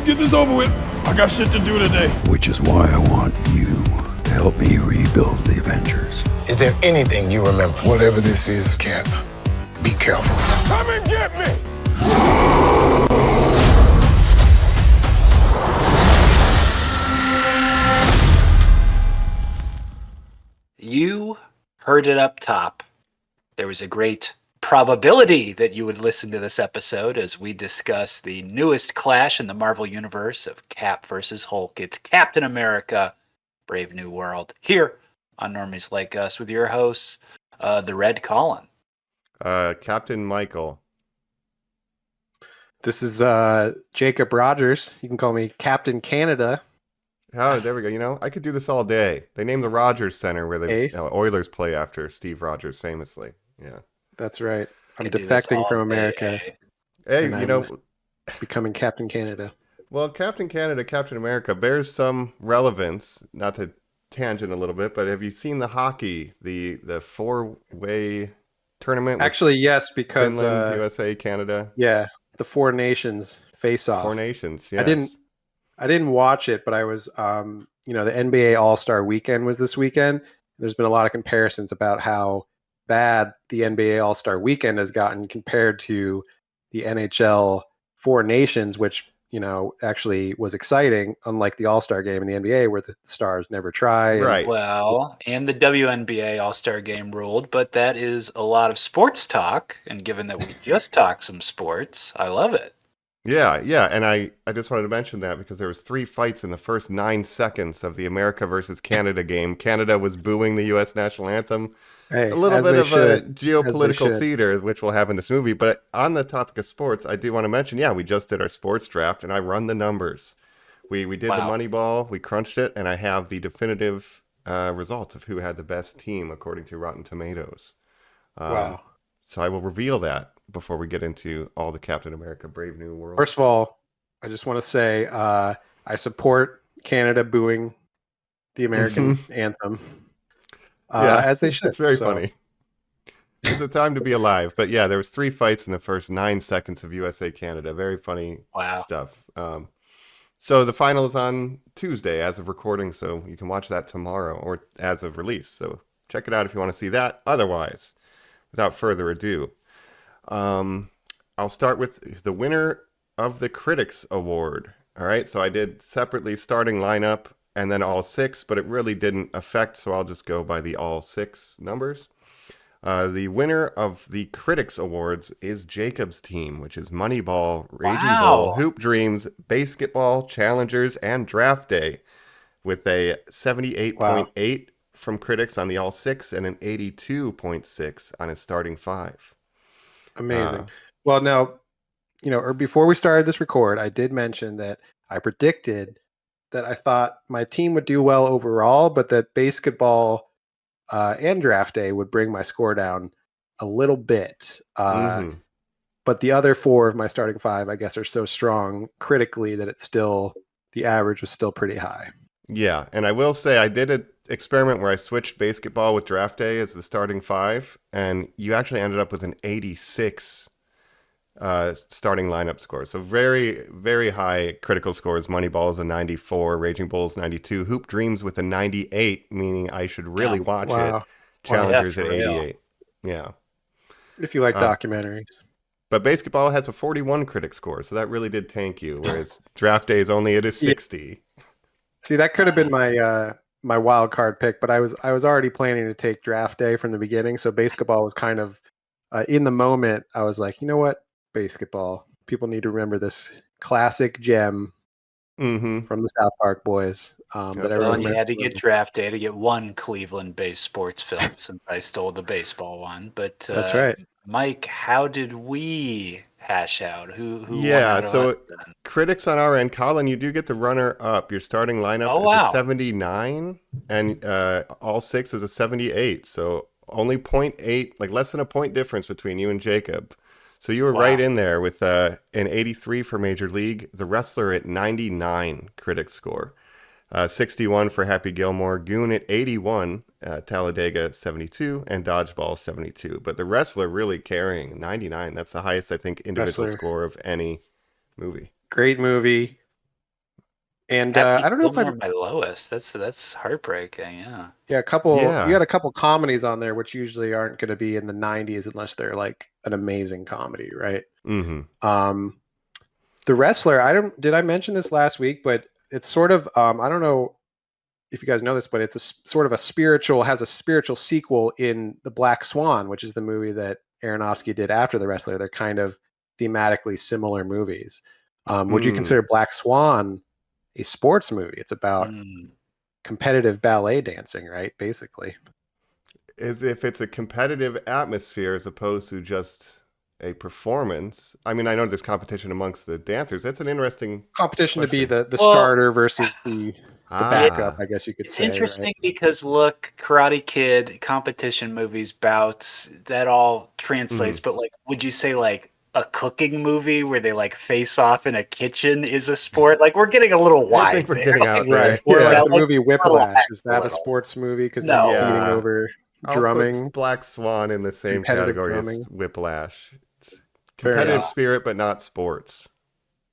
get this over with. I got shit to do today. Which is why I want you to help me rebuild the Avengers. Is there anything you remember? Whatever this is, Cap, be careful. Come and get me! You heard it up top. There was a great probability that you would listen to this episode as we discuss the newest clash in the Marvel Universe of Cap versus Hulk. It's Captain America, Brave New World, here on Normies Like Us with your hosts, the Red Colin. Captain Michael. This is Jacob Rogers. You can call me Captain Canada. Oh, there we go. You know, I could do this all day. They named the Rogers Center where the Oilers play after Steve Rogers famously. Yeah. That's right. I'm Could do this defecting all from day. America. Hey, And you know, becoming Captain Canada. well, Captain Canada, Captain America bears some relevance, not to tangent a little bit, but have you seen the hockey, the four-way tournament? with Actually, yes, because Finland, USA, Canada. yeah, the Four Nations face-off. Four Nations, yes. I didn't watch it, but I was the NBA All-Star Weekend was this weekend. There's been a lot of comparisons about how bad the NBA All-Star Weekend has gotten compared to the NHL Four Nations, which, actually was exciting, unlike the All-Star game in the NBA where the stars never try. Right. Well, and the WNBA All-Star Game ruled, but that is a lot of sports talk, and given that we just talked some sports, I love it. Yeah, and I just wanted to mention that because there was 3 fights in the first 9 seconds of the America versus Canada game. Canada was booing the U.S. national anthem. Hey, A little as bit they of a should. geopolitical should. theater, which we'll have in this movie. But on the topic of sports, I do want to mention, we just did our sports draft, and I run the numbers. We did the Wow. Moneyball, we crunched it, and I have the definitive results of who had the best team according to Rotten Tomatoes. Wow. So I will reveal that before we get into all the Captain America Brave New World. First of all, I just want to say I support Canada booing the American anthem. As they should. It's very So, funny. It's a time to be alive. But yeah, there was 3 fights in the first 9 seconds of USA Canada. Very funny Wow. stuff. So the final is on Tuesday as of recording, so you can watch that tomorrow or as of release. So check it out if you want to see that. Otherwise, without further ado, I'll start with the winner of the Critics Award. All right, so I did separately starting lineup and then all 6, but it really didn't affect, so I'll just go by the all 6 numbers. The winner of the Critics Awards is Jacob's team, which is Moneyball, Raging Bull, Wow. Hoop Dreams, Basketball, Challengers, and Draft Day, with a 78.8 from critics on the all 6 and an 82.6 on his starting 5. amazing. Well, now, or before we started this record, I did mention that I predicted that I thought my team would do well overall, but that basketball and draft day would bring my score down a little bit. Mhm. But the other 4 of my starting 5, I guess, are so strong critically that the average was still pretty high. Yeah, and I will say I did an experiment where I switched basketball with draft day as the starting 5, and you actually ended up with an 86 starting lineup score. So very, very high critical scores. Moneyball is a 94, Raging Bull's 92, Hoop Dreams with a 98, meaning I should really watch Wow. it. Challengers Yeah, at for real. 88. Yeah. If you like documentaries. But basketball has a 41 critic score, so that really did tank you, whereas draft day is only at a 60. See, that could have been my wild card pick, but I was already planning to take draft day from the beginning. So basketball was kind of in the moment. I was like, you know what, basketball. People need to remember this classic gem Mm-hmm. from the South Park Boys. That Well, everyone and you had to remembers. get draft day to get one Cleveland-based sports film since I stole the baseball one. But That's right. Mike, how did we hash out who won Yeah, out of so us then? critics on our end, Colin, you do get the runner up. Your starting lineup Oh, is wow. a 79, and all 6 is a 78. So only 0.8, like less than a point difference between you and Jacob. So you were Wow. right in there with an 83 for Major League, the Wrestler at 99 critic score, 61 for Happy Gilmore, Goon at 81, Talladega 72, and Dodgeball 72. But the Wrestler really carrying 99. That's the highest, I think, individual Wrestler. score of any movie. Great movie. And Happy I don't know if Gilmore I've my lowest. That's heartbreaking. Yeah. yeah, a couple. You Yeah. got a couple comedies on there, which usually aren't going to be in the '90s unless they're like an amazing comedy, right? Mm-hmm. The Wrestler. I don't. Did I mention this last week? But it's sort of. I don't know if you guys know this, but it's sort of a spiritual. Has a spiritual sequel in The Black Swan, which is the movie that Aronofsky did after The Wrestler. They're kind of thematically similar movies. Would you consider Black Swan a sports movie? It's about Mm. competitive ballet dancing, right? Basically. Is if it's a competitive atmosphere as opposed to just a performance. I mean, I know there's competition amongst the dancers. That's an interesting Competition to be question. the Well, starter versus the backup, Ah, I guess you could It's say, right? interesting because look, Karate Kid, competition movies, bouts, that all translates. mhm. But like, would you say like a cooking movie where they like face off in a kitchen is a sport? Like, we're getting a little I wide think we're there. getting out there. Right. Or Yeah. like Yeah, the let's movie Whiplash. relax Is a that a little. sports movie? Because they're No. competing Yeah. over I'll drumming, put Black Swan in the same competitive category as drumming. Whiplash. It's Fair competitive enough. spirit, but not sports.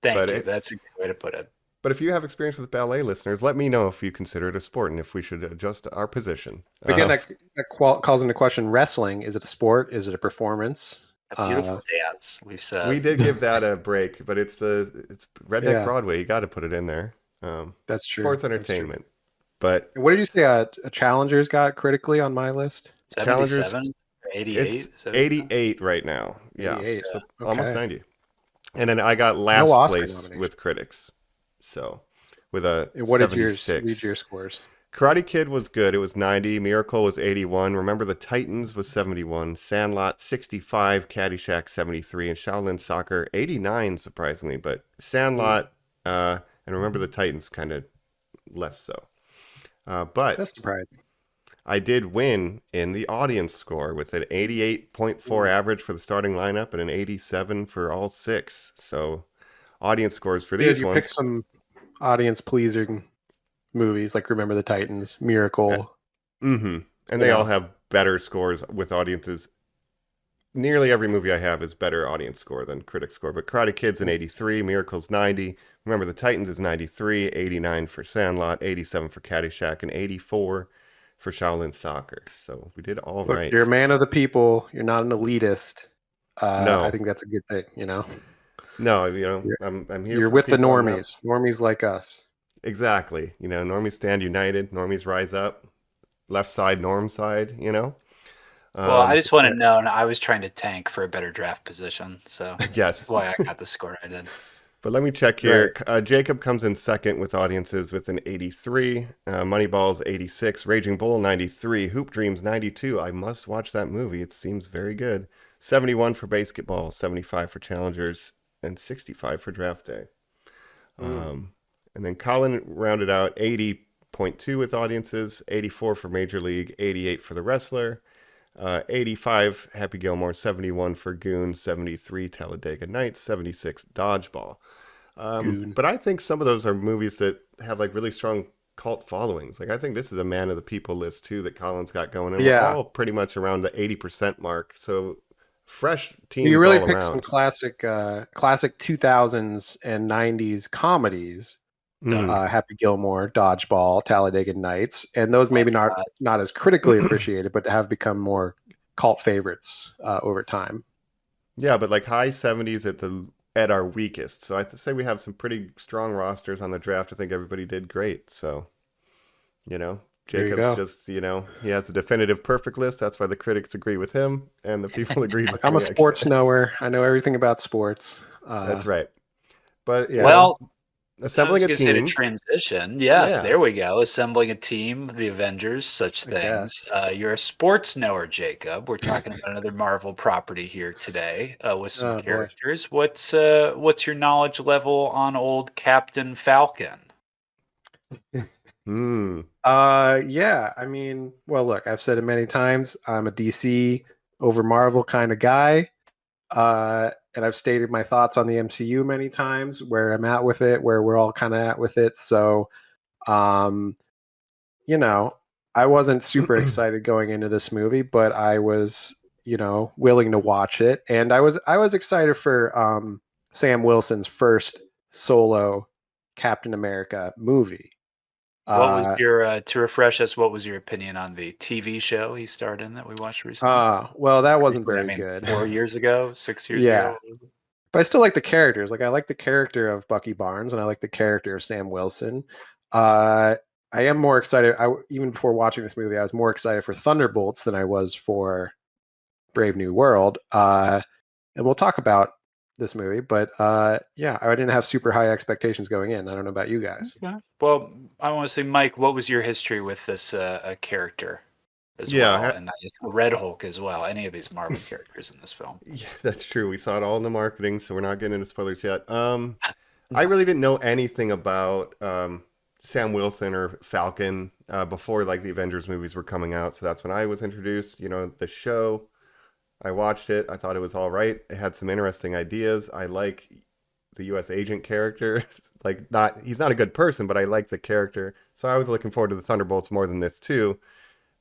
Thank But you. That's a good way to put it. but if you have experience with ballet, listeners, let me know if you consider it a sport and if we should adjust our position. But again, that calls into question wrestling. Is it a sport? Is it a performance? A beautiful dance, we've said. we did give that a break, but it's Redneck Yeah. Broadway. You got to put it in there. That's true. Sports That's true. entertainment. But And what did you say? A Challenger's got critically on my list. 77, it's 88. 88 right now. Yeah, 88. so Okay. almost 90. And then I got No last Oscar place nominations. with critics. So with a And what did yours? 76. Read your scores. Karate Kid was good. It was 90. Miracle was 81. Remember the Titans was 71. Sandlot 65. Caddyshack 73. And Shaolin Soccer 89, surprisingly. But Sandlot and Remember the Titans kind of less so. But That's surprising. I did win in the audience score with an 88.4 average for the starting lineup and an 87 for all six. So audience scores for Dude, these you ones. picked some audience pleasing movies like Remember the Titans, Miracle. Mm-hmm. And they all have better scores with audiences. Nearly every movie I have is better audience score than critic score. But Karate Kid's an 83, Miracle's 90. Remember the Titans is 93, 89 for Sandlot, 87 for Caddyshack, and 84 for Shaolin Soccer. So we did all Look, right. you're a man of the people. You're not an elitist. No. I think that's a good thing. You know, No, I'm here. you're for with the people I'm not- normies. Normies like us. Exactly. Normies stand united. Normies rise up. Left side, norm side. Well, I just want to know, and I was trying to tank for a better draft position, so Yes. that's why I got the score I did. But let me check here. Jacob comes in second with audiences with an 83. Moneyball's 86. Raging Bull 93. Hoop Dreams 92. I must watch that movie. It seems very good. 71 for basketball. 75 for challengers. And 65 for draft day. And then Colin rounded out 80.2 with audiences. 84 for Major League. 88 for The Wrestler. 85 Happy Gilmore, 71 for Goons, 73 Talladega Nights, 76 Dodgeball. But I think some of those are movies that have like really strong cult followings. Like I think this is a man of the people list too that Colin's got going, and we're all pretty much around the 80% mark. So fresh teams. You really all picked around. some classic 2000s and 90s comedies. Happy Gilmore, Dodgeball, Talladega Nights, and those maybe not as critically appreciated, but have become more cult favorites over time. Yeah, but like high 70s at our weakest. So I say we have some pretty strong rosters on the draft. I think everybody did great. So, Jacob's just, he has a definitive perfect list. That's why the critics agree with him and the people agree with I'm me, a sports I guess. knower. I know everything about sports. That's right. But I assembling was a going to say to team. transition. Yes, Yeah. there we go. Assembling a team, the Avengers, such things. You're a sports knower, Jacob. We're talking about another Marvel property here today with some characters. What's your knowledge level on old Captain Falcon? Yeah. I mean, well, look, I've said it many times. I'm a DC over Marvel kind of guy. And I've stated my thoughts on the MCU many times, where I'm at with it, where we're all kind of at with it. So, I wasn't super excited going into this movie, but I was, willing to watch it. And I was excited for Sam Wilson's first solo Captain America movie. What was your to refresh us? What was your opinion on the TV show he starred in that we watched recently? Well, that wasn't Recently, I very mean, good. 4 years ago, 6 years Yeah. ago. But I still like the characters. Like I like the character of Bucky Barnes, and I like the character of Sam Wilson. I am more excited. Even before watching this movie, I was more excited for Thunderbolts than I was for Brave New World. And we'll talk about this movie, but yeah, I didn't have super high expectations going in. I don't know about you guys. Okay. Well, I want to say, Mike, what was your history with this character as Yeah, well? And it's the Red Hulk as well. Any of these Marvel characters in this film? yeah, that's true. We saw it all in the marketing, so we're not getting into spoilers yet. I really didn't know anything about Sam Wilson or Falcon before like the Avengers movies were coming out. So that's when I was introduced. The show. I watched it. I thought it was all right. It had some interesting ideas. I like the U.S. agent character. He's not a good person, but I like the character. So I was looking forward to the Thunderbolts more than this too.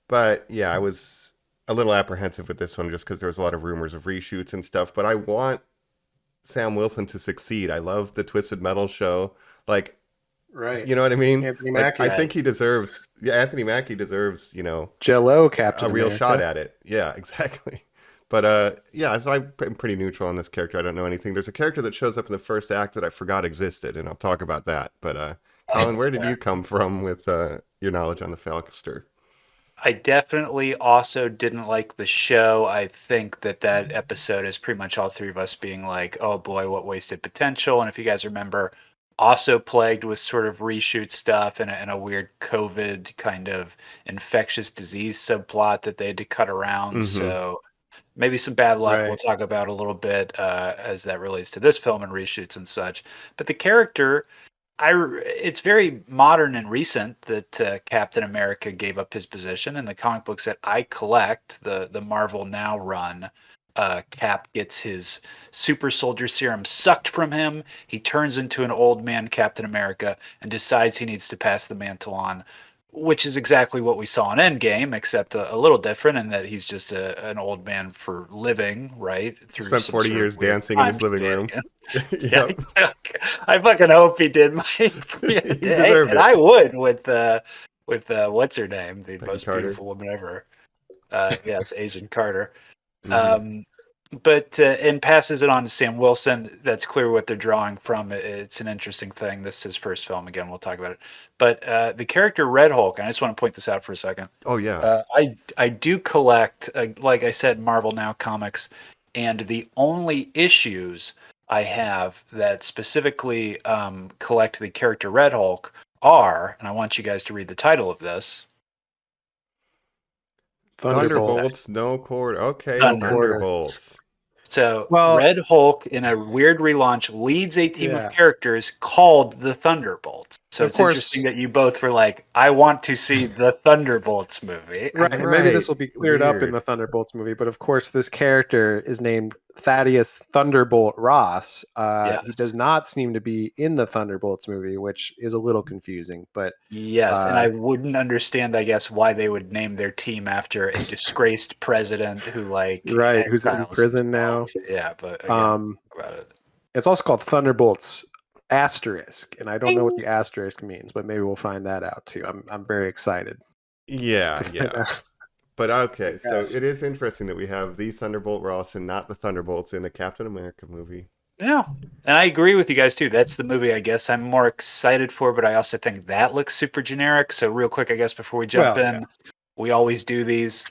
But yeah, I was a little apprehensive with this one just because there was a lot of rumors of reshoots and stuff. But I want Sam Wilson to succeed. I love the Twisted Metal show. Like, Right. you know what I mean? Anthony Like, Mackie. I think he deserves. Yeah, Anthony Mackie deserves. Jello Captain A real America. shot at it. Yeah, exactly. But yeah, so I'm pretty neutral on this character. I don't know anything. There's a character that shows up in the first act that I forgot existed, and I'll talk about that. But Colin, where did you come from with your knowledge on the Falcaster? I definitely also didn't like the show. I think that episode is pretty much all three of us being like, oh boy, what wasted potential. And if you guys remember, also plagued with sort of reshoot stuff and a weird COVID kind of infectious disease subplot that they had to cut around. Mhm. So maybe some bad luck Right. we'll talk about a little bit as that relates to this film and reshoots and such. But the character, it's very modern and recent that Captain America gave up his position. In the comic books that I collect, the Marvel Now run, Cap gets his super soldier serum sucked from him. He turns into an old man Captain America and decides he needs to pass the mantle on, which is exactly what we saw in Endgame, except a little different in that he's just an old man for living, right? Through Spent some 40 sort of years weird dancing in his time living room. Yeah, Yep. I fucking hope he did, Mike. He Hey, deserved and it. I would with what's her name, the Peggy most Carter. beautiful woman ever. Yes, Agent Carter. Mhm. And passes it on to Sam Wilson. That's clear what they're drawing from. It's an interesting thing. This is his first film. Again, we'll talk about it. But the character Red Hulk, and I just want to point this out for a second. Oh yeah. I do collect, like I said, Marvel Now comics, and the only issues I have that specifically collect the character Red Hulk are, and I want you guys to read the title of this. Thunderbolts, no cord. Okay, Thunderbolts. Thunderbolts. So Well- Red Hulk, in a weird relaunch, leads a team Yeah. of characters called the Thunderbolts. So Of it's course- interesting that you both were like, I want to see the Thunderbolts movie. Right, and maybe Right. this will be cleared up in Weird. the Thunderbolts movie, but of course, this character is named Thaddeus Thunderbolt Ross. He Yes. does not seem to be in the Thunderbolts movie, which is a little confusing. But Yes, and I wouldn't understand, I guess, why they would name their team after a disgraced president who, like, right, who's in exiles prison now? himself. Yeah, but again, Um, about it. it's also called Thunderbolts asterisk, and I don't know what the asterisk means, but maybe we'll find that out too. I'm very excited. Yeah, to find yeah. out. But okay, so Yes. it is interesting that we have the Thunderbolt Ross and not the Thunderbolts in a Captain America movie. Yeah, and I agree with you guys too. That's the movie I guess I'm more excited for, but I also think that looks super generic. So real quick, I guess before we jump Well, in, we always do these.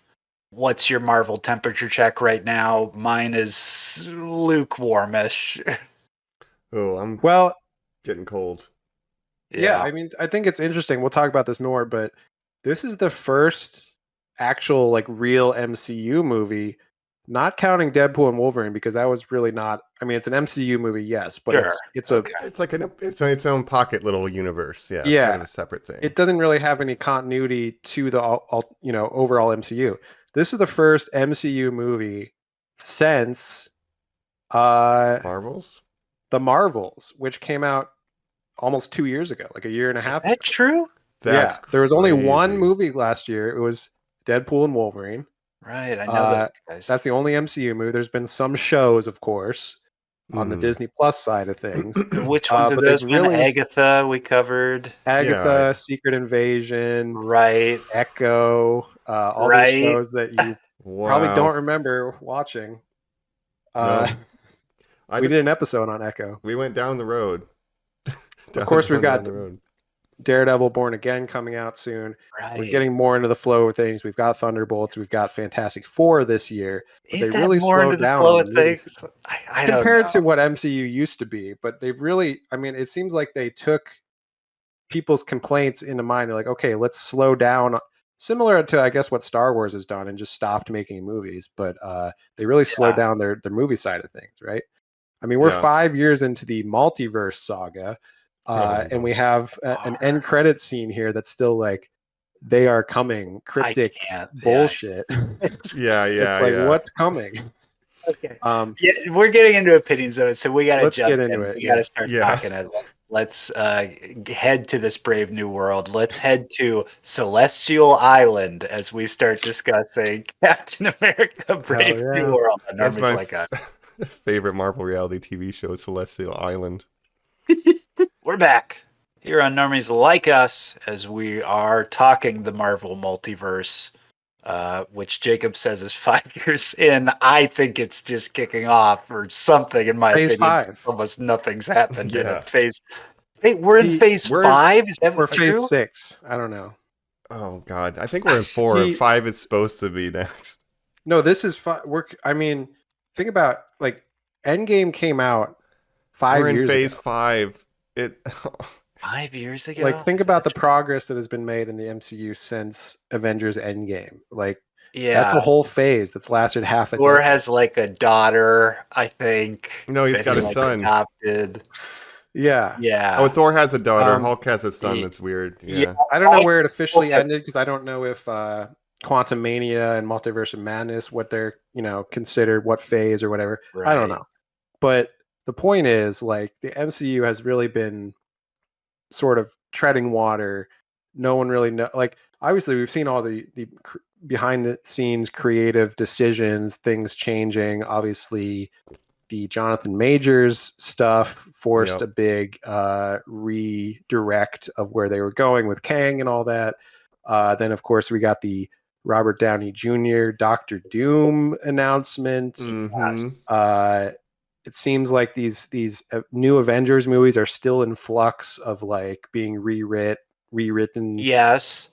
What's your Marvel temperature check right now? Mine is lukewarmish. Oh, I'm Well, getting cold. yeah, I mean, I think it's interesting. We'll talk about this more, but this is the first actual, like, real MCU movie, not counting Deadpool and Wolverine, because that was really not. I mean, it's an MCU movie, yes, but Sure. it's Okay. It's like it's its own pocket little universe. Yeah, it's Yeah. kind of a separate thing. it doesn't really have any continuity to the overall MCU. This is the first MCU movie since Marvels? the Marvels, which came out almost 2 years ago, like a year and a Is half. that true? That's Yeah, there was only one crazy. movie last year. It was Deadpool and Wolverine. Right, I know those guys. That's the only MCU movie. There's been some shows, of course. on the Mhm. Disney Plus side of things. Which ones are But they've those? Been really Agatha we covered, Agatha, Secret Invasion, right? Echo, all these Right. shows that you probably don't Wow. remember watching. No, Uh, I we did just an episode on Echo. we went down the road. Of down, course, we've down, down got the road. Daredevil Born Again coming out soon. We're Right. getting more into the flow of things. We've got Thunderbolts. We've got Fantastic Four this year. But Is they that really more into slowed the down flow on the of movies things? I don't compared to know. what MCU used to be. But they've really, I mean, it seems like they took people's complaints into mind. They're like, okay, let's slow down. Similar to, I guess, what Star Wars has done and just stopped making movies. But they really slowed Yeah. down their movie side of things, right? I mean, we're Yeah. 5 years into the multiverse saga, Oh, and no. we have an end credit scene here that's still like, they are coming, I cryptic can't. bullshit. It's, Yeah, It's yeah, like, yeah. what's coming? okay. Um, Yeah, we're getting into opinions of it, so we got to Let's jump get into in. it, We got yeah. to start Yeah. talking it. Let's head to this brave new world. Let's head to Celestial Island as we start discussing Captain America: Brave Hell New yeah. World on That's Normies my Like Us. favorite Marvel reality TV show, Celestial Island. We're back here on Normies Like Us as we are talking the Marvel multiverse, which Jacob says is 5 years in. I think it's just kicking off or something, in my Phase opinion. 5. Almost nothing's happened in Yeah. it. Hey, we're in See, phase we're- 5? Is that Or true? phase 6. I don't know. Oh God, I think we're in 4. See- 5 is supposed to be next. No, this is I mean, think about, like, Endgame came out 5 We're in years phase ago. 5. It 5 years ago? Like, think Is about the that true? progress that has been made in the MCU since Avengers Endgame. Like, that's a Yeah. whole phase that's lasted half a Thor decade. has like a daughter, I think. No, he's that got he, a like, son. adopted. Yeah. Yeah. Oh, Thor has a daughter. Um, Hulk has a son. Ye- That's weird. yeah. Yeah. I don't know Hulk- where it officially Hulk has- ended because I don't know if Quantum Mania and Multiverse of Madness, what they're, considered, what phase or whatever. I don't Right. know. But the point is, like, the MCU has really been sort of treading water. No one really know. Like, obviously, we've seen all the behind the scenes creative decisions, things changing. Obviously, the Jonathan Majors stuff forced Yep. a big redirect of where they were going with Kang and all that. Then, of course, we got the Robert Downey Jr. Doctor Doom announcement. Mm-hmm. It seems like these new Avengers movies are still in flux of, like, being rewritten. Yes.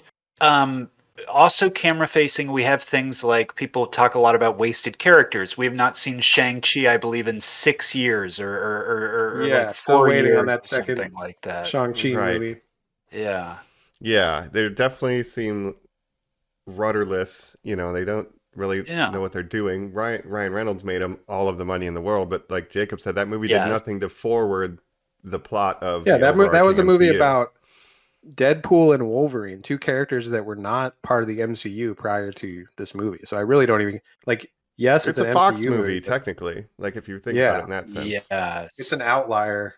Also camera facing, we have things like people talk a lot about wasted characters. We have not seen Shang-Chi, I believe, in 6 years or Yeah, like still 4 waiting on years that or second something like that. Shang-Chi Right. movie. Yeah. Yeah, they definitely seem rudderless. They don't really Yeah. know what they're doing. Ryan Reynolds made them all of the money in the world, but like Jacob said, that movie did Yes. nothing to forward the plot of Yeah, the that was a overarching movie MCU. about Deadpool and Wolverine, two characters that were not part of the MCU prior to this movie. So I really don't even like. Yes, It's it's a an Fox MCU movie, but technically. Like if you think Yeah. about it in that sense. Yes. it's an outlier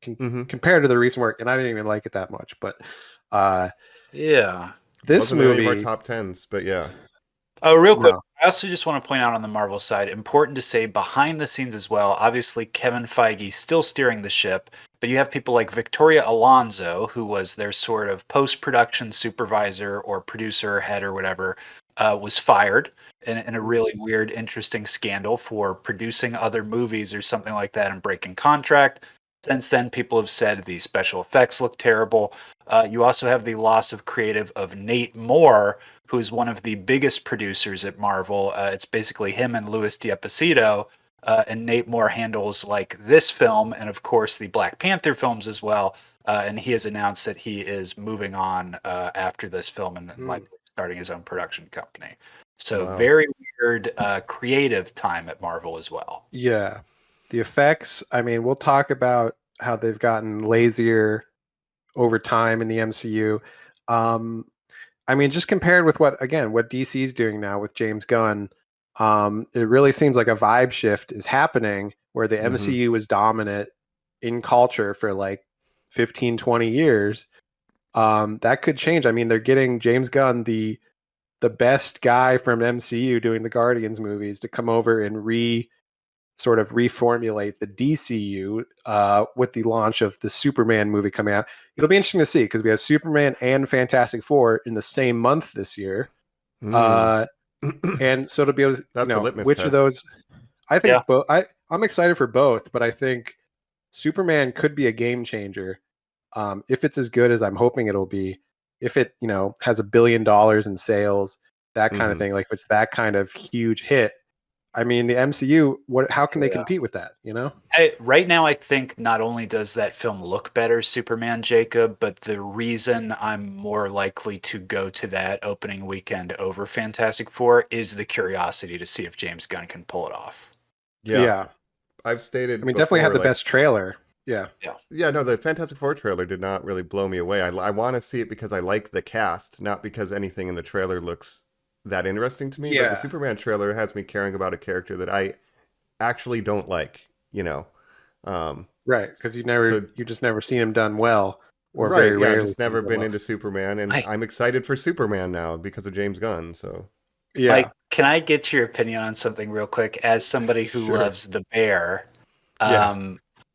Mhm. compared to the recent work, and I didn't even like it that much. But Yeah. this Wasn't in any of our movie, top 10s, but yeah. Oh, real quick. No. I also just want to point out on the Marvel side, important to say behind the scenes as well. Obviously, Kevin Feige still steering the ship, but you have people like Victoria Alonso, who was their sort of post-production supervisor or producer head or whatever, was fired in a really weird, interesting scandal for producing other movies or something like that and breaking contract. Since then, people have said the special effects look terrible. You also have the loss of creative of Nate Moore, who is one of the biggest producers at Marvel. It's basically him and Louis D'Appicedo, and Nate Moore handles like this film and of course the Black Panther films as well. And he has announced that he is moving on after this film and like starting his own production company. So Wow. very weird creative time at Marvel as well. yeah, the effects. I mean, we'll talk about how they've gotten lazier over time in the MCU. I mean, just compared with what DC's doing now with James Gunn, it really seems like a vibe shift is happening where the MCU was dominant in culture for like 15, 20 years. That could change. I mean, they're getting James Gunn, the best guy from MCU doing the Guardians movies, to come over and sort of reformulate the DCU with the launch of the Superman movie coming out. It'll be interesting to see because we have Superman and Fantastic Four in the same month this year. And so it'll be able to, That's a litmus which test. of those. I think Yeah. both. I'm excited for both, but I think Superman could be a game changer if it's as good as I'm hoping it'll be. If it has $1 billion in sales, that kind of thing. Like if it's that kind of huge hit. I mean, the MCU. How can they compete with that? Right now, I think not only does that film look better, Superman, Jacob, but the reason I'm more likely to go to that opening weekend over Fantastic Four is the curiosity to see if James Gunn can pull it off. Yeah. I've stated. I mean, definitely had the before, best trailer. Yeah. Yeah, no, the Fantastic Four trailer did not really blow me away. I want to see it because I like the cast, not because anything in the trailer looks that interesting to me. But the Superman trailer has me caring about a character that I actually don't like, Right, because you just never seen him done well, or right, very rarely. I've just never been into Superman, and I'm excited for Superman now because of James Gunn. So, Mike, can I get your opinion on something real quick? As somebody who loves the Bear,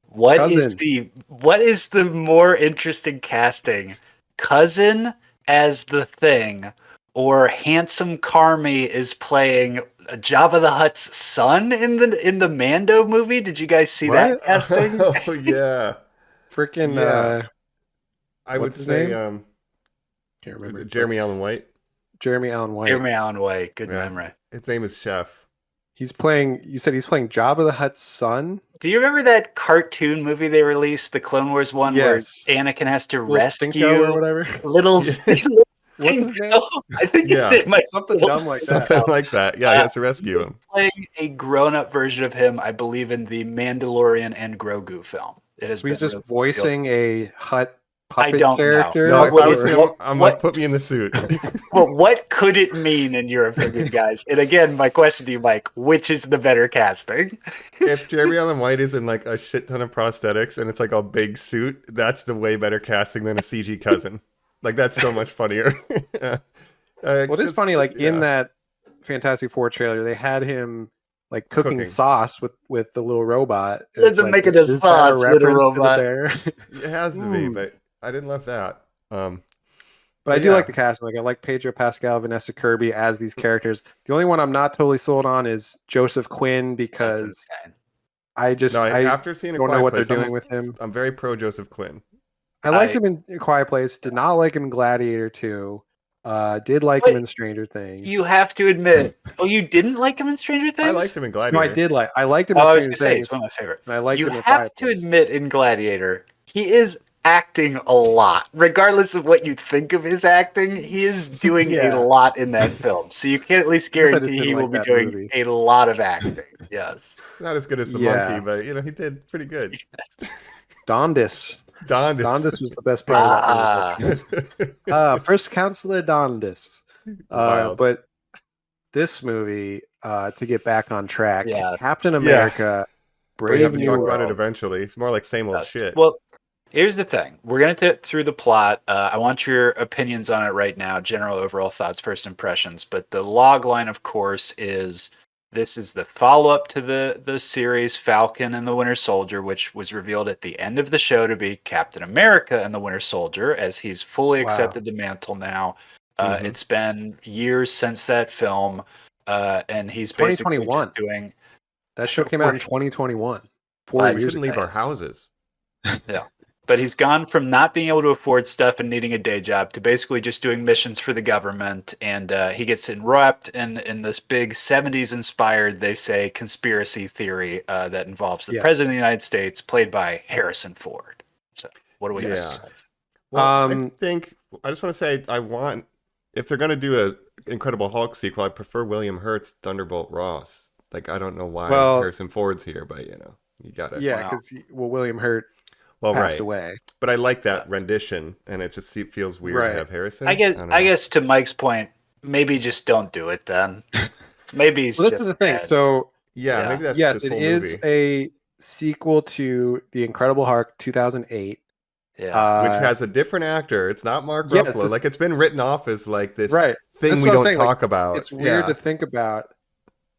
what is the more interesting casting? Cousin as the Thing, or handsome Carmy is playing Jabba the Hutt's son in the Mando movie? Did you guys see that casting? Oh yeah, freaking. Yeah. I would what's his say name? Can't remember. Jeremy Allen White. Jeremy Allen White. Jeremy Allen White. Good memory. His name is Chef. He's playing. You said he's playing Jabba the Hutt's son. Do you remember that cartoon movie they released, the Clone Wars one, where Anakin has to rescue or whatever? Little What's his name? I think his name might something dumb like that. Something like that. Yeah, he has to rescue him. Playing a grown-up version of him, I believe, in the Mandalorian and Grogu film. It has been he's just really voicing a Hutt puppet I don't character. No, if I was Or- him, I'm like, put me in the suit. Well, what could it mean in your opinion, guys? And again, my question to you, Mike, which is the better casting? If Jeremy Allen White is in like a shit ton of prosthetics and it's like a big suit, that's the way better casting than a CG cousin. Like that's so much funnier. Well, it is funny. Like in that Fantastic Four trailer, they had him like cooking sauce with the little robot. Doesn't make it a sauce, little robot. It has to be, but I didn't love that. But I do like the casting. Like I like Pedro Pascal, Vanessa Kirby as these characters. The only one I'm not totally sold on is Joseph Quinn because I just after seeing don't know what they're doing with him. I'm very pro Joseph Quinn. I liked him in Quiet Place. Did not like him in Gladiator 2. Did like him in Stranger Things. You have to admit. Oh, you didn't like him in Stranger Things? I liked him in Gladiator. No, I did like. I liked him in I Stranger was gonna say Things. it's one of my favorite. And I liked you him in have Quiet to Place. admit in Gladiator, he is acting a lot. Regardless of what you think of his acting, he is doing a lot in that film. So you can at least guarantee he will be doing a lot of acting. Yes. Not as good as the monkey, but he did pretty good. Dondis. Dondis was the best part of that. First Counselor Dondis. But this movie, to get back on track, Captain America, Brave New World. Talk about it eventually. It's more like same old shit. Well, here's the thing. We're going to get through the plot. I want your opinions on it right now, general overall thoughts, first impressions. But the log line, of course, is this is the follow-up to the series Falcon and the Winter Soldier, which was revealed at the end of the show to be Captain America and the Winter Soldier, as he's fully accepted the mantle now. It's been years since that film, and he's basically just doing... That show came out in 2021. 4 years ago. We shouldn't leave our houses. Yeah. But he's gone from not being able to afford stuff and needing a day job to basically just doing missions for the government. And he gets enwrapped in this big 70s inspired, they say, conspiracy theory that involves the President of the United States, played by Harrison Ford. So what do we have to say? Well, I just want to say, if they're going to do a Incredible Hulk sequel, I prefer William Hurt's Thunderbolt Ross. Like, I don't know why Harrison Ford's here, but you got it. Yeah, because William Hurt passed away. But I like that rendition, and it just feels weird to have Harrison. I guess to Mike's point, maybe just don't do it then. Maybe he's this is the thing. So maybe that's it is a sequel to The Incredible Hulk 2008. Yeah, which has a different actor. It's not Mark Ruffalo. Like it's been written off as like this thing we don't talk about. It's weird to think about.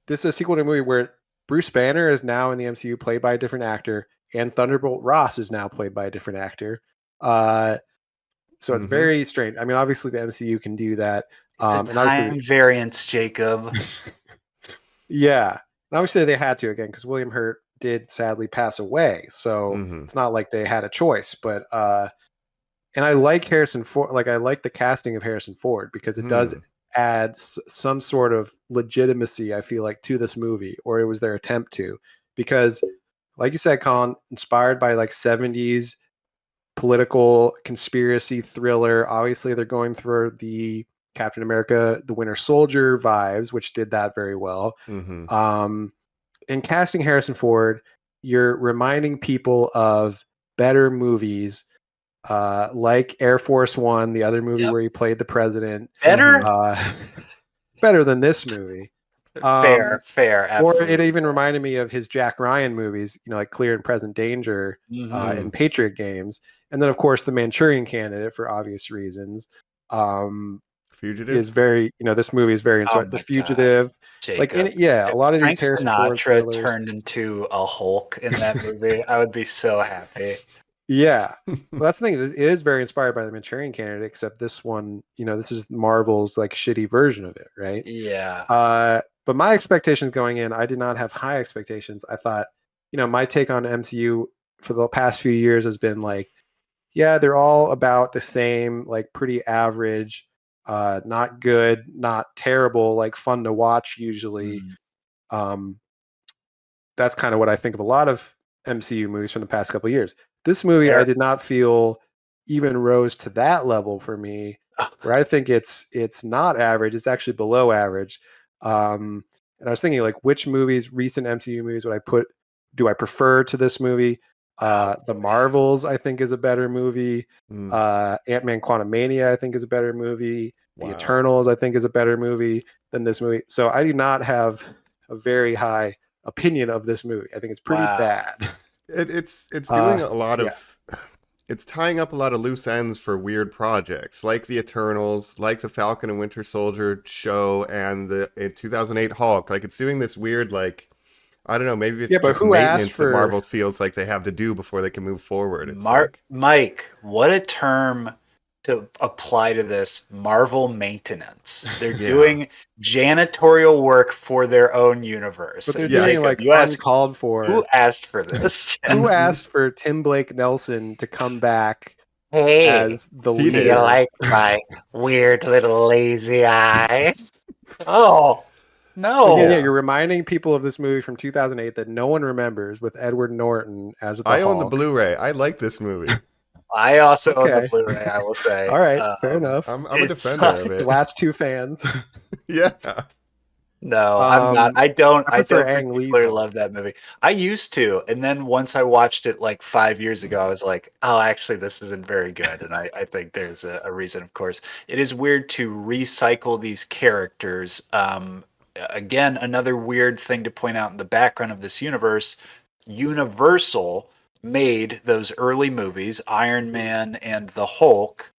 This is a sequel to a movie where Bruce Banner is now in the MCU played by a different actor, and Thunderbolt Ross is now played by a different actor. So it's very strange. I mean, obviously the MCU can do that. It's a And obviously, time variance, Jacob. yeah, and obviously they had to again because William Hurt did sadly pass away. So it's not like they had a choice. But and I like Harrison Ford. Like I like the casting of Harrison Ford because it does add some sort of legitimacy. I feel like to this movie, or it was their attempt to, because like you said, Colin, inspired by like 70s political conspiracy thriller. Obviously, they're going through the Captain America, the Winter Soldier vibes, which did that very well. In casting Harrison Ford, you're reminding people of better movies like Air Force One, the other movie where he played the president. Better? Better than this movie. Fair, absolutely. Or it even reminded me of his Jack Ryan movies, like Clear and Present Danger and Patriot Games. And then, of course, The Manchurian Candidate, for obvious reasons. Fugitive is very, this movie is very inspired. The Fugitive. Jacob, a lot of Frank these Harrison Ford Sinatra thrillers turned into a Hulk in that movie, I would be so happy. Yeah. Well, that's the thing. It is very inspired by The Manchurian Candidate, except this one, this is Marvel's like shitty version of it, right? Yeah. But my expectations going in, I did not have high expectations. I thought, my take on MCU for the past few years has been like, yeah, they're all about the same, like pretty average, not good, not terrible, like fun to watch usually. That's kind of what I think of a lot of MCU movies from the past couple of years. This movie, I did not feel even rose to that level for me, where I think it's not average. It's actually below average. And I was thinking, like, which recent MCU movies do I prefer to this movie? The Marvels, I think, is a better movie. Ant-Man Quantumania, I think, is a better movie. The Eternals, I think, is a better movie than this movie. So I do not have a very high opinion of this movie. I think it's pretty bad. It's doing a lot of it's tying up a lot of loose ends for weird projects like the Eternals, like the Falcon and Winter Soldier show, and the 2008 Hulk. Like it's doing this weird, like, I don't know, maybe it's just maintenance that Marvel feels like they have to do before they can move forward. It's Mike, what a term to apply to this. Marvel maintenance. They're doing janitorial work for their own universe. But they're doing like uncalled for. Who asked for this? Who asked for Tim Blake Nelson to come back as the leader? Do you like my weird little lazy eye? Oh, no. Yeah, you're reminding people of this movie from 2008 that no one remembers with Edward Norton as the Hulk. I own the Blu-ray. I like this movie. I also own the Blu-ray, I will say. All right, fair enough. I'm a defender of it. The last two fans. Yeah. No, I'm not. I don't particularly love that movie. I used to, and then once I watched it like 5 years ago, I was like, oh, actually, this isn't very good. And I think there's a reason, of course. It is weird to recycle these characters. Again, another weird thing to point out in the background of this universe, Universal made those early movies, Iron Man and the Hulk,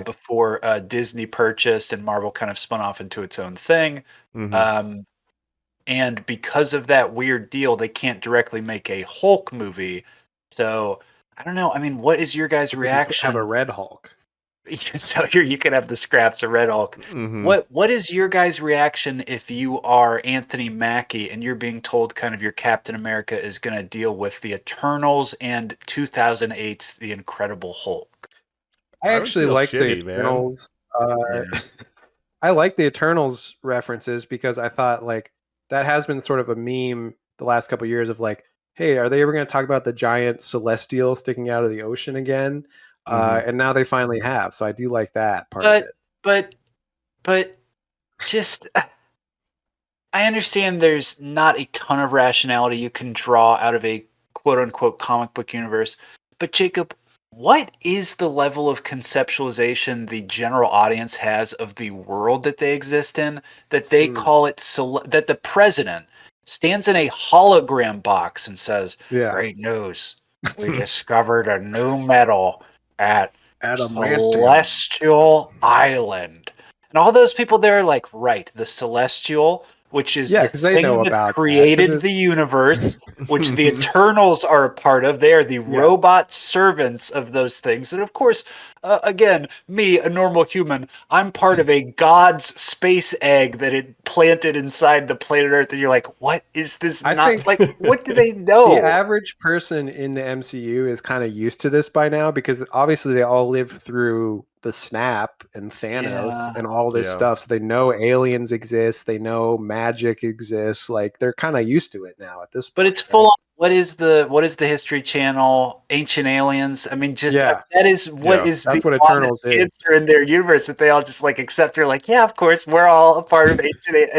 before Disney purchased and Marvel kind of spun off into its own thing. And because of that weird deal, they can't directly make a Hulk movie. So I don't know. I mean, what is your guys' reaction? Have a Red Hulk. So you can have the scraps of Red Hulk. What is your guys' reaction if you are Anthony Mackie and you're being told kind of your Captain America is going to deal with the Eternals and 2008's The Incredible Hulk? I actually like the Eternals. I like the Eternals references because I thought like that has been sort of a meme the last couple of years of like, hey, are they ever going to talk about the giant celestial sticking out of the ocean again? And now they finally have, so I do like that part of it. But just, I understand there's not a ton of rationality you can draw out of a quote-unquote comic book universe, but Jacob, what is the level of conceptualization the general audience has of the world that they exist in, that they call it, that the president stands in a hologram box and says, great news, we discovered a new metal at Celestial Island. And all those people there are like, right, the Celestial, which is Yeah, the 'cause they thing know that about that, 'cause created it's- the universe, which the Eternals are a part of. They are the robot servants of those things. And of course, again, me, a normal human, I'm part of a god's space egg that it planted inside the planet Earth. And you're like, what is this? I Not think like, what do they know? the average person in the MCU is kind of used to this by now because obviously they all lived through the snap and Thanos Yeah. and all this Yeah. stuff. So they know aliens exist, they know magic exists. Like they're kind of used to it now at this point. But it's full on. What is the History Channel? Ancient Aliens. I mean, just Yeah. that is what Yeah. is That's the what Eternals honest is. answer in their universe that they all just like accept. They're like, yeah, of course, we're all a part of an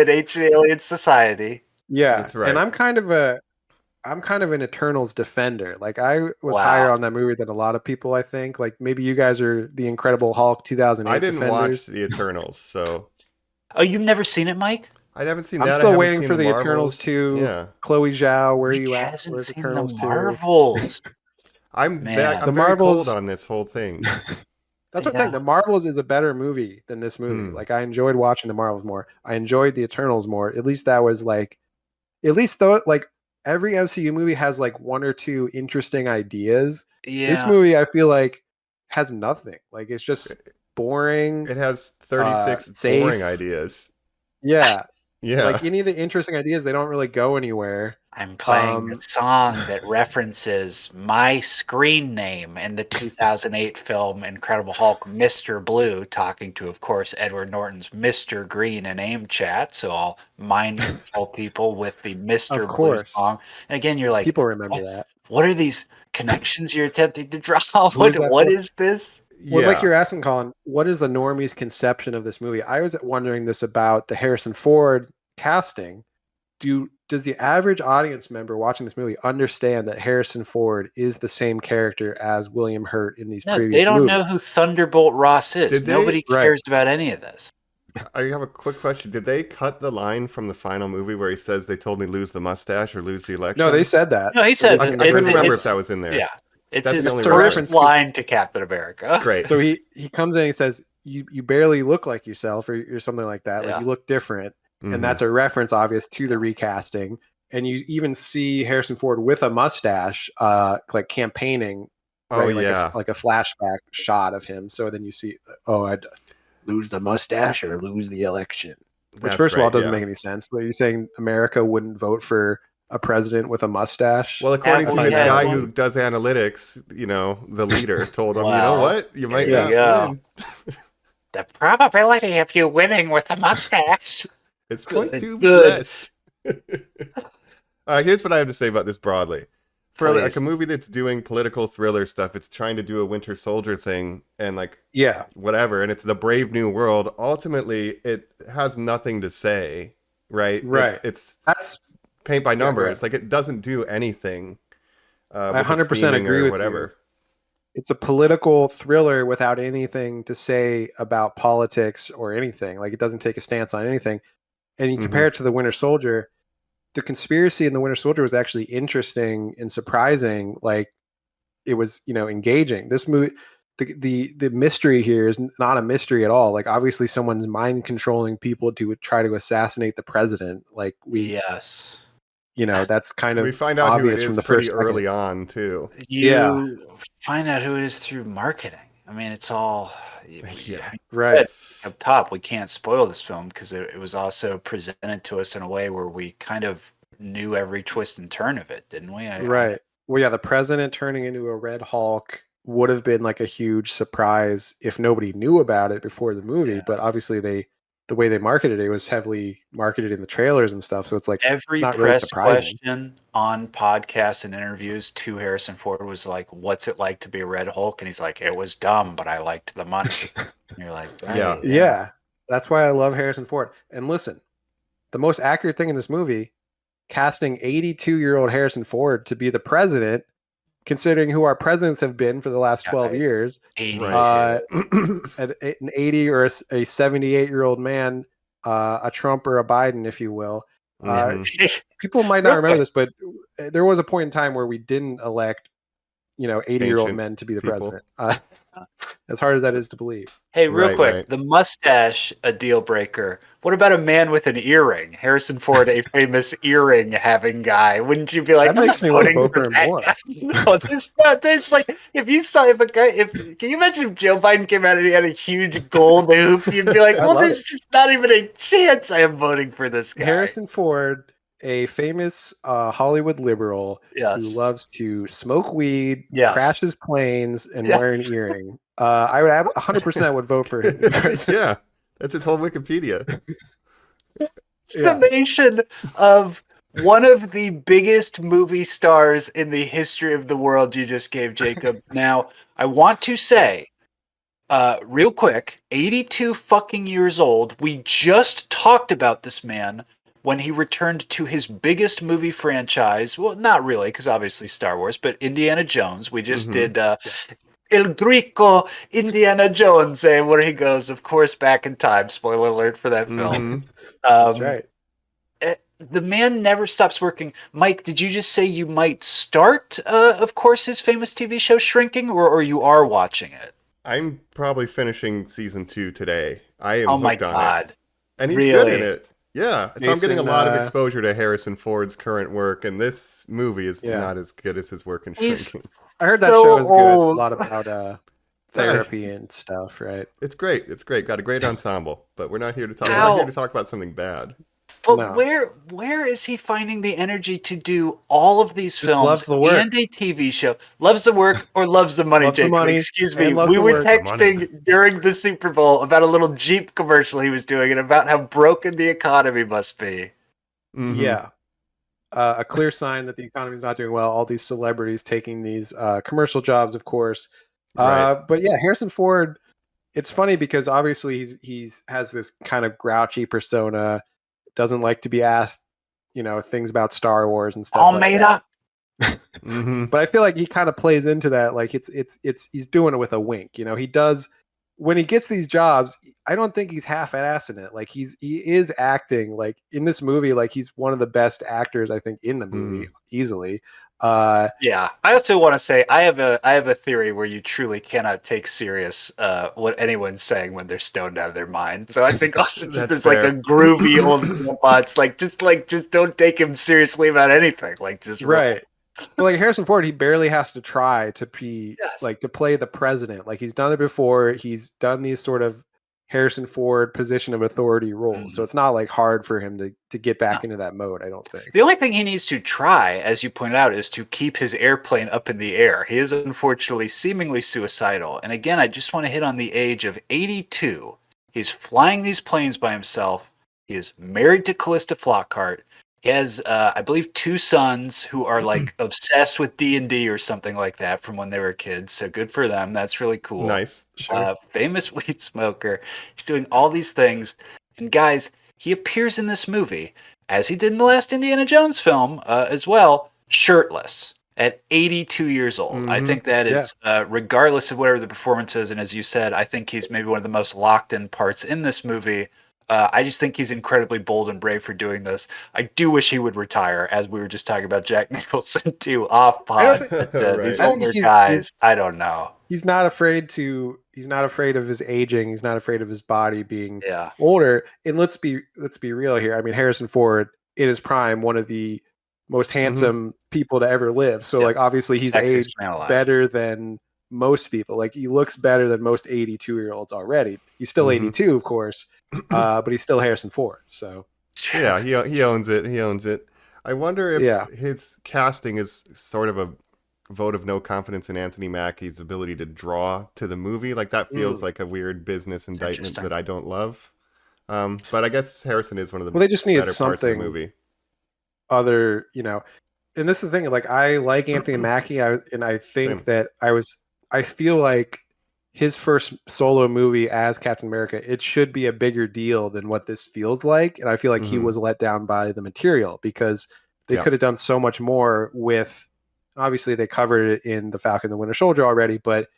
ancient alien society. Yeah. That's right. And I'm kind of an Eternals defender. Like I was Wow. higher on that movie than a lot of people, I think. Like maybe you guys are the Incredible Hulk 2008 I didn't defenders. watch the Eternals, so Oh, you've never seen it, Mike? I haven't seen I'm that. I still haven't waiting seen for the Marvels. Eternals 2. Yeah, Chloe Zhao, where are Mike you at? hasn't Where's seen Eternals the 2? Marvels. I'm Man. I'm The very Marvels- cold on this whole thing. That's what I'm Yeah. saying. The Marvels is a better movie than this movie. Hmm. Like I enjoyed watching the Marvels more. I enjoyed the Eternals more. At least that was like, at least though, like every MCU movie has like one or two interesting ideas. Yeah. This movie, I feel like, has nothing. Like it's just boring. It has 36 safe. boring ideas. Yeah. Yeah, Like any of the interesting ideas, they don't really go anywhere. I'm playing a song that references my screen name in the 2008 film Incredible Hulk, Mr. Blue, talking to, of course, Edward Norton's Mr. Green in AIM chat. So I'll mind control people with the Mr. Of Blue course. song. And again, you're like, People remember that. what are these connections you're attempting to draw? Who is that What for? is this? Well, like yeah. you're asking, Colin, what is the normies' conception of this movie? I was wondering this about the Harrison Ford casting. Does the average audience member watching this movie understand that Harrison Ford is the same character as William Hurt in these No, previous they don't movies? know who Thunderbolt Ross is. Did they? Nobody Right. cares about any of this. I have a quick question. Did they cut the line from the final movie where he says they told me lose the mustache or lose the election? No, they said that. No, he says I it. couldn't remember it's- if that was in there. Yeah. It's That's his the only first reference. line to Captain America. Great. So he comes in and he says, "You barely look like yourself," or something like that. Yeah. Like you look different, Mhm. and that's a reference, obvious, to the recasting. And you even see Harrison Ford with a mustache, like campaigning. Oh, right? yeah. like a flashback shot of him. So then you see, I'd lose the mustache or lose the election. Which, That's first of all, right, doesn't yeah. make any sense. Are you saying America wouldn't vote for a president with a mustache? Well, according Have to we this had guy one? who does analytics, the leader told him, you Wow. know what? You might There not you go. win. The probability of you winning with a mustache. It's quite too Good. less. Here's what I have to say about this broadly. For like Please. a movie that's doing political thriller stuff, it's trying to do a Winter Soldier thing and like Yeah. whatever, and it's the Brave New World. Ultimately, it has nothing to say, right? Right. It's That's paint by numbers. right. Like it doesn't do anything. I with its 100% theming agree or with whatever. you. It's a political thriller without anything to say about politics or anything. Like it doesn't take a stance on anything. And you Mhm. compare it to the Winter Soldier, the conspiracy in the Winter Soldier was actually interesting and surprising. Like it was, engaging. This movie, the mystery here is not a mystery at all. Like obviously someone's mind controlling people to try to assassinate the president. Like Yes. that's kind of We find out who it obvious is from the pretty first early second. on too. You find out who it is through marketing. I mean, it's all Yeah. Right. up top. We can't spoil this film because it was also presented to us in a way where we kind of knew every twist and turn of it, didn't we? Right. Well, yeah, the president turning into a Red Hulk would have been like a huge surprise if nobody knew about it before the movie. Yeah. But obviously, the way they marketed it was heavily marketed in the trailers and stuff. So it's like Every it's not really press surprising. question on podcasts and interviews to Harrison Ford was like, "What's it like to be a Red Hulk?" And he's like, "It was dumb, but I liked the money." And you're like, right, Yeah. Yeah, that's why I love Harrison Ford. And listen, the most accurate thing in this movie, casting 82-year-old Harrison Ford to be the president, considering who our presidents have been for the last 12 Guys. years. 82. An 80 or a 78-year-old man, a Trump or a Biden, if you will. Mhm. People might not Real remember quick. this, but there was a point in time where we didn't elect, 80-year-old Ancient men to be the people. president. as hard as that is to believe. Hey, real Right, quick, right. the mustache, a deal breaker. What about a man with an earring? Harrison Ford, a famous earring having guy. Wouldn't you be like, That I'm makes not me want to voting vote for for him that more. guy? No, there's not. There's like, if you saw if a guy, if can you imagine if Joe Biden came out and he had a huge gold hoop? You'd be like, I well, love there's it. just not even a chance I am voting for this guy. Harrison Ford, a famous Hollywood liberal who Yes, loves to smoke weed, yes, crashes planes, and wear an yes. earring. I would 100% would vote for him. Yeah, that's his whole Wikipedia. Yeah. Summation of one of the biggest movie stars in the history of the world you just gave, Jacob. Now, I want to say, real quick, 82 fucking years old. We just talked about this man when he returned to his biggest movie franchise. Well, not really, because obviously Star Wars, but Indiana Jones. We just Mm-hmm. did El Greco Indiana Jones, where he goes, of course, back in time. Spoiler alert for that film. Mm-hmm. That's right. The man never stops working. Mike, did you just say you might start, of course, his famous TV show Shrinking, or you are watching it? I'm probably finishing season 2 today. I am Oh my hooked on it. God. And he's good in Really? it. Yeah. So I'm getting a Jason, lot of exposure to Harrison Ford's current work, and this movie is Yeah. not as good as his work in He's Shrinking. I heard that so show is good. A old. lot about therapy and stuff, right? It's great. It's great. Got a great ensemble. But we're not here to talk. We're Ow. not here to talk about something bad. But No. where is he finding the energy to do all of these Just films loves the work. and a TV show? Loves the work or loves the money, Loves the Jacob? money Excuse and me. loves We the were work. texting during the Super Bowl about a little Jeep commercial he was doing and about how broken the economy must be. Mhm. Yeah. A clear sign that the economy is not doing well. All these celebrities taking these commercial jobs, of course. Right. But yeah, Harrison Ford. It's funny because obviously he's has this kind of grouchy persona. Doesn't like to be asked, things about Star Wars and stuff All like made that. up. Mm-hmm. But I feel like he kind of plays into that. Like it's he's doing it with a wink. He does when he gets these jobs. I don't think he's half-assed in it. Like he is acting like in this movie. Like he's one of the best actors I think in the movie easily. Yeah, I also want to say I have a theory where you truly cannot take serious what anyone's saying when they're stoned out of their mind. So I think also just That's as like a fair. groovy old grandpa, it's just don't take him seriously about anything. Like just Right. But like Harrison Ford, he barely has to try to be Yes. like to play the president. Like he's done it before. He's done these sort of Harrison Ford position of authority roles. So it's not like hard for him to get back into that mode, I don't think. The only thing he needs to try, as you pointed out, is to keep his airplane up in the air. He is unfortunately seemingly suicidal. And again, I just want to hit on the age of 82. He's flying these planes by himself. He is married to Callista Flockhart. He has, I believe, 2 sons who are like obsessed with D&D or something like that from when they were kids. So good for them. That's really cool. Nice. Famous weed smoker. He's doing all these things. And guys, he appears in this movie, as he did in the last Indiana Jones film as well, shirtless at 82 years old. I think that is, regardless of whatever the performance is, and as you said, I think he's maybe one of the most locked in parts in this movie. I just think he's incredibly bold and brave for doing this. I do wish he would retire, as we were just talking about Jack Nicholson too, off pod. But, Right. these I think older he's- guys, I don't know. He's not afraid of his aging. He's not afraid of his body being Yeah. older. And let's be real here. I mean, Harrison Ford in his prime, one of the most handsome people to ever live. So Yeah. like obviously he's Sexiest aged man alive. better than most people. Like he looks better than most 82-year-olds already. He's still 82, of course, but he's still Harrison Ford. So Yeah, he owns it. He owns it. I wonder if his casting is sort of a vote of no confidence in Anthony Mackie's ability to draw to the movie. Like that feels like a weird business indictment that I don't love. But I guess Harrison is one of the well, they just needed better parts of the something movie. other, and this is the thing. Like I like Anthony Mackie, and I think Same. that I feel like his first solo movie as Captain America, it should be a bigger deal than what this feels like. And I feel like he was let down by the material because they could have done so much more with, obviously they covered it in The Falcon and the Winter Soldier already, but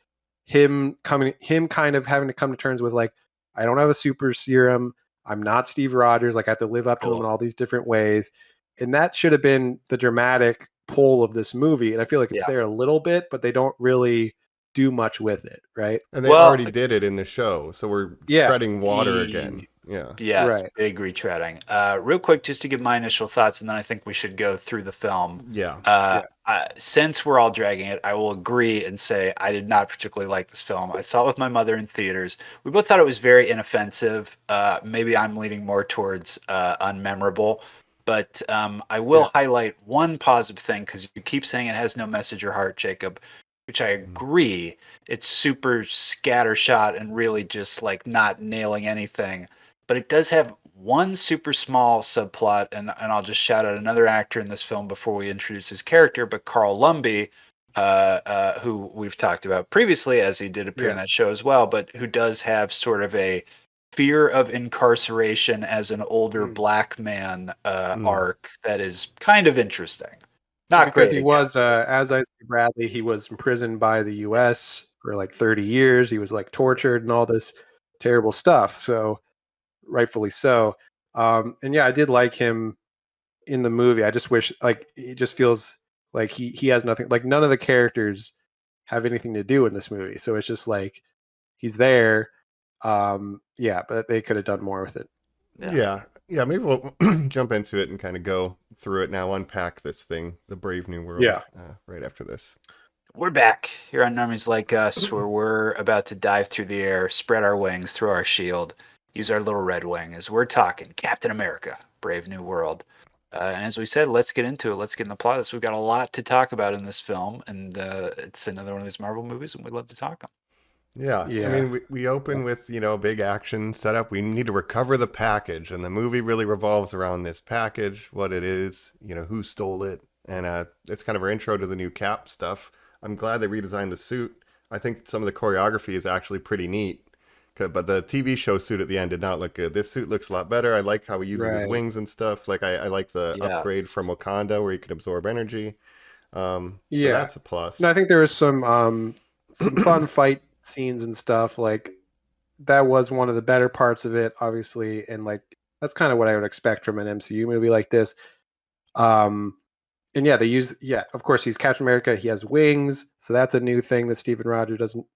him kind of having to come to terms with like, I don't have a super serum. I'm not Steve Rogers. Like I have to live up to him in all these different ways. And that should have been the dramatic pull of this movie. And I feel like it's there a little bit, but they don't really do much with it, right? And they Well, already did it in the show, so we're Yeah. treading water again. Yeah. Yes, Right. big retreading. Real quick, just to give my initial thoughts, and then I think we should go through the film. Yeah. Since we're all dragging it, I will agree and say I did not particularly like this film. I saw it with my mother in theaters. We both thought it was very inoffensive. Maybe I'm leaning more towards unmemorable. But I will highlight one positive thing because you keep saying it has no message or heart, Jacob, which I agree. It's super scattershot and really just like not nailing anything. But it does have one super small subplot, and I'll just shout out another actor in this film before we introduce his character, but Carl Lumbly, who we've talked about previously, as he did appear in that show as well, but who does have sort of a fear of incarceration as an older black man arc that is kind of interesting. Not Because great. he again. was, as I Bradley, he was imprisoned by the U.S. for like 30 years. He was like tortured and all this terrible stuff. So rightfully so. And yeah, I did like him in the movie. I just wish, like, it just feels like he has nothing, like none of the characters have anything to do in this movie. So it's just like he's there. Yeah, but they could have done more with it. Yeah, maybe we'll jump into it and kind of go through it now, unpack this thing, the Brave New World, right after this. We're back here on Normies Like Us, where we're about to dive through the air, spread our wings, throw our shield, use our little red wing as we're talking Captain America, Brave New World. And as we said, let's get into it. Let's get in the plot of this. We've got a lot to talk about in this film, and it's another one of these Marvel movies, and we'd love to talk them. Yeah. I mean, we open with, big action setup. We need to recover the package, and the movie really revolves around this package, what it is, who stole it, and it's kind of our intro to the new Cap stuff. I'm glad they redesigned the suit. I think some of the choreography is actually pretty neat, but the TV show suit at the end did not look good. This suit looks a lot better. I like how he uses his wings and stuff. Like, I like the upgrade from Wakanda where he can absorb energy. So that's a plus. No, I think there was some fun fight scenes and stuff. Like, that was one of the better parts of it, obviously, and like that's kind of what I would expect from an MCU movie like this. And they use of course he's Captain America. He has wings, so that's a new thing that Steven Roger doesn't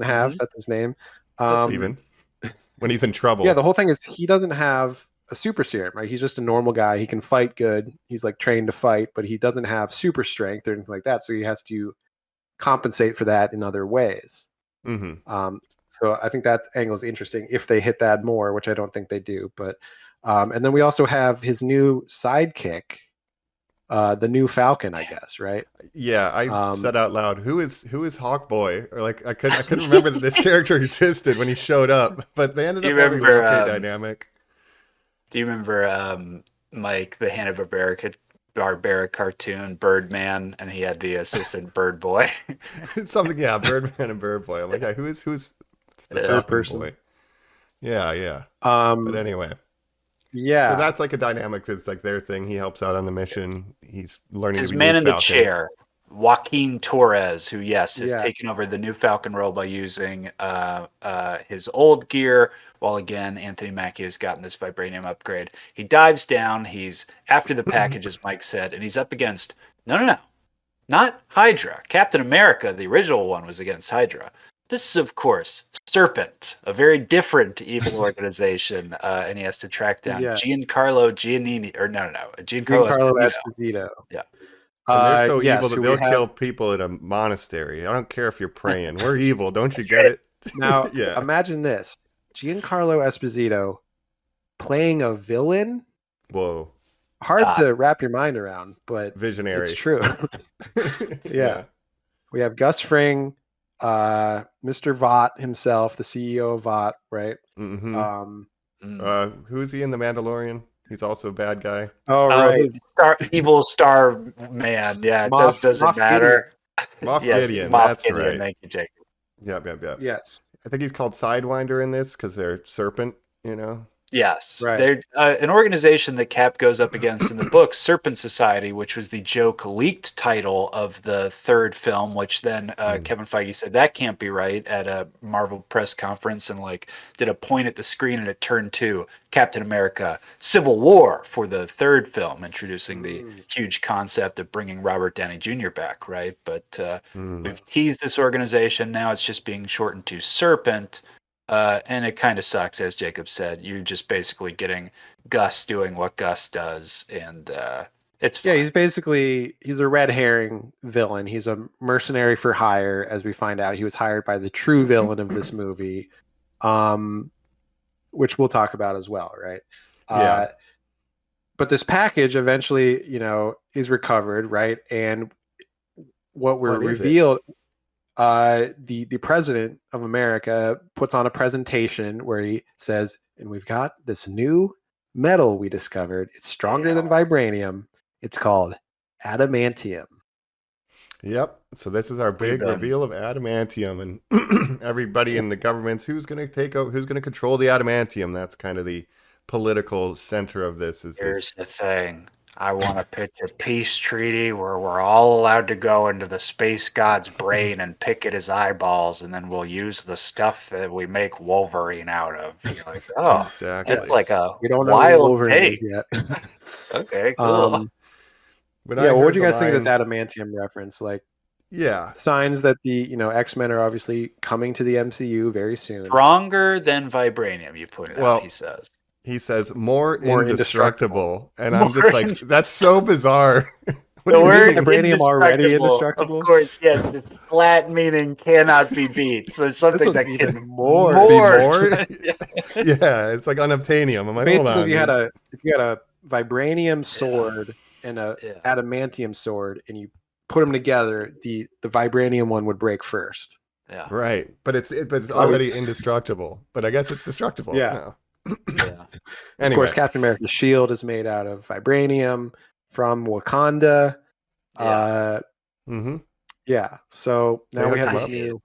have. That's his name. Steven. When he's in trouble. Yeah, the whole thing is he doesn't have a super serum, right? He's just a normal guy. He can fight good. He's like trained to fight, but he doesn't have super strength or anything like that. So he has to compensate for that in other ways. So I think that angle is interesting if they hit that more, which I don't think they do. But and then we also have his new sidekick, the new Falcon, I guess, right? Yeah, I said out loud, who is Hawkboy? Or like I couldn't remember that this character existed when he showed up, but they ended up having an okay dynamic. Do you remember Mike, the Hanna-Barbera cartoon Birdman, and he had the assistant Bird Boy? Something, Birdman and Bird Boy. I'm like, who's the third person? Boy? Yeah. But anyway. Yeah. So that's like a dynamic that's like their thing. He helps out on the mission. He's learning his to be man new in the Falcon. chair, Joaquin Torres, who has taken over the new Falcon role by using his old gear, while again Anthony Mackie has gotten this vibranium upgrade. He dives down. He's after the package, as Mike said, and he's up against no, not Hydra. Captain America, the original one, was against Hydra. This is, of course, Serpent, a very different evil organization, and he has to track down Giancarlo Esposito. Yeah. And they're so evil that they'll kill people at a monastery. I don't care if you're praying. We're evil. Don't you get it? Now, imagine this. Giancarlo Esposito playing a villain. Whoa. Hard to wrap your mind around, but visionary. It's true. Yeah. We have Gus Fring, Mr. Vought himself, the CEO of Vought, right? Who is he in The Mandalorian? He's also a bad guy. Oh, right. Evil Star Man. Yeah, it doesn't matter. Moff Gideon. That's Gideon. right. Thank you, Jacob. Yep. Yes. I think he's called Sidewinder in this because they're serpent, Yes, Right. they're an organization that Cap goes up against in the book, Serpent Society, which was the joke leaked title of the third film, which then Kevin Feige said that can't be right at a Marvel press conference and like did a point at the screen and it turned to Captain America: Civil War for the third film, introducing the huge concept of bringing Robert Downey Jr. back, right? But we've teased this organization. Now it's just being shortened to Serpent. And it kind of sucks, as Jacob said. You're just basically getting Gus doing what Gus does, and it's fine. Yeah, he's a red herring villain. He's a mercenary for hire, as we find out. He was hired by the true villain of this movie, which we'll talk about as well, right? Yeah. But this package eventually, is recovered, right? And what we're revealed, the president of America puts on a presentation where he says, and we've got this new metal we discovered. It's stronger than vibranium. It's called adamantium. Yep. So this is our big reveal of adamantium, and everybody in the government's who's going to take over, who's going to control the adamantium. That's kind of the political center of this. Here's the thing. I want to pitch a peace treaty where we're all allowed to go into the space god's brain and pick at his eyeballs, and then we'll use the stuff that we make Wolverine out of. You're like, oh, exactly. It's like a we don't know wild what Wolverine take. is yet. Okay, cool. But yeah, what would you guys think of this adamantium reference? Like, yeah, signs that the X-Men are obviously coming to the MCU very soon. Stronger than vibranium, you put it out, he says. He says more indestructible. And I'm just like, that's so bizarre. The word vibranium already indestructible? Of course, yes. It's flat meaning cannot be beat. So something that can more. Yeah, it's like unobtainium. I'm like, basically, if you had a vibranium sword and a adamantium sword, and you put them together, the vibranium one would break first. Yeah. Right, but it's already indestructible. But I guess it's destructible. Yeah. No. Yeah. Anyway. Of course, Captain America's shield is made out of vibranium from Wakanda. Yeah. So now we have this new.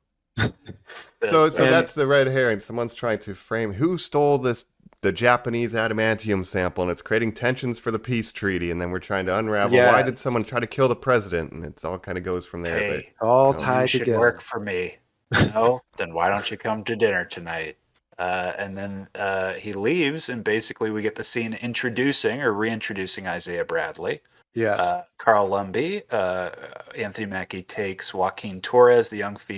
So that's the red herring. Someone's trying to frame who stole the Japanese adamantium sample, and it's creating tensions for the peace treaty. And then we're trying to unravel why did someone try to kill the president, and it's all kind of goes from there. Hey, all tied you should together. work for me. No, then why don't you come to dinner tonight? And then he leaves, and basically we get the scene introducing or reintroducing Isaiah Bradley. Yes. Carl Lumbly, Anthony Mackie takes Joaquin Torres, the young the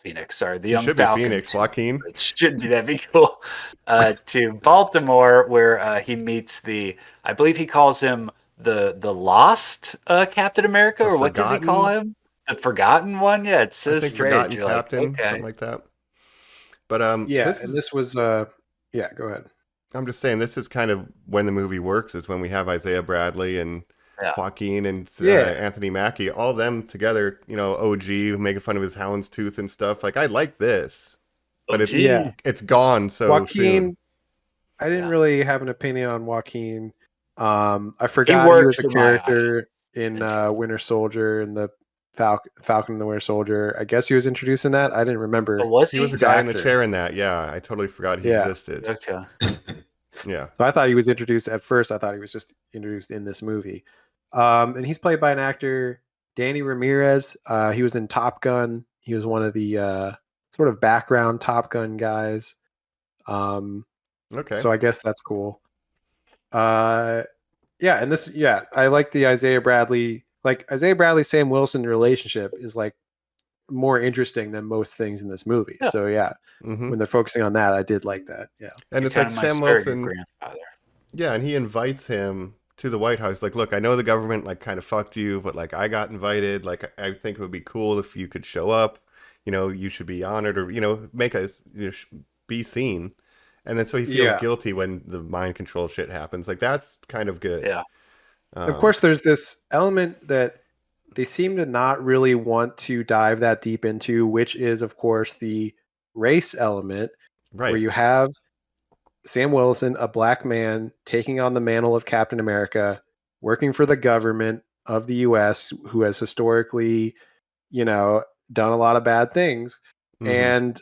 young Falcon. Phoenix, Joaquin. That'd be cool. To Baltimore, where he meets I believe he calls him the lost Captain America, or what does he call him? The forgotten one? Yeah, it's so strange. Forgotten You're Captain, like, okay. something like that. But this was go ahead. I'm just saying this is kind of when the movie works, is when we have Isaiah Bradley and Joaquin and Anthony Mackie, all them together, OG making fun of his houndstooth and stuff. Like, I like this, but it's gone so Joaquin, soon. I didn't really have an opinion on Joaquin. I forgot he was a character in Winter Soldier and the Falcon and the Winter Soldier. I guess he was introduced in that. I didn't remember. He was a guy in the chair in that. Yeah, I totally forgot he existed. Okay. Yeah. So I thought he was introduced at first. I thought he was just introduced in this movie. And he's played by an actor, Danny Ramirez. He was in Top Gun. He was one of the sort of background Top Gun guys. Okay. So I guess that's cool. And I like the Isaiah Bradley. Like, Isaiah Bradley, Sam Wilson relationship is like more interesting than most things in this movie. Yeah. So when they're focusing on that, I did like that. Yeah. And it's like Sam Wilson. Grandfather. Yeah, and he invites him to the White House. Like, look, I know the government like kind of fucked you, but like I got invited. Like, I think it would be cool if you could show up. You should be honored, or make us be seen. And then so he feels guilty when the mind control shit happens. Like, that's kind of good. Yeah. Of course, there's this element that they seem to not really want to dive that deep into, which is, of course, the race element, right? Where you have Sam Wilson, a black man, taking on the mantle of Captain America, working for the government of the U.S., who has historically, done a lot of bad things. And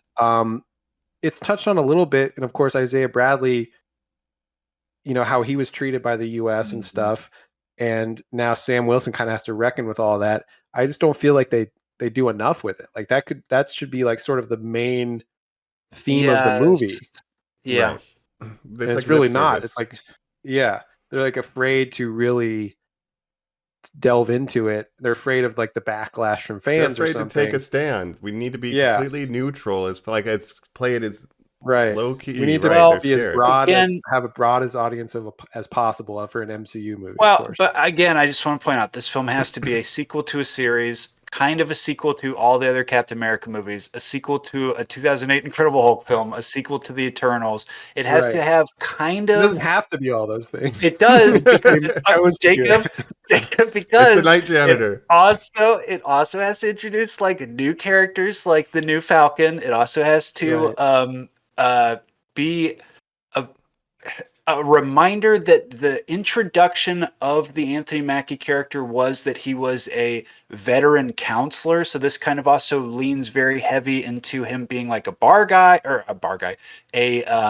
it's touched on a little bit. And of course, Isaiah Bradley how he was treated by the US and stuff, and now Sam Wilson kind of has to reckon with all that. I just don't feel like they do enough with it. Like that should be like sort of the main theme of the movie. Yeah. Right. And it's really not. It's like, yeah, they're like afraid to really delve into it. They're afraid of like the backlash from fans or something. They're afraid to take a stand. We need to be completely neutral. It's like it's played as low key. We need to be as broad, have a broad as audience as possible for an MCU movie. Well, but again, I just want to point out this film has to be a sequel to a series, kind of a sequel to all the other Captain America movies, a sequel to a 2008 Incredible Hulk film, a sequel to the Eternals. It has to have kind of. It doesn't have to be all those things. It does because Jacob, because it's the Night Janitor. It also has to introduce like new characters, like the new Falcon. It also has to be a reminder that the introduction of the Anthony Mackie character was that he was a veteran counselor. So this kind of also leans very heavy into him being like a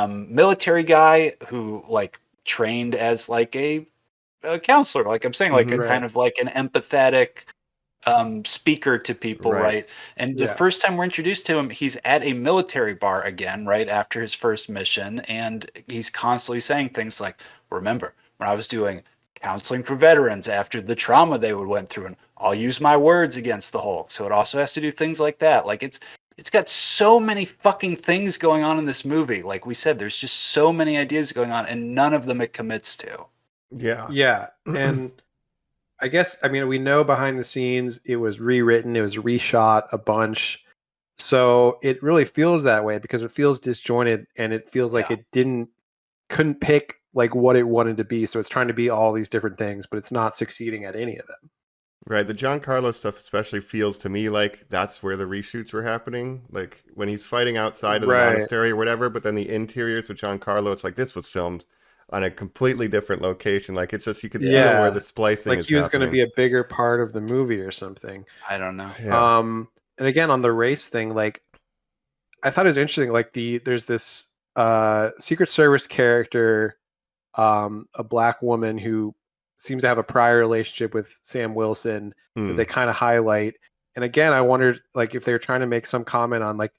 military guy who like trained as like a counselor. Like I'm saying, like a kind of like an empathetic speaker to people, right? And the first time we're introduced to him, he's at a military bar again, right after his first mission, and he's constantly saying things like, remember when I was doing counseling for veterans after the trauma they went through, and I'll use my words against the Hulk. So it also has to do things like that. Like it's got so many fucking things going on in this movie. Like we said, there's just so many ideas going on, and none of them it commits to. Yeah. And I guess, I mean, we know behind the scenes it was rewritten, it was reshot a bunch. So it really feels that way because it feels disjointed, and it feels like it couldn't pick like what it wanted to be. So it's trying to be all these different things, but it's not succeeding at any of them. Right. The Giancarlo stuff especially feels to me like that's where the reshoots were happening. Like when he's fighting outside of the monastery or whatever, but then the interiors with Giancarlo, it's like this was filmed on a completely different location. Like it's just, you could feel where the splicing is like he was going to be a bigger part of the movie or something. I don't know. Yeah. And again, on the race thing, like I thought it was interesting. Like there's this Secret Service character, a black woman who seems to have a prior relationship with Sam Wilson that they kind of highlight. And again, I wondered like if they were trying to make some comment on like,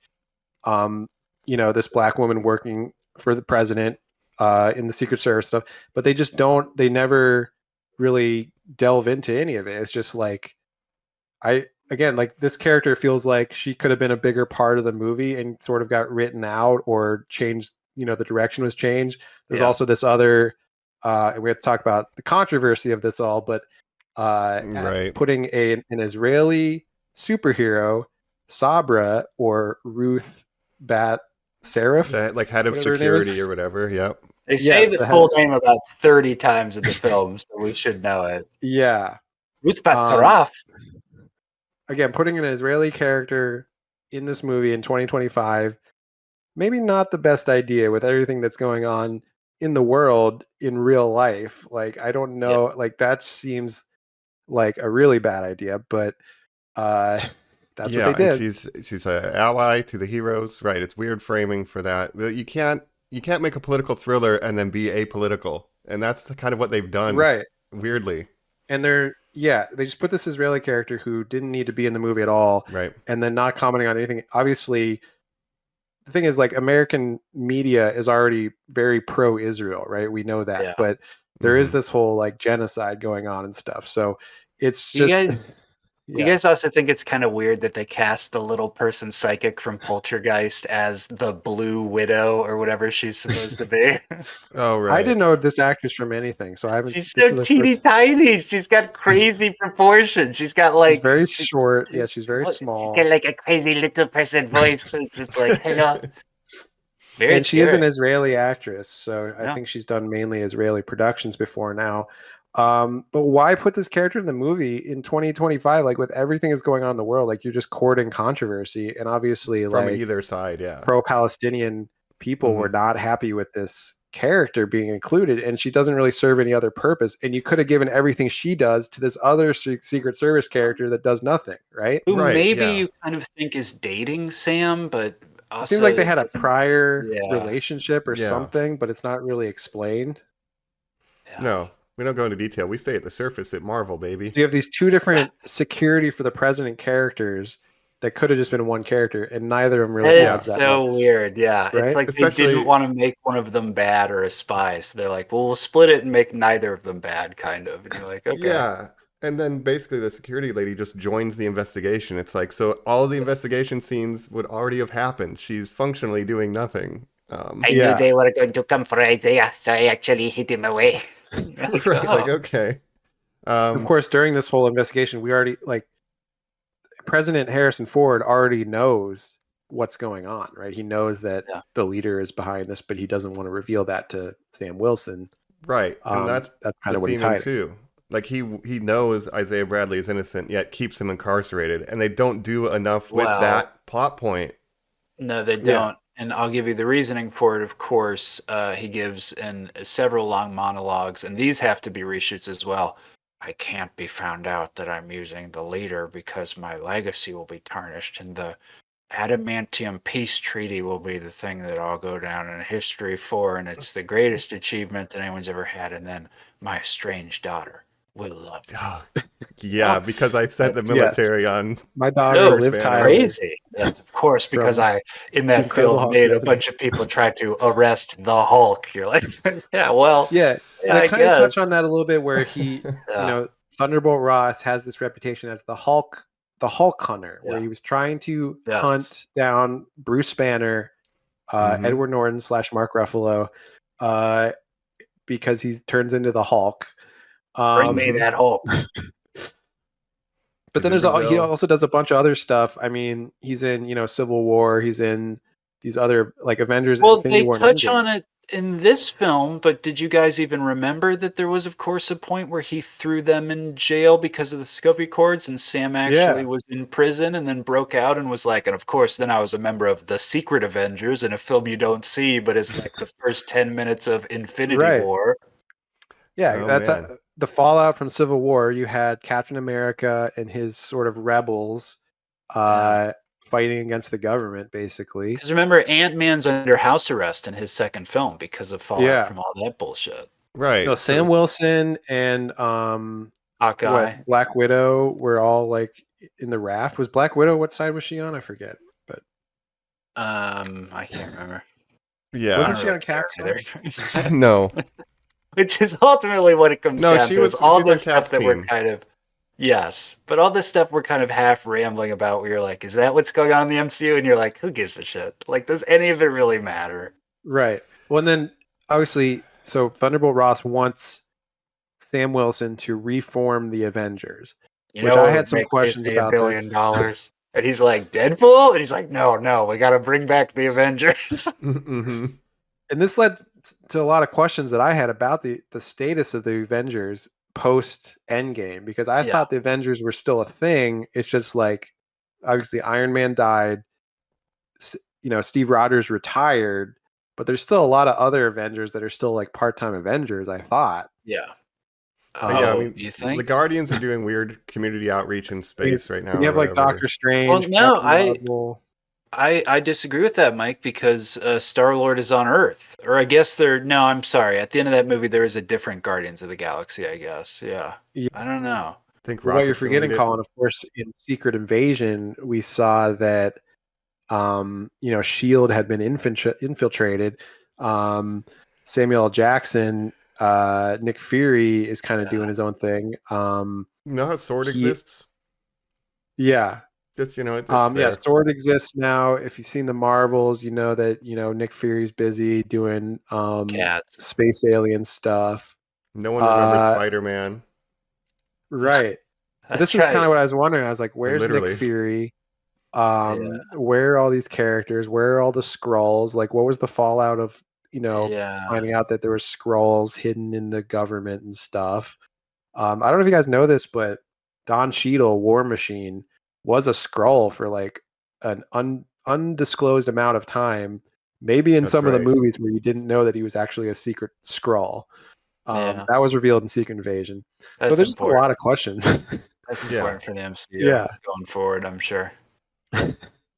this black woman working for the president in the Secret Service stuff, but they never really delve into any of it. It's just like, like this character feels like she could have been a bigger part of the movie and sort of got written out or changed, the direction was changed. There's also this other, and we have to talk about the controversy of this all, but putting an Israeli superhero, Sabra or Ruth Bat Seraph, that like head of security or whatever. Yep. They say the full name about 30 times in the film, so we should know it. Yeah. Ruth Bat again, putting an Israeli character in this movie in 2025, maybe not the best idea with everything that's going on in the world in real life. Like, I don't know, like that seems like a really bad idea, but that's what they did. And she's an ally to the heroes, right? It's weird framing for that. You can't make a political thriller and then be apolitical, and that's kind of what they've done, right? Weirdly, and they just put this Israeli character who didn't need to be in the movie at all, right? And then not commenting on anything. Obviously, the thing is, like, American media is already very pro-Israel, right? We know that, but there is this whole like genocide going on and stuff. So it's just. You guys also think it's kind of weird that they cast the little person psychic from Poltergeist as the Blue Widow or whatever she's supposed to be? Oh, right. I didn't know this actress from anything, so I haven't. She's so teeny tiny. She's got crazy proportions. She's got like she's very short. Yeah, she's very small. She's got like a crazy little person voice. So it's just like hello. And she is an Israeli actress, so I think she's done mainly Israeli productions before now. But why put this character in the movie in 2025? Like with everything that's going on in the world, like you're just courting controversy, and obviously from like either side, pro-Palestinian people were not happy with this character being included, and she doesn't really serve any other purpose. And you could have given everything she does to this other Secret Service character that does nothing, right? Who maybe you kind of think is dating Sam, but also it seems like they had a prior relationship or something, but it's not really explained. Yeah. No, we don't go into detail. We stay at the surface at Marvel, baby. So you have these two different security for the president characters that could have just been one character, and neither of them really That adds is that so much. weird. Yeah. It's Right? like they Especially- didn't want to make one of them bad or a spy. So they're like, well, we'll split it and make neither of them bad, kind of. And you're like, okay. Yeah. And then basically the security lady just joins the investigation. It's like, so all of the investigation scenes would already have happened. She's functionally doing nothing. I Yeah. knew they were going to come for Isaiah, so I actually hid him away. Like, Right, like, oh. okay. Of course, during this whole investigation, we already President Harrison Ford already knows what's going on, right? He knows that Yeah. the leader is behind this, but he doesn't want to reveal that to Sam Wilson. Right. And that's kind the of what he's theme in hiding. too. Like he knows Isaiah Bradley is innocent, yet keeps him incarcerated, and they don't do enough with Well- that plot point. No, they Yeah. don't. And I'll give you the reasoning for it, of course. He gives in several long monologues, and these have to be reshoots as well. I can't be found out that I'm using the leader because my legacy will be tarnished, and the Adamantium Peace Treaty will be the thing that I'll go down in history for, and it's the greatest achievement that anyone's ever had. And then my estranged daughter will love me. Yeah, because I sent the Yes. military on. My daughter, No, Liv man, Tyler. Crazy. Yes, of course, because From I, in that Incredible film, Hulk made a resume. bunch of people try to arrest the Hulk. You're like, yeah, well, Yeah, yeah, and I I kind of guess. touch on that a little bit, where he, Yeah. Thunderbolt Ross has this reputation as the Hulk hunter, where Yeah. he was trying to Yes. hunt down Bruce Banner, Mhm. Edward Norton / Mark Ruffalo, because he turns into the Hulk. Bring me that Hulk. But then He's in he Brazil. also does a bunch of other stuff. I mean, he's in Civil War. He's in these other Avengers. Well, Infinity they War and touch Endgame. on it in this film, but did you guys even remember that there was, of course, a point where he threw them in jail because of the Scopy cords, and Sam actually was in prison and then broke out and was like, and of course, then I was a member of the Secret Avengers in a film you don't see, but it's like the first 10 minutes of Infinity Right. War. Yeah, Oh, that's man. the fallout from Civil War. You had Captain America and his sort of rebels fighting against the government, basically. Because remember, Ant-Man's under house arrest in his second film because of fallout Yeah. from all that bullshit. Right. No, Sam so- Wilson and Hawkeye. Black Widow were all in the raft. Was Black Widow, what side was she on? I forget. But I can't remember. Yeah. Wasn't I she don't on Cap's care either. No. Which is ultimately what it comes No, down she to. was- Is all she's on this stuff Cap's that we're team. kind of but all this stuff we're kind of half rambling about. Where you're like, is that what's going on in the MCU? And you're like, who gives a shit? Like, does any of it really matter? right. Well, and then obviously, so Thunderbolt Ross wants Sam Wilson to reform the Avengers. You Which know, I what had would some make questions Disney about $1 billion. this. And he's like, Deadpool? And he's like, no, we got to bring back the Avengers. hmm And this led to a lot of questions that I had about the status of the Avengers post Endgame, because I Yeah. thought the Avengers were still a thing. It's just like, obviously Iron Man died, Steve Rogers retired, but there's still a lot of other Avengers that are still like part-time Avengers, I thought. Yeah. yeah, I Oh, mean, you think? the Guardians are doing weird community outreach in space right now. You have or like whatever. Doctor Strange. Well, no, Captain Marvel. I disagree with that, Mike, because Star-Lord is on Earth. Or I guess no, I'm sorry. At the end of that movie, there is a different Guardians of the Galaxy, I guess. Yeah. Yeah. I don't know. I think What you're Rocket's gonna forgetting, lead it. Colin, of course, in Secret Invasion, we saw that Shield had been infiltrated. Samuel L. Jackson, Nick Fury is kind of doing his own thing. You know how Sword he- exists? Yeah. It's it's Yeah, there. Sword exists now. If you've seen the Marvels, you know that Nick Fury's busy doing Cats. space alien stuff. No one remembers uh, Spider-Man. Right. That's This was right. kind of what I was wondering. I was like, where's Literally. Nick Fury? Where are all these characters? Where are all the Skrulls? Like, what was the fallout of Yeah. finding out that there were Skrulls hidden in the government and stuff? I don't know if you guys know this, but Don Cheadle, War Machine, was a Skrull for like an undisclosed amount of time. Maybe in That's some of the right. movies where you didn't know that he was actually a secret Skrull. Yeah. That was revealed in Secret Invasion. That's So there's just a important. lot of questions. That's Yeah. important for the MCU Yeah. going forward, I'm sure.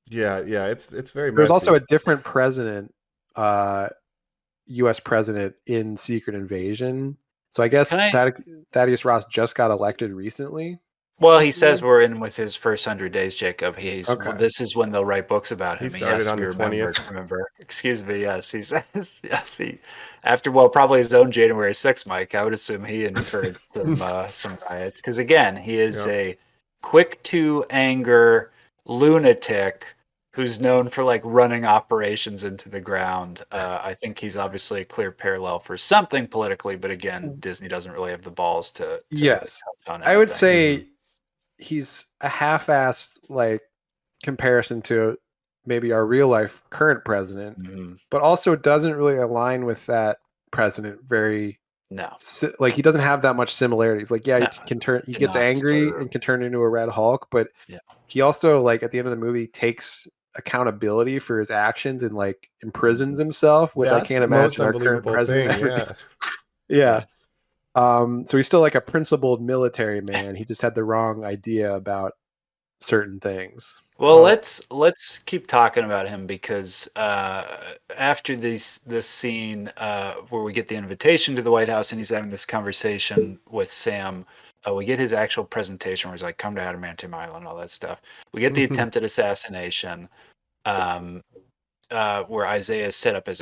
Yeah, it's very There's messy. also a different president, U.S. president in Secret Invasion, So I guess Can I- Thaddeus Ross just got elected recently. Well, he says we're in with his first 100 days, Jacob. Okay. This is when they'll write books about He him. He started has to on be the remembered. 20th. Remember? Excuse me. Yes, he says. Yes, after probably his own January 6th, Mike. I would assume he incurred some riots because again, he is Yep. a quick to anger lunatic who's known for like running operations into the ground. I think he's obviously a clear parallel for something politically, but again, Disney doesn't really have the balls to Yes. touch on I would anything. say he's a half-assed like comparison to maybe our real life current president, Mhm. but also doesn't really align with that president very No. like he doesn't have that much similarities. Like, yeah, No, he did gets not angry serve. and can turn into a Red Hulk, but Yeah. he also like at the end of the movie takes accountability for his actions and like imprisons himself, which I That's can't the most imagine our current unbelievable president thing. ever Yeah. did. Yeah. So he's still like a principled military man. He just had the wrong idea about certain things. Well, let's keep talking about him because after this scene where we get the invitation to the White House and he's having this conversation with Sam, we get his actual presentation where he's like, "Come to Adamantium Island," all that stuff. We get the attempted assassination, where Isaiah is set up as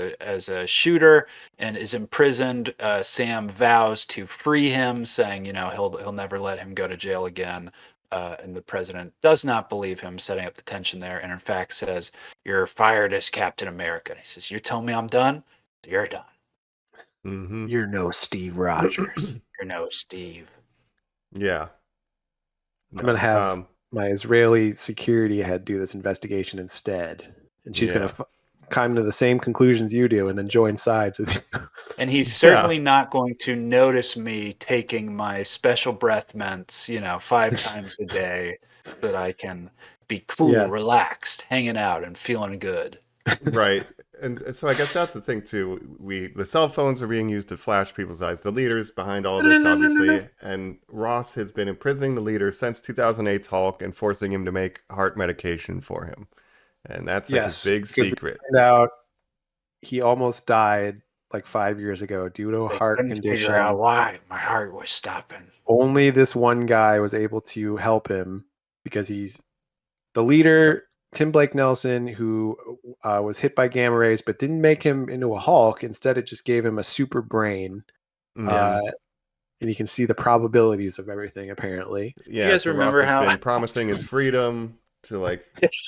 a shooter and is imprisoned. Sam vows to free him, saying, he'll never let him go to jail again. And the president does not believe him, setting up the tension there, and in fact says, "You're fired as Captain America." And he says, "You tell me I'm done? You're done. Mm-hmm. You're no Steve Rogers. You're no Steve." Yeah. I'm gonna have my Israeli security head do this investigation instead, and she's gonna come to the same conclusions you do, and then join sides with you. And he's certainly not going to notice me taking my special breath mints, 5 times a day, so that I can be cool, relaxed, hanging out, and feeling good. Right. And so I guess that's the thing too. The cell phones are being used to flash people's eyes. The leaders behind all this, obviously, and Ross has been imprisoning the leader since 2008's Hulk and forcing him to make heart medication for him, and that's like his big secret. We found out he almost died like 5 years ago due to a heart condition. Figure out why my heart was stopping. Only this one guy was able to help him because he's the leader. Tim Blake Nelson, who was hit by gamma rays, but didn't make him into a Hulk. Instead, it just gave him a super brain. And you can see the probabilities of everything, apparently. Yeah, you guys remember Ross how has been promising his freedom to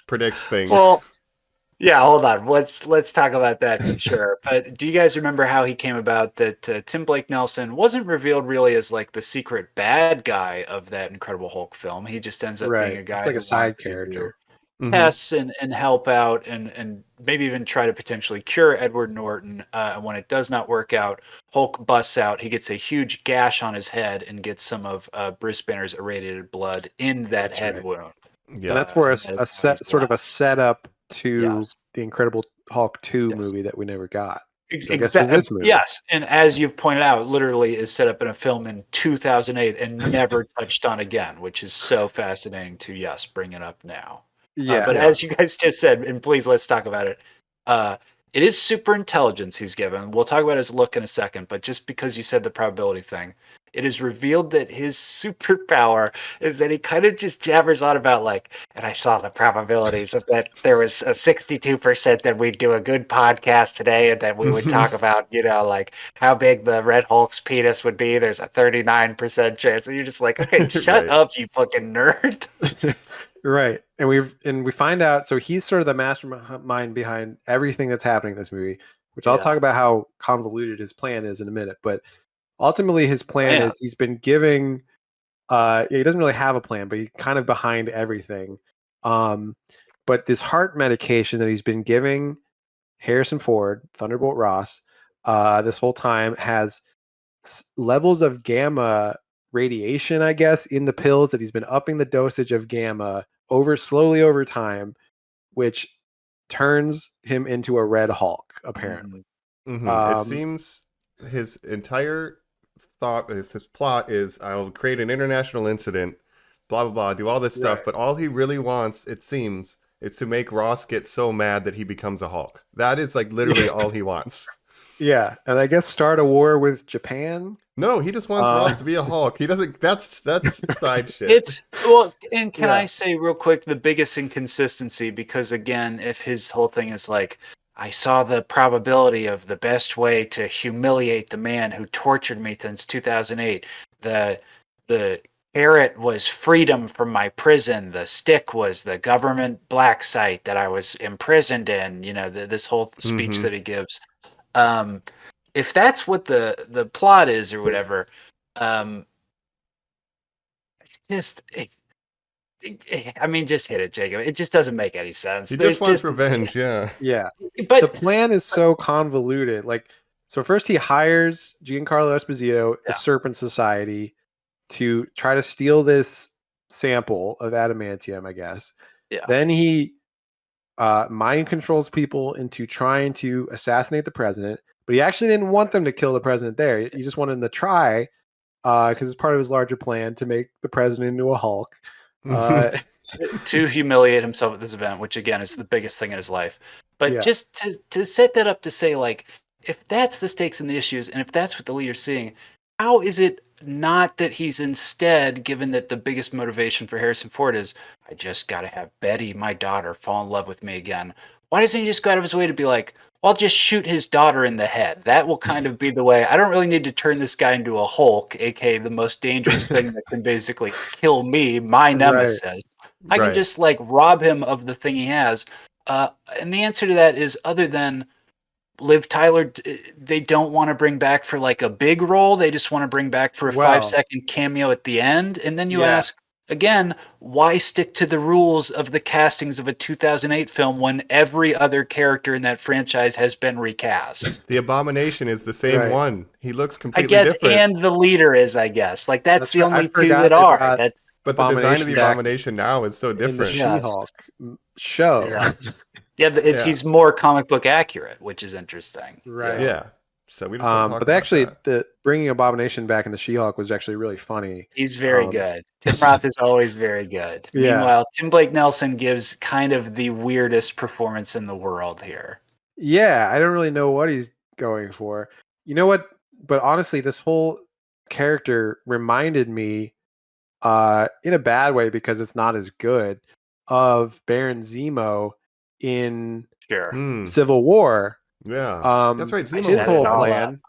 predict things. Well, yeah, hold on. Let's talk about that, sure. But do you guys remember how he came about that Tim Blake Nelson wasn't revealed really as like the secret bad guy of that Incredible Hulk film? He just ends up being a guy It's like who a side wants to character. do tests and help out and maybe even try to potentially cure Edward Norton. And when it does not work out, Hulk busts out. He gets a huge gash on his head and gets some of Bruce Banner's irradiated blood in that head wound. Yeah, and that's where a setup to the Incredible Hulk 2 movie that we never got. So I guess it's this movie. Yes, and as you've pointed out, literally is set up in a film in 2008 and never touched on again, which is so fascinating to bring it up now. But as you guys just said, and please let's talk about it. It is super intelligence he's given. We'll talk about his look in a second, but just because you said the probability thing, it is revealed that his superpower is that he kind of just jabbers on about and I saw the probabilities of that there was a 62% that we'd do a good podcast today and that we would talk about, how big the Red Hulk's penis would be. There's a 39% chance. And you're just like, okay, shut up, you fucking nerd. Right. And we find out, so he's sort of the mastermind behind everything that's happening in this movie, which I'll talk about how convoluted his plan is in a minute. But ultimately his plan is he's been giving he doesn't really have a plan, but he's kind of behind everything. But this heart medication that he's been giving Harrison Ford, Thunderbolt Ross, this whole time has levels of gamma radiation, I guess, in the pills that he's been upping the dosage of gamma slowly over time, which turns him into a Red Hulk, apparently. It seems his entire thought is his plot is I'll create an international incident, blah blah blah, do all this stuff, but all he really wants, it seems, is to make Ross get so mad that he becomes a Hulk. That is literally all he wants. Yeah, and I guess start a war with Japan. No, he just wants Uh, Ross to be a Hulk. He doesn't. That's side shit. It's well, and can I Yeah. say real quick the biggest inconsistency? Because again, if his whole thing is like, I saw the probability of the best way to humiliate the man who tortured me since 2008. The carrot was freedom from my prison. The stick was the government black site that I was imprisoned in. You know, this whole speech Mhm. that he gives. Um, if that's what the plot is or whatever, um, just I mean, just hit it, Jacob. It just doesn't make any sense. He There's just wants just, revenge. Yeah. yeah. The but plan is so convoluted. Like, so first he hires Giancarlo Esposito, the Yeah. Serpent Society, to try to steal this sample of adamantium, I guess. Yeah. Then he mind controls people into trying to assassinate the president, but he actually didn't want them to kill the president there. He just wanted them to try because it's part of his larger plan to make the president into a Hulk. to humiliate himself at this event, which again is the biggest thing in his life. But Yeah. just to set that up to say, like, if that's the stakes and the issues, and if that's what the leader's seeing, how is it not that he's instead, given that the biggest motivation for Harrison Ford is, I just got to have Betty, my daughter, fall in love with me again? Why doesn't he just go out of his way to be like, I'll just shoot his daughter in the head? That will kind of be the way. I don't really need to turn this guy into a Hulk, aka the most dangerous thing that can basically kill me, my nemesis. I can Right. just like rob him of the thing he has. And the answer to that is, other than Liv Tyler, they don't want to bring back for like a big role. They just want to bring back for a Well, 5-second cameo at the end. And then you yeah. ask again, why stick to the rules of the castings of a 2008 film when every other character in that franchise has been recast? The Abomination is the same Right. one. He looks I completely guess, different. and the leader is, I guess. Like that's the right. I only two forgot that they are. brought That's but the design of the Abomination back Abomination now is so in the different. Yeah. She-Hulk show. yeah. It's Yeah. he's more comic book accurate, which is interesting. Right. Yeah. So we just don't talk But about actually, that. the bringing Abomination back in the She-Hulk was actually really funny. He's very Um, good. Tim Roth is always very good. Yeah. Meanwhile, Tim Blake Nelson gives kind of the weirdest performance in the world here. Yeah, I don't really know what he's going for. You know what? But honestly, this whole character reminded me, in a bad way because it's not as good, of Baron Zemo in Sure. Hmm. Civil War. Yeah. That's right. I Zemo's said His it whole all plan,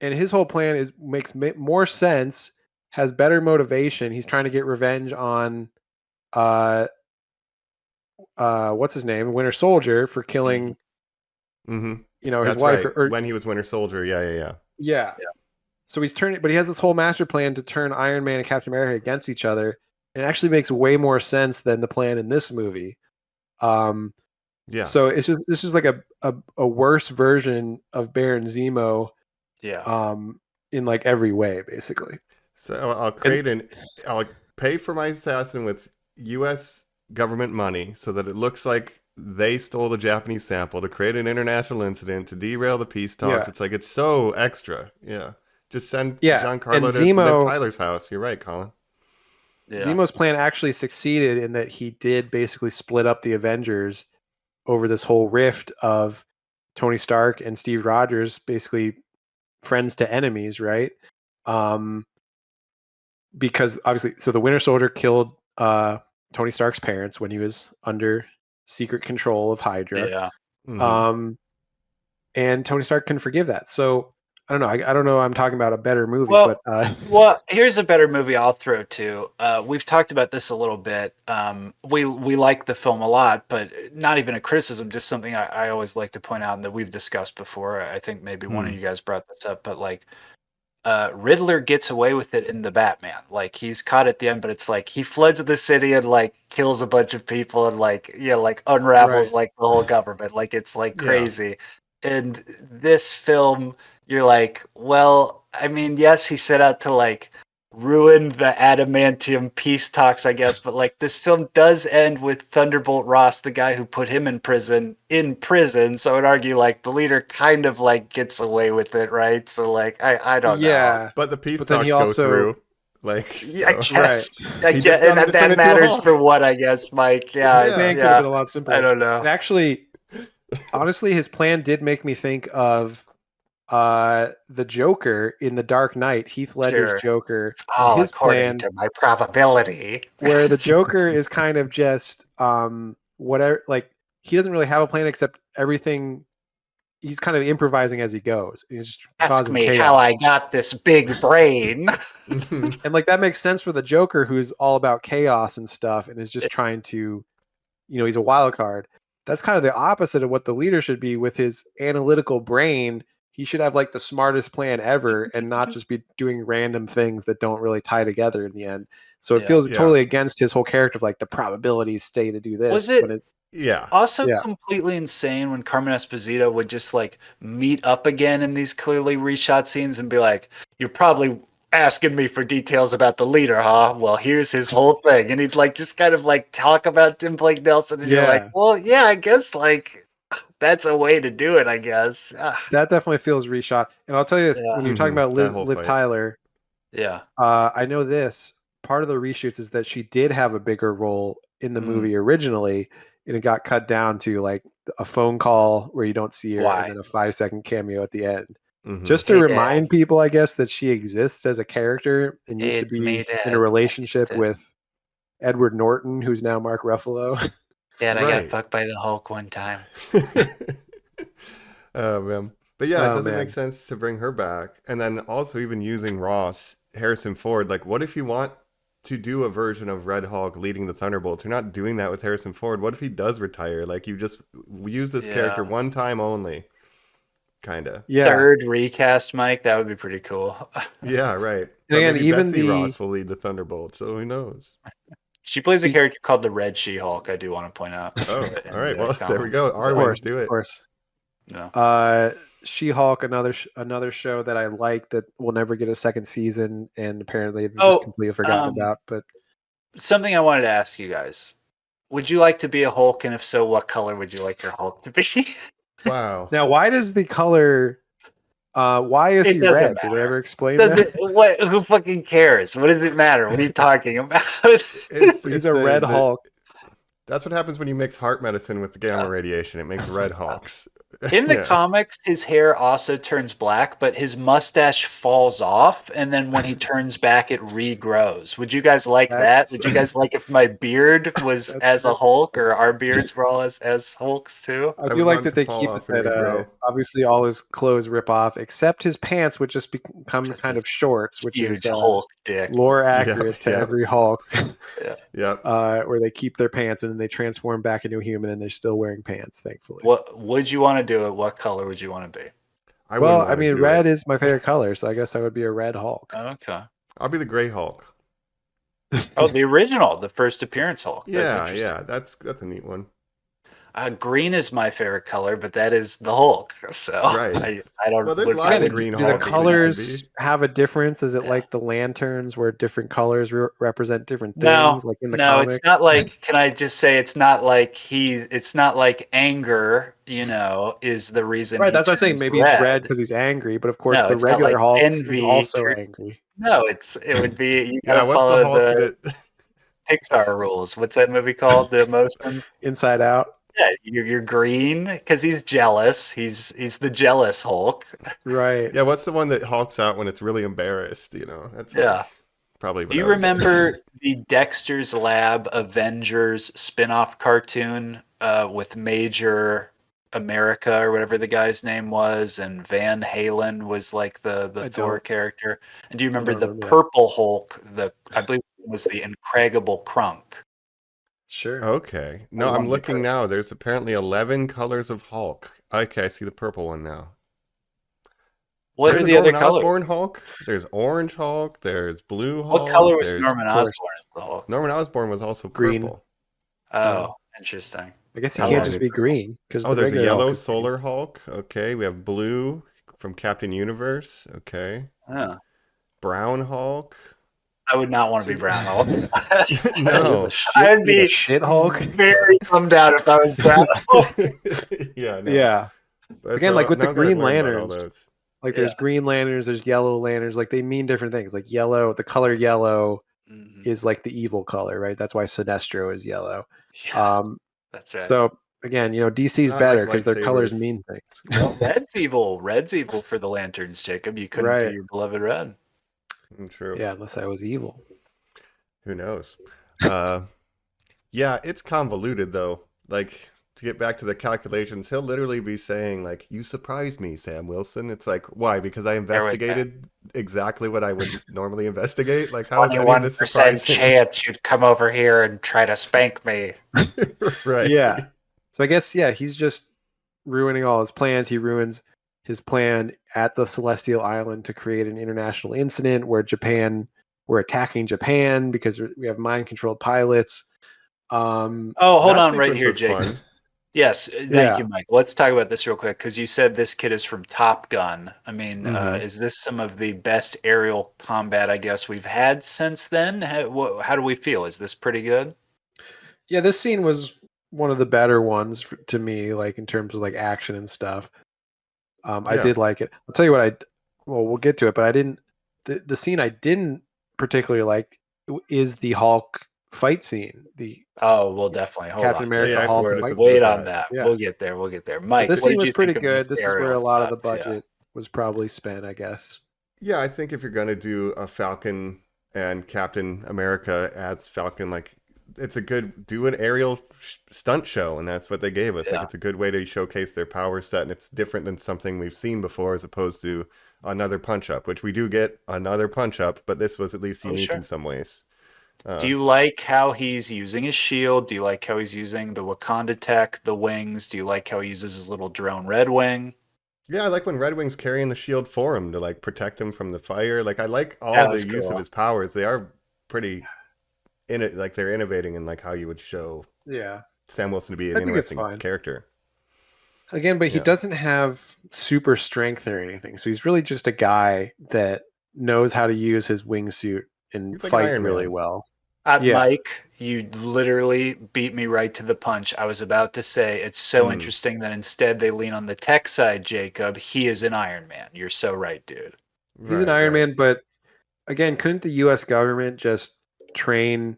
and his whole plan is makes more sense, has better motivation. He's trying to get revenge on, what's his name, Winter Soldier, for killing, Mm-hmm. his That's wife. right. Or when he was Winter Soldier. Yeah. yeah. So he's turning, but he has this whole master plan to turn Iron Man and Captain America against each other. And it actually makes way more sense than the plan in this movie. Yeah. So this is like a worse version of Baron Zemo, Yeah. in like every way, basically. So I'll pay for my assassin with U.S. government money so that it looks like they stole the Japanese sample to create an international incident to derail the peace talks. Yeah. It's like, it's so extra. Yeah. Just send Yeah, Giancarlo and to Zemo- Liv Tyler's house. You're right, Colin. Yeah. Zemo's plan actually succeeded in that he did basically split up the Avengers over this whole rift of Tony Stark and Steve Rogers, basically friends to enemies, right? Because obviously, so the Winter Soldier killed Tony Stark's parents when he was under secret control of Hydra. Yeah. Mhm. And Tony Stark couldn't forgive that. So I don't know. I don't know. I'm talking about a better movie, Well, but Well, here's a better movie I'll throw too. We've talked about this a little bit. We like the film a lot, but not even a criticism, just something I always like to point out and that we've discussed before. I think maybe one of you guys brought this up, but like Riddler gets away with it in the Batman. Like he's caught at the end, but it's like he floods the city and like kills a bunch of people and like unravels Right. like the whole government. Like it's like Yeah. crazy. And this film, you're like, well, I mean, yes, he set out to like ruin the adamantium peace talks, I guess, but like this film does end with Thunderbolt Ross, the guy who put him in prison. So I'd argue like the leader kind of like gets away with it, right? So like I don't know. yeah. But the peace But then talks he go also- through. Like, Yeah, I so- guess. I He guess, just got him and to turn that into a matters Hulk. for what, I guess, Mike. Yeah, Yeah. His plan it's, could have been a lot simpler. I don't know. And actually, honestly, his plan did make me think of the Joker in The Dark Knight, Heath Ledger's Sure. Joker, All his according plan, to my probability. where the Joker is kind of just whatever, like he doesn't really have a plan except everything. He's kind of improvising as he goes. He's just Ask causing me chaos. how I got this big brain. And like that makes sense for the Joker, who's all about chaos and stuff, and is just trying to, he's a wild card. That's kind of the opposite of what the leader should be with his analytical brain. He should have like the smartest plan ever and not just be doing random things that don't really tie together in the end. So it feels totally against his whole character of like the probabilities stay to do this. Was it? Yeah. Also completely insane when Carmen Esposito would just like meet up again in these clearly reshot scenes and be like, "You're probably asking me for details about the leader, huh? Well, here's his whole thing." And he'd like just kind of like talk about Tim Blake Nelson, and you're like, "Well, yeah, I guess like that's a way to do it, I guess." That definitely feels reshot. And I'll tell you this, when you're talking about Liv Tyler, I know this. Part of the reshoots is that she did have a bigger role in the movie originally, and it got cut down to like a phone call where you don't see her and then a 5-second cameo at the end. Just to remind people, I guess, that she exists as a character and used to be in a relationship with Edward Norton, who's now Mark Ruffalo. Dad, I got fucked by the Hulk one time. Oh, man. But yeah, it doesn't make sense to bring her back. And then also even using Harrison Ford, like what if you want to do a version of Red Hulk leading the Thunderbolts? You're not doing that with Harrison Ford. What if he does retire? Like you just use this character one time only. Kind of. Yeah. Third recast, Mike. That would be pretty cool. Yeah, right. And even Betsy Ross will lead the Thunderbolts, so who knows? She plays a character called the Red She-Hulk, I do want to point out. Oh, all right. Well, there we go. Our way to do it. Of course. No. She-Hulk, another show that I like that will never get a second season, and apparently they've just completely forgotten about. But something I wanted to ask you guys: would you like to be a Hulk, and if so, what color would you like your Hulk to be? Wow. Now, why does the color? Why is he red? Did they ever explain that? What? Who fucking cares? What does it matter? What are you talking about? He's a red Hulk. That's what happens when you mix heart medicine with the gamma radiation. It makes red Hulks. In the comics, his hair also turns black, but his mustache falls off, and then when he turns back, it regrows. Would you guys like that? Would you guys like if my beard was as a Hulk, or our beards were all as Hulks too? I do like that they keep it that obviously all his clothes rip off, except his pants would just become kind of shorts, which huge is Hulk dick. Lore accurate to every Hulk. Where they keep their pants and then they transform back into a human, and they're still wearing pants, thankfully. What would you want to do it? What color would you want to be? I mean, red is my favorite color, so I guess I would be a red Hulk. Okay. I'll be the gray Hulk. Oh, the original, the first appearance Hulk. That's a neat one. Green is my favorite color, but that is the Hulk. So I don't. Well, there's lots of green Do Hulks. the colors have a difference? Is it like the lanterns where different colors represent different things? No, like in the comics? It's not like. Can I just say it's not like it's not like anger. Is the reason. Right. That's what I'm saying. Maybe he's red because he's angry, but of course the regular Hulk is also angry. No, it would be. You gotta follow the Pixar rules. What's that movie called? The emotions. Inside Out. Yeah, you're green because he's jealous. He's the jealous Hulk. Right. Yeah. What's the one that hulks out when it's really embarrassed? That's probably. Do you remember the Dexter's Lab Avengers spin-off cartoon with Major America or whatever the guy's name was, and Van Halen was like the Thor character? And do you remember the purple Hulk? I believe it was the Incredible Crunk. Sure. Okay. No, I'm looking now. There's apparently 11 colors of Hulk. Okay, I see the purple one now. What are the other colors? Osborn Hulk. There's orange Hulk. There's blue Hulk. What color was Norman Osborn as the Hulk? Norman Osborn was also green. Purple. Oh, interesting. I guess he can't just be green. There's a yellow Solar Hulk. Okay, we have blue from Captain Universe. Okay. Yeah. Brown Hulk. I would not want to be Brown Hulk. No. I would be shit Hulk. Very bummed out if I was Brown Hulk. Yeah. No. Yeah. Again, like with the Green Lanterns. Like there's Green Lanterns, there's Yellow Lanterns. Like they mean different things. Like yellow, the color yellow is like the evil color, right? That's why Sinestro is yellow. Yeah, that's right. So again, DC's Not better like because their colors lightsabers. mean things. Well, red's evil. Red's evil for the lanterns, Jacob. You couldn't do Right. your beloved red. True. Yeah, unless I was evil. Who knows? Yeah, it's convoluted though. Like, to get back to the calculations, he'll literally be saying like, "You surprised me, Sam Wilson." It's like, why? Because I was that. investigated exactly what I would normally investigate. Like, how is any of this 21% surprising? chance you'd come over here and try to spank me. Right. Yeah. So I guess he's just ruining all his plans. He ruins his plan at the Celestial Island to create an international incident where we're attacking Japan because we have mind-controlled pilots. Oh, hold That on right sequence here, was Jacob. fun. Yes, thank you, Mike. Let's talk about this real quick because you said this kid is from Top Gun. I mean, is this some of the best aerial combat, I guess, we've had since then? How do we feel? Is this pretty good? Yeah, this scene was one of the better ones to me, like in terms of like action and stuff. I Yeah. did like it. I'll tell you what we'll get to it, but I didn't. The scene I didn't particularly like is the Hulk fight scene. The Oh, we'll definitely hold Captain on. America Yeah, Hulk actually, fight. this is Wait the on bad. that. Yeah. We'll get there. We'll get there. But Mike, this what scene did was you pretty think of good. This is where a aerial lot of the stuff? Yeah. budget was probably spent, I guess. Yeah, I think if you're gonna do a Falcon and Captain America as Falcon, like it's a good do an aerial stunt show, and that's what they gave us. Like Yeah. it's a good way to showcase their power set, and it's different than something we've seen before, as opposed to another punch up, which we do get another punch up, but this was at least unique sure. in some ways. Do you like how he's using his shield? Do you like how he's using the Wakanda tech, the wings? Do you like how he uses his little drone Red Wing? Yeah, I like when Red Wing's carrying the shield for him to like protect him from the fire. Like I like all That the was use cool. of his powers. They are pretty in it, like they're innovating in like how you would show Yeah. Sam Wilson to be an I think it's interesting fine. character. Again, but he Yeah. doesn't have super strength or anything. So he's really just a guy that knows how to use his wingsuit and He's like fight Iron really Man. well. Yeah. Mike, you literally beat me right to the punch. I was about to say it's so interesting that instead they lean on the tech side, Jacob. He is an Iron Man. You're so right, dude. He's an Iron Man, but again, couldn't the US government just train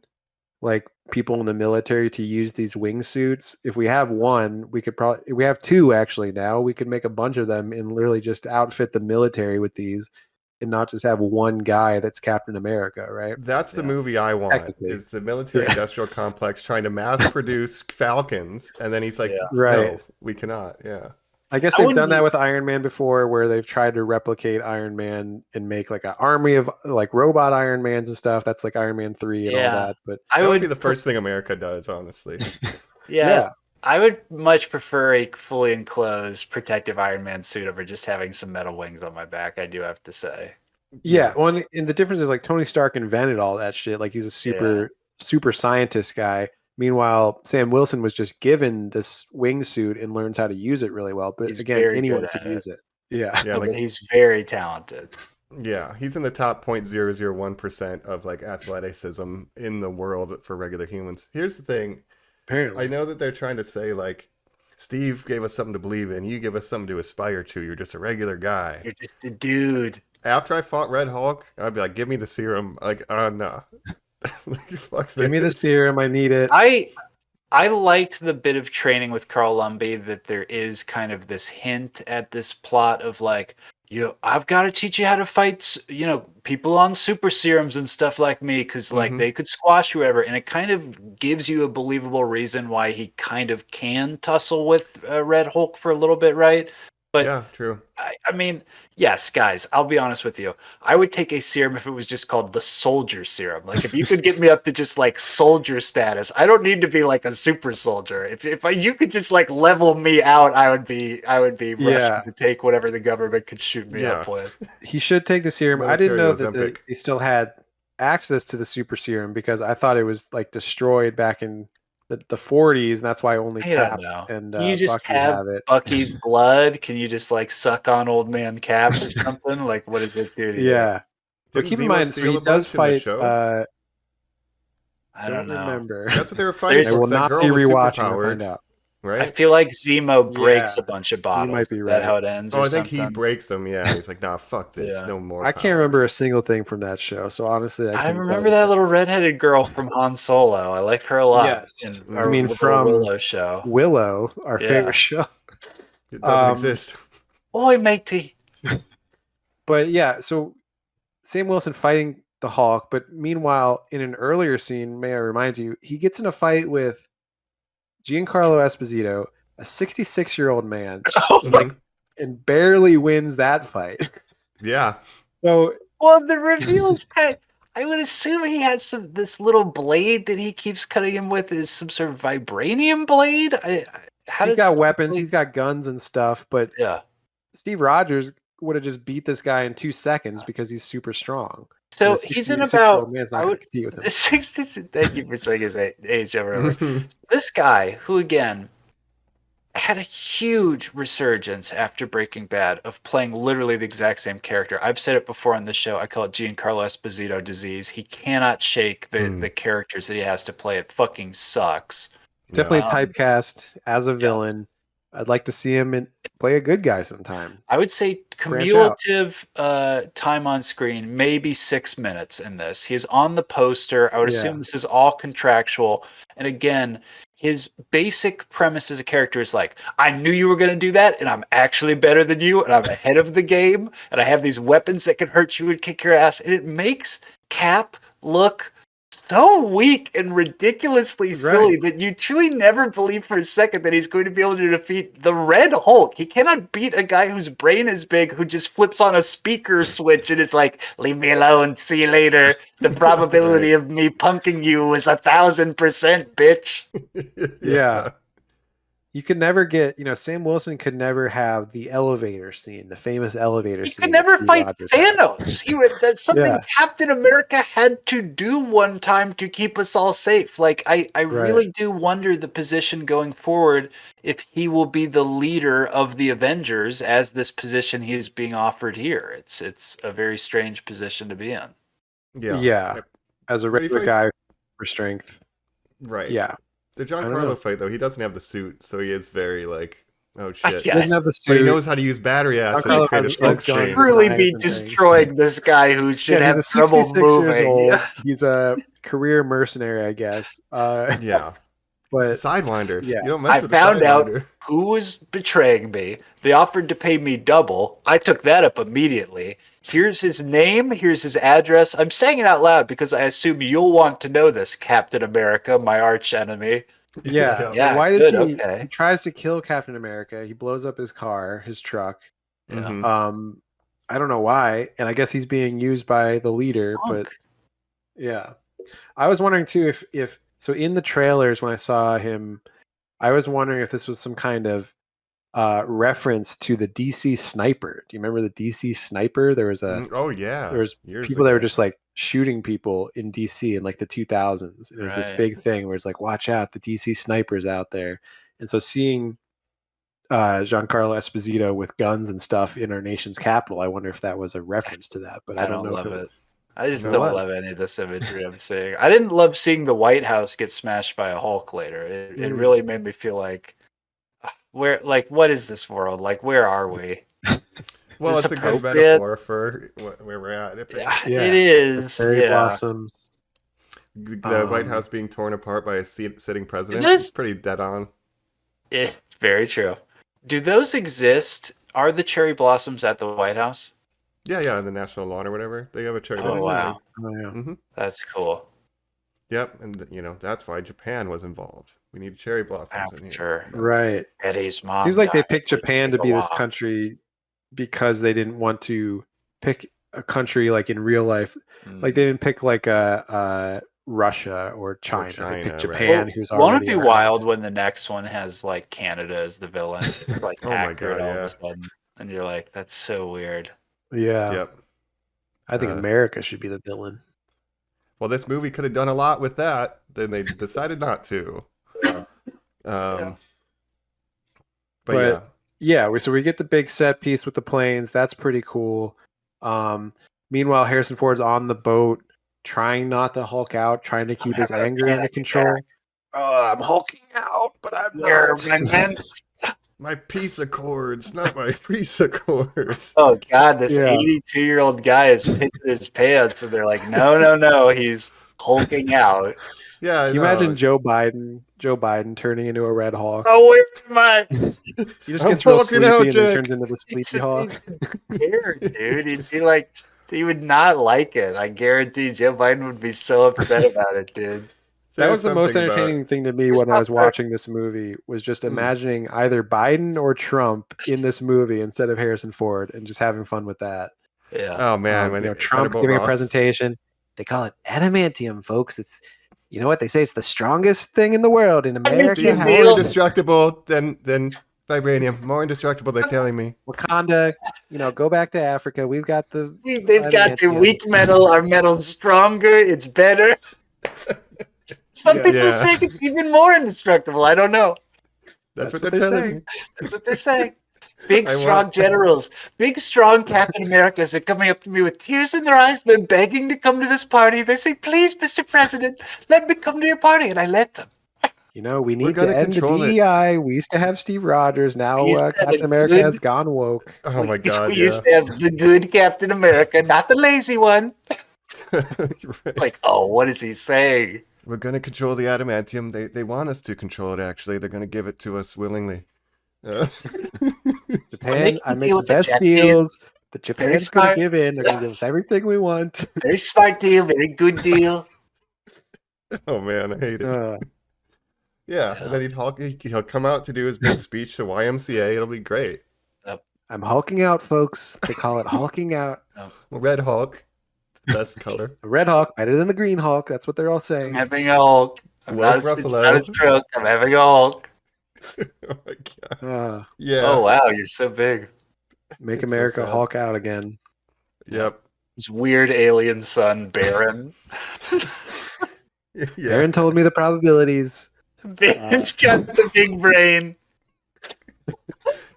like people in the military to use these wingsuits? If we have one, we have two actually now. We could make a bunch of them and literally just outfit the military with these and not just have one guy that's Captain America, right? That's the movie I want. Technically. Is the military industrial complex trying to mass produce Falcons, and then he's like, Right. "No, we cannot." Yeah. I guess they've done that with Iron Man before, where they've tried to replicate Iron Man and make like an army of like robot Iron Mans and stuff. That's like Iron Man 3 and all that. But That would be the first thing America does, honestly. Yeah. I would much prefer a fully enclosed protective Iron Man suit over just having some metal wings on my back, I do have to say. Yeah, well, and the difference is like Tony Stark invented all that shit. Like he's a super scientist guy. Meanwhile, Sam Wilson was just given this wingsuit and learns how to use it really well. But He's again, very anyone good could at use it. Yeah. Yeah, But he's very talented. Yeah, he's in the top 0.001% of like athleticism in the world for regular humans. Here's the thing. Apparently. I know that they're trying to say like Steve gave us something to believe in, you give us something to aspire to. You're just a regular guy. You're just a dude. After I fought Red Hulk, I'd be like, give me the serum. Like, no. Like, fuck Give me the this. serum. I need it. I liked the bit of training with Carl Lumbly that there is kind of this hint at this plot of like, I've got to teach you how to fight, people on super serums and stuff like me, because like they could squash whoever, and it kind of gives you a believable reason why he kind of can tussle with Red Hulk for a little bit, right? But yeah, true. I mean, yes, guys, I'll be honest with you. I would take a serum if it was just called the soldier serum. Like if you could get me up to just like soldier status, I don't need to be like a super soldier. If you could just like level me out, I would be rushing to take whatever the government could shoot me up with. He should take the serum. I didn't know that he still had access to the super serum because I thought it was like destroyed back in the 40s, and that's why only Cap and you just Bucky have it. Bucky's blood. Can you just like suck on old man Cap or something? Like, what does it do to you? But keep in mind, so he does fight. I don't know. Remember. That's what they were fighting. I will not be rewatching to find out. I right? feel like Zemo breaks Yeah, a bunch of you bottles. might be Is that right. how it ends Oh, or I think he something? breaks them. Yeah, he's like, nah, fuck this, Yeah. no more. I can't remember a powers. single thing from that show, so honestly, I I couldn't tell remember you. that little redheaded girl from Han Solo. I like her a lot Yes, in you our mean little from Willow show. Willow, our Yeah. favorite show. It doesn't Um, exist. Oi, matey. But yeah, so Sam Wilson fighting the Hulk, but meanwhile, in an earlier scene, may I remind you, he gets in a fight with Giancarlo Esposito, a 66-year-old man, Mhm. and barely wins that fight. Yeah. So Well, the reveals kind. I would assume he has this little blade that he keeps cutting him with is some sort of vibranium blade. How he's does got weapons, he's got guns and stuff, but yeah? Steve Rogers would have just beat this guy in 2 seconds because he's super strong. So And a he's in 66-year-old about man's not I going would to compete with him. the 60. Thank you for saying his age over and over. Mhm. This guy, who again had a huge resurgence after Breaking Bad of playing literally the exact same character. I've said it before on the show. I call it Giancarlo Esposito disease. He cannot shake the characters that he has to play. It fucking sucks. He's definitely Yeah. typecast as a Yes. villain. I'd like to see him play a good guy sometime. I would say Branch out. cumulative time on screen, maybe 6 minutes in this. He's on the poster. I would Yeah. assume this is all contractual. And again, his basic premise as a character is like, I knew you were going to do that, and I'm actually better than you, and I'm ahead of the game, and I have these weapons that can hurt you and kick your ass. And it makes Cap look so weak and ridiculously silly that you truly never believe for a second that he's going to be able to defeat the Red Hulk. He cannot beat a guy whose brain is big, who just flips on a speaker switch and is like, leave me alone, see you later. The probability of me punking you is 1,000%, bitch. Yeah. You could never get, Sam Wilson could never have the elevator scene, the famous elevator He scene. could never that Steve fight Rogers had. Thanos. That's something Yeah. Captain America had to do one time to keep us all safe. Like, I really do wonder the position going forward if he will be the leader of the Avengers as this position he is being offered here. It's a very strange position to be in. Yeah. As a But he regular fights- guy for strength. Right. Yeah. The I don't know. Giancarlo fight, though, he doesn't have the suit, so he is very like, oh shit. He doesn't have the But he suit. knows how to use battery acid Giancarlo to create a has smoke guns. chain. Really Knives be and things. destroying this guy who should Yeah, have he's a trouble 66 years moving. old. Yeah. He's a career mercenary, I guess. Yeah. But Sidewinder. yeah. You don't mess I with found a out Sidewinder. who was betraying me. They offered to pay me double. I took that up immediately. Here's his name. Here's his address. I'm saying it out loud because I assume you'll want to know this, Captain America, my arch enemy. yeah. Yeah, Why does good, he? okay. He tries to kill Captain America. He blows up his car, his truck. Mhm. I don't know why, and I guess he's being used by the leader. Punk. But yeah, I was wondering too if so in the trailers when I saw him, I was wondering if this was some kind of reference to the DC Sniper. Do you remember the DC Sniper? There was Oh yeah. there was Years people that were ago. just like shooting people in DC in like the 2000s. And it was this Right. big thing where it's like, watch out, the DC snipers out there. And so seeing Giancarlo Esposito with guns and stuff in our nation's capital, I wonder if that was a reference to that. But I don't know love if it. I just No, don't what? love any of this imagery I'm seeing. I didn't love seeing the White House get smashed by a Hulk later. It really made me feel like, what is this world? Like, where are we? Well, Is it's this a good appropriate? metaphor for where we're at. I think. Yeah, it is. Cherry Yeah. blossoms. The White House being torn apart by a sitting president This- is pretty dead on. It's very true. Do those exist? Are the cherry blossoms at the White House? Yeah, in the National Lawn or whatever. They have a cherry Oh, blossom. wow. Oh yeah. Mm-hmm. That's cool. Yep, and that's why Japan was involved. We need cherry blossoms in here. After Right. Eddie's mom. Seems like they died, picked it would Japan to take be a this while. country because they didn't want to pick a country like in real life. Like they didn't pick like a Russia or China. They China, picked right. Japan, who's Won't already it be around. wild when the next one has like Canada as the villain? It's, like Oh my accurate God, all of yeah. a sudden, and you're like, that's so weird. Yeah. Yep. I think Uh, America should be the villain. Well, this movie could have done a lot with that. Then they decided not to. But yeah. Yeah, so we get the big set piece with the planes. That's pretty cool. Meanwhile, Harrison Ford's on the boat, trying not to Hulk out, trying to keep his anger under control. Oh, I'm hulking out, but I'm Where not. my men. My piece of cords, not my piece of cords. Oh God, this Yeah. 82-year-old guy is pissing his pants, and they're like, no, he's hulking out. Yeah, I Can you know. imagine Joe Biden turning into a Red Hawk? Oh, where am I? He just I'm gets real hulking sleepy out, and then Jack. turns into the It's Sleepy just Hawk. weird, dude. He'd be like, he would not like it. I guarantee Joe Biden would be so upset about it, dude. That There's was the most something about- entertaining thing to me Here's when I my was watching this movie was just imagining either Biden or Trump in this movie instead of Harrison Ford and just having fun with that. Yeah. Oh man, when Trump Edible giving a Ross- presentation. They call it adamantium, folks. It's you know what they say. It's the strongest thing in the world in America. Adamantium. More Deal. indestructible than vibranium. More indestructible, they're telling me. Wakanda. Go back to Africa. We've got the. They've got the adamantium. weak metal. Our metal's stronger. It's better. Some Yeah. people Yeah. say it's even more indestructible. I don't know. That's what what they're they're telling saying. me. That's what they're saying. Big, I strong want- generals, big, strong Captain Americas are coming up to me with tears in their eyes. They're begging to come to this party. They say, please, Mr. President, let me come to your party. And I let them. We need to gonna end the control it. DEI. We used to have Steve Rogers. Now We used to have Captain a America good- has gone woke. Oh my god, We yeah. used to have the good Captain America, not the lazy one. Right. Like, oh, what is he saying? We're gonna control the adamantium. They want us to control it. Actually, they're gonna give it to us willingly. Japan, I can make deal the with the best Japanese. deals. The Japan's going to smart. give in. They're going to give us everything we want. Very smart deal, very good deal. Oh man, I hate it. Uh, Yeah, and then he'll come out to do his big speech to YMCA. It'll be great. I'm hulking out, folks. They call it hulking out. Red Hulk, best color. The Red Hawk, better than the Green Hulk. That's what they're all I'm saying. having a Hulk. It's not a stroke. I'm having a Hulk. Oh my god. Uh, Yeah. Oh, wow, you're so big. make It's so America sad. Hulk out again. Yep. This weird alien son, Baron. Yeah. Aaron told me the probabilities. Baron's got the big brain.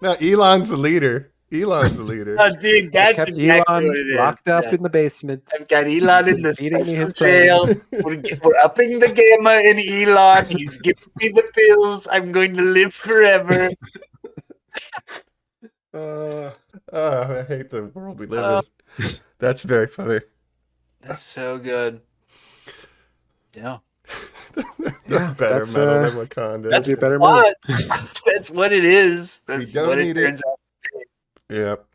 No, Elon's the leader. Elon's the leader. Oh, dude, I that's kept exactly Elon what it is. locked up Yeah. in the basement. I've got Elon in the Feeding me his special jail. We're upping the gamma in Elon. He's giving me the pills. I'm going to live forever. Oh, I hate the world we live in. That's very funny. That's so good. Yeah. Yeah, Better that's, metal than Wakanda. That's be a better what. That's what it is. That's don't what it need it. turns out. Yep.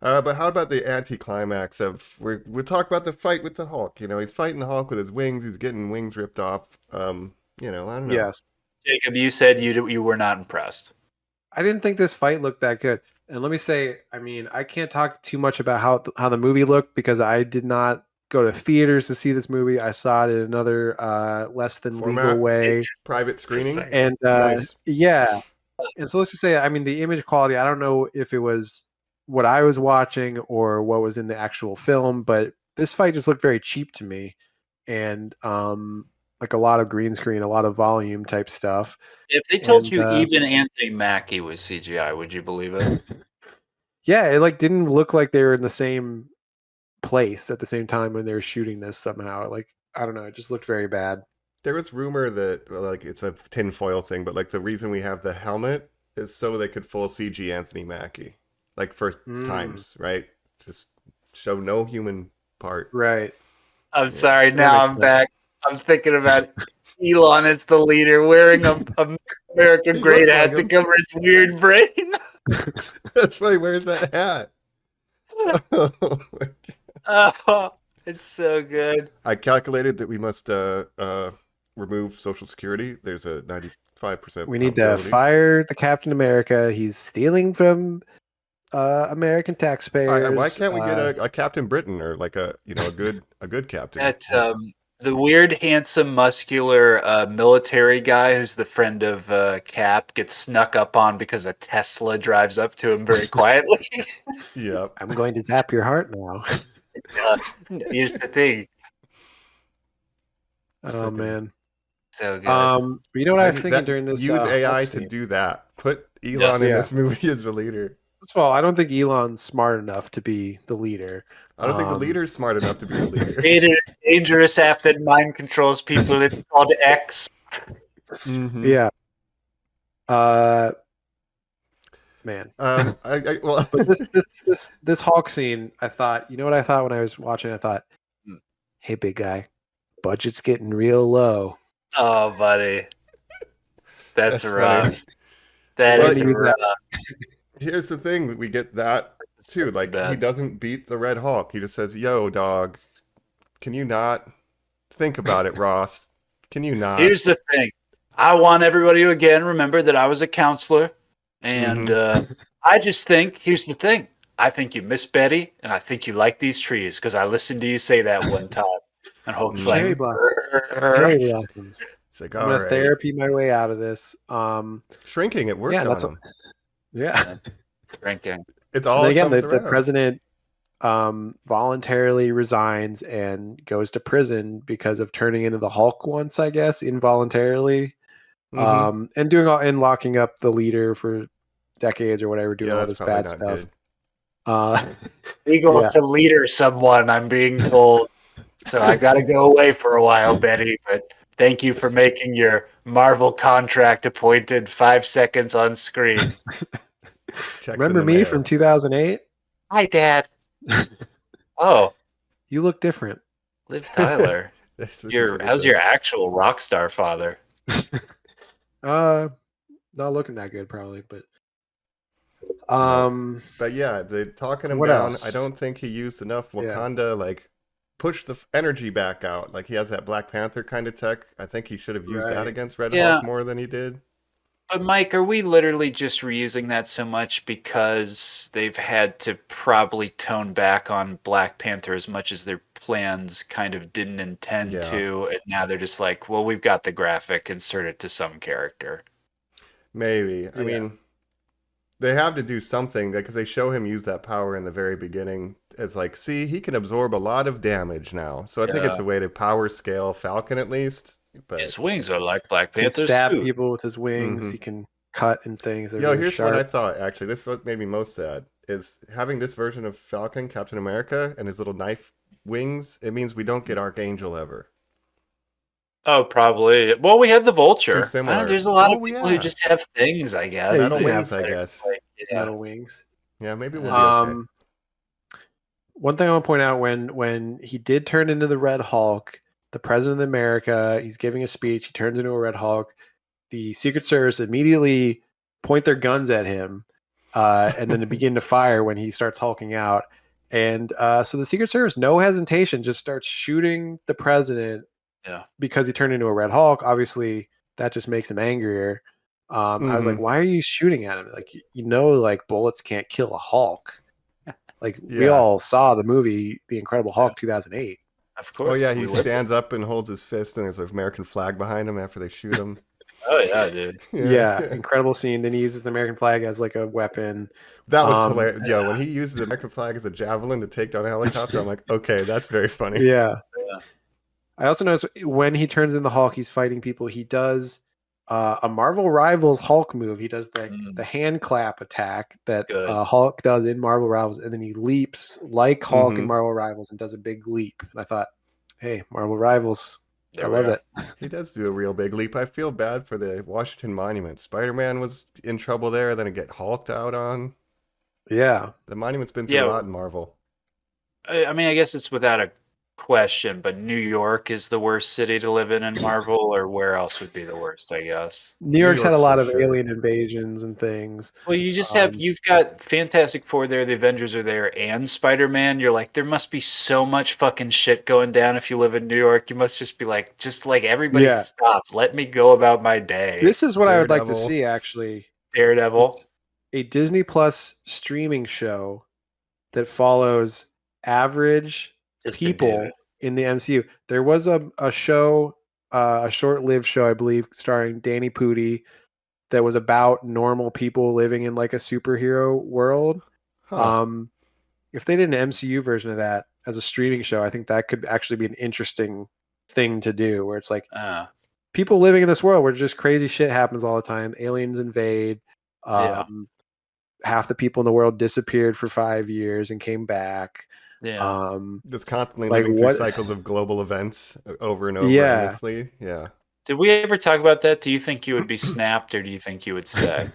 But how about the anticlimax of we'll talk about the fight with the Hulk. He's fighting the Hulk with his wings. He's getting wings ripped off. I don't know. Yes. Jacob, you said you were not impressed. I didn't think this fight looked that good. And let me say, I can't talk too much about how the movie looked because I did not go to theaters to see this movie. I saw it in another less than Format? legal way. Private screening. And Nice. yeah. And so let's just say, the image quality, I don't know if it was what I was watching or what was in the actual film, but this fight just looked very cheap to me. And like a lot of green screen, a lot of volume type stuff. If they told And, you even Anthony Mackie was CGI, would you believe it? Yeah, it didn't look like they were in the same place at the same time when they were shooting this somehow. I don't know, it just looked very bad. There was rumor that it's a tinfoil thing, but the reason we have the helmet is so they could full CG Anthony Mackie, for times, right? Just show no human part. Right. I'm sorry. Now makes I'm sense. back. I'm thinking about Elon as the leader wearing a American He great looks hat like to him. cover his weird brain. That's right. Where's that hat? Oh my God. Oh, it's so good. I calculated that we must remove Social Security. There's a 95%. We need to probability. fire the Captain America. He's stealing from American taxpayers. Why can't we get a Captain Britain or a good captain? That the weird, handsome, muscular military guy who's the friend of Cap gets snuck up on because a Tesla drives up to him very quietly. Yep. I'm going to zap your heart now. Here's the thing. Oh man. So good. But you know what I was thinking during this? Use AI Hulk to scene? do that. Put Elon in Yeah. this movie as the leader. First of all, I don't think Elon's smart enough to be the leader. I don't think the leader's smart enough to be the leader. Created a dangerous app that mind controls people. It's called X. Mhm. Yeah. Man. Well, But this Hulk scene, I thought, you know what I thought when I was watching? I thought, hey, big guy, budget's getting real low. Oh, buddy. That's That's funny. rough. That Well, is use that. rough. here's the thing: we get that too. Like he Bad. doesn't beat the Red Hulk. He just says, "Yo, dog, can you not think about it, Ross? Can you not?" Here's the thing. I want everybody to again remember that I was a counselor, and I just think here's the thing. I think you miss Betty, and I think you like these trees because I listened to you say that one time. And Hulk's Cherry like, blossoms. Cherry blossoms. It's like, I'm all gonna right, therapy my way out of this. shrinking. It worked Yeah, on that's him. Yeah. drinking. It's And all then again, comes the around. president voluntarily resigns and goes to prison because of turning into the Hulk once, I guess, involuntarily. Mhm. And doing all and locking up the leader for decades or whatever, doing Yeah, all that's this probably bad not stuff. good. Legal Yeah. to leader someone, I'm being told. So I got to go away for a while, Betty. But thank you for making your Marvel contract appointed 5 seconds on screen. Checks Remember in the me mail. from 2008? Hi, Dad. Oh, You look different. Liv Tyler. This was your How's your actual rock star father? Not looking that good, probably, but But yeah, they talking him what down. else? I don't think he used enough Yeah. Wakanda like push the energy back out. Like he has that Black Panther kind of tech. I think he should have used that Right. against Red Yeah. Hulk more than he did. But Mike, are we literally just reusing that so much because they've had to probably tone back on Black Panther as much as their plans kind of didn't intend Yeah. to, and now they're just like, well, we've got the graphic, insert it to some character. Maybe. I Yeah. mean, they have to do something because they show him use that power in the very beginning as like, see, he can absorb a lot of damage now. So I think it's Yeah. a way to power scale Falcon at least. But His wings are like Black He can Panther's stab too. people with his wings. Mhm. He can cut and things. They're yo, very here's sharp. what I thought actually. This is what made me most sad is having this version of Falcon, Captain America, and his little knife wings. It means we don't get Archangel ever. Oh, probably. Well, we had the Vulture. Too similar. There's a lot Oh, of people yeah. who just have things, I guess. Yeah, you Metal can wings, have I guess. Like, yeah. metal wings. Yeah, maybe we'll be okay. One thing I want to point out when he did turn into the Red Hulk, the President of America, he's giving a speech. He turns into a Red Hulk. The Secret Service immediately point their guns at him, and then to begin to fire when he starts hulking out. And so the Secret Service, no hesitation, just starts shooting the president. Yeah. Because he turned into a Red Hulk. Obviously, that just makes him angrier. I was like, why are you shooting at him? Like, like bullets can't kill a Hulk. Like we Yeah. all saw the movie The Incredible Hulk 2008. Of course. Oh yeah, he we listened. stands up and holds his fist, and there's an American flag behind him after they shoot him. Oh yeah, dude. Yeah, incredible scene. Then he uses the American flag as like a weapon. That was hilarious. Yo, when he used the American flag as a javelin to take down a helicopter, I'm like, okay, that's very funny. Yeah. Yeah. I also noticed when he turns into Hulk, he's fighting people. He does a Marvel Rivals Hulk move. He does the hand clap attack that Hulk does in Marvel Rivals, and then he leaps like Hulk in Marvel Rivals and does a big leap. And I thought, hey, Marvel Rivals, I love it. He does do a real big leap. I feel bad for the Washington Monument. Spider-Man was in trouble there, then it get hulked out on. Yeah. The Monument's been through a lot in Marvel. I mean, I guess it's without a question, but New York is the worst city to live in Marvel, or where else would be the worst, I guess. New York's had a lot of alien invasions and things. Well, you just you've got Fantastic Four there, the Avengers are there, and Spider-Man. You're like, there must be so much fucking shit going down if you live in New York. You must just be like, everybody stop. Let me go about my day. This is what I would like to see, actually. Daredevil. A Disney Plus streaming show that follows average people in the MCU. There was a show, a short-lived show, I believe, starring Danny Pudi, that was about normal people living in like a superhero world. If they did an MCU version of that as a streaming show, I think that could actually be an interesting thing to do, where it's like people living in this world where just crazy shit happens all the time. Aliens invade. Half the people in the world disappeared for 5 years and came back. Just constantly living through cycles of global events over and over endlessly. Yeah. Did we ever talk about that? Do you think you would be snapped, or do you think you would stay?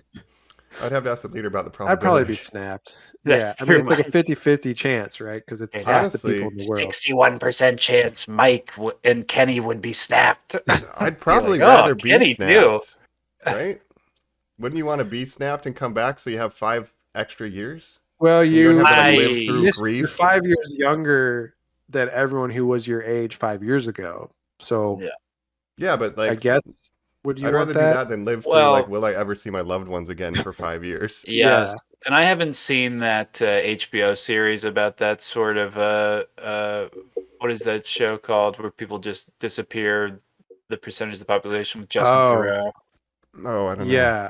I'd have to ask the leader about the I'd probably be probability. snapped. That's Yeah, I mean true, it's like a Mike. 50-50 chance, right? Because it's Yeah. half the people in Honestly, the world. 61% chance Mike and Kenny would be snapped. I'd probably You're like, rather oh, be Kenny too. snapped, right? Wouldn't you want to be snapped and come back so you have 5 extra years? Well, And you don't you have to I- live through you're grief. 5 years younger than everyone who was your age 5 years ago. So Yeah. Yeah, but I like, guess would you I'd want rather do that? that than live through Well- like, will I ever see my loved ones again for 5 years? Yes. Yeah. And I haven't seen that HBO series about that sort of what is that show called where people just disappear, the percentage of the population with Justin Oh. Theroux. Oh, I don't know. Yeah.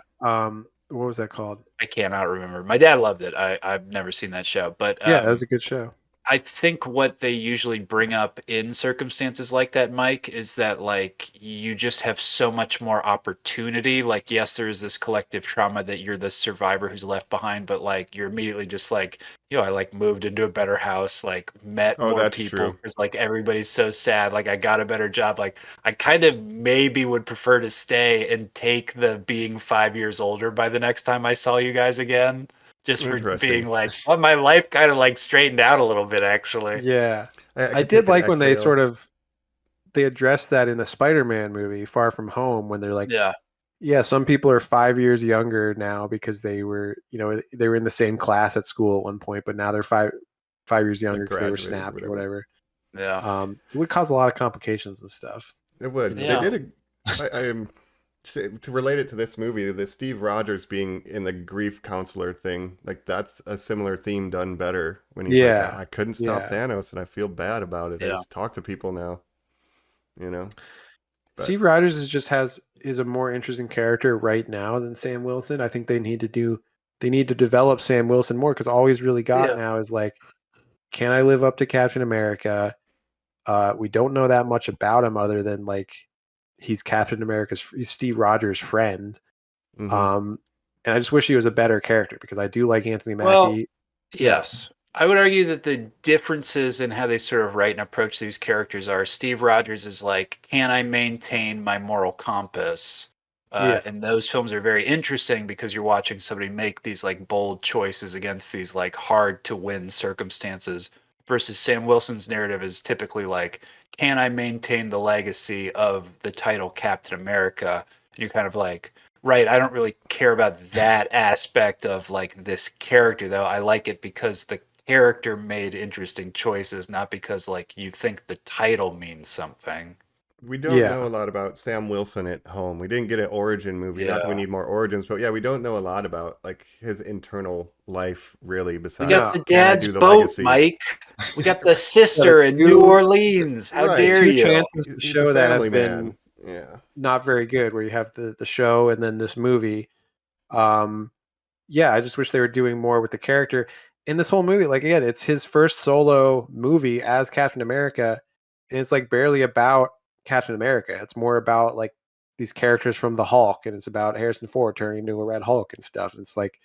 What was that called? I cannot remember. My dad loved it. I've never seen that show, but Yeah, that was a good show. I think what they usually bring up in circumstances like that, Mike, is that like you just have so much more opportunity. Like, yes, there is this collective trauma that you're the survivor who's left behind, but like you're immediately just like, I like moved into a better house, like met Oh, more that's people true. because like everybody's so sad. Like I got a better job. Like I kind of maybe would prefer to stay and take the being 5 years older by the next time I saw you guys again. Just for Interesting. being like, well, my life kind of like straightened out a little bit, actually. Yeah. I could did take an like when they exhale. sort of they addressed that in the Spider-Man movie, Far From Home, when they're like, Yeah. some people are 5 years younger now because they were, they were in the same class at school at one point, but now they're 5 years younger because they were graduated or snapped or whatever. whatever. Yeah. It would cause a lot of complications and stuff. It would. Yeah. They did I am to relate it to this movie, the Steve Rogers being in the grief counselor thing, like that's a similar theme done better when he's like, I couldn't stop Yeah. Thanos and I feel bad about it. I Yeah. just talk to people now. But- Steve Rogers is a more interesting character right now than Sam Wilson. I think they need to develop Sam Wilson more because all he's really got Yeah. now is like, can I live up to Captain America? We don't know that much about him other than like he's Steve Rogers' friend. Mhm. And I just wish he was a better character because I do like Anthony Mackie. Well, yes. I would argue that the differences in how they sort of write and approach these characters are Steve Rogers is like, can I maintain my moral compass? And those films are very interesting because you're watching somebody make these like bold choices against these like hard to win circumstances versus Sam Wilson's narrative is typically like, can I maintain the legacy of the title Captain America? And you're kind of like, right, I don't really care about that aspect of like this character though. I like it because the character made interesting choices, not because like you think the title means something. We don't know a lot about Sam Wilson at home. We didn't get an origin movie. Not that we Yeah. need more origins, but yeah, we don't know a lot about like his internal life really. We Besides, got the can I dad's do the boat, legacy? Mike. We got the sister in New Orleans. How Right. dare Two you? chances to He's show a that family have been man. Yeah. not very good, where you have the show and then this movie. I just wish they were doing more with the character in this whole movie. Like again, it's his first solo movie as Captain America, and it's like barely about Captain America. It's more about like these characters from the Hulk, and it's about Harrison Ford turning into a Red Hulk and stuff. And it's like,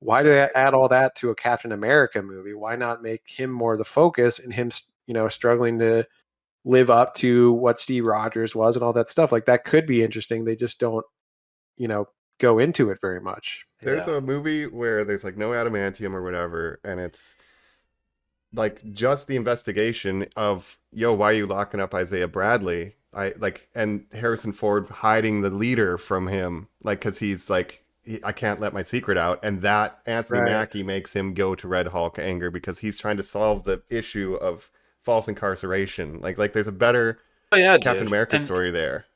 why do they add all that to a Captain America movie? Why not make him more the focus and him, struggling to live up to what Steve Rogers was and all that stuff? Like that could be interesting. They just don't, go into it very much. There's a movie where there's like no adamantium or whatever, and it's like just the investigation of, why are you locking up Isaiah Bradley? And Harrison Ford hiding the leader from him, like, because he's like, I can't let my secret out. And that Anthony Mackie makes him go to Red Hulk anger because he's trying to solve the issue of false incarceration. Like there's a better Captain America story there.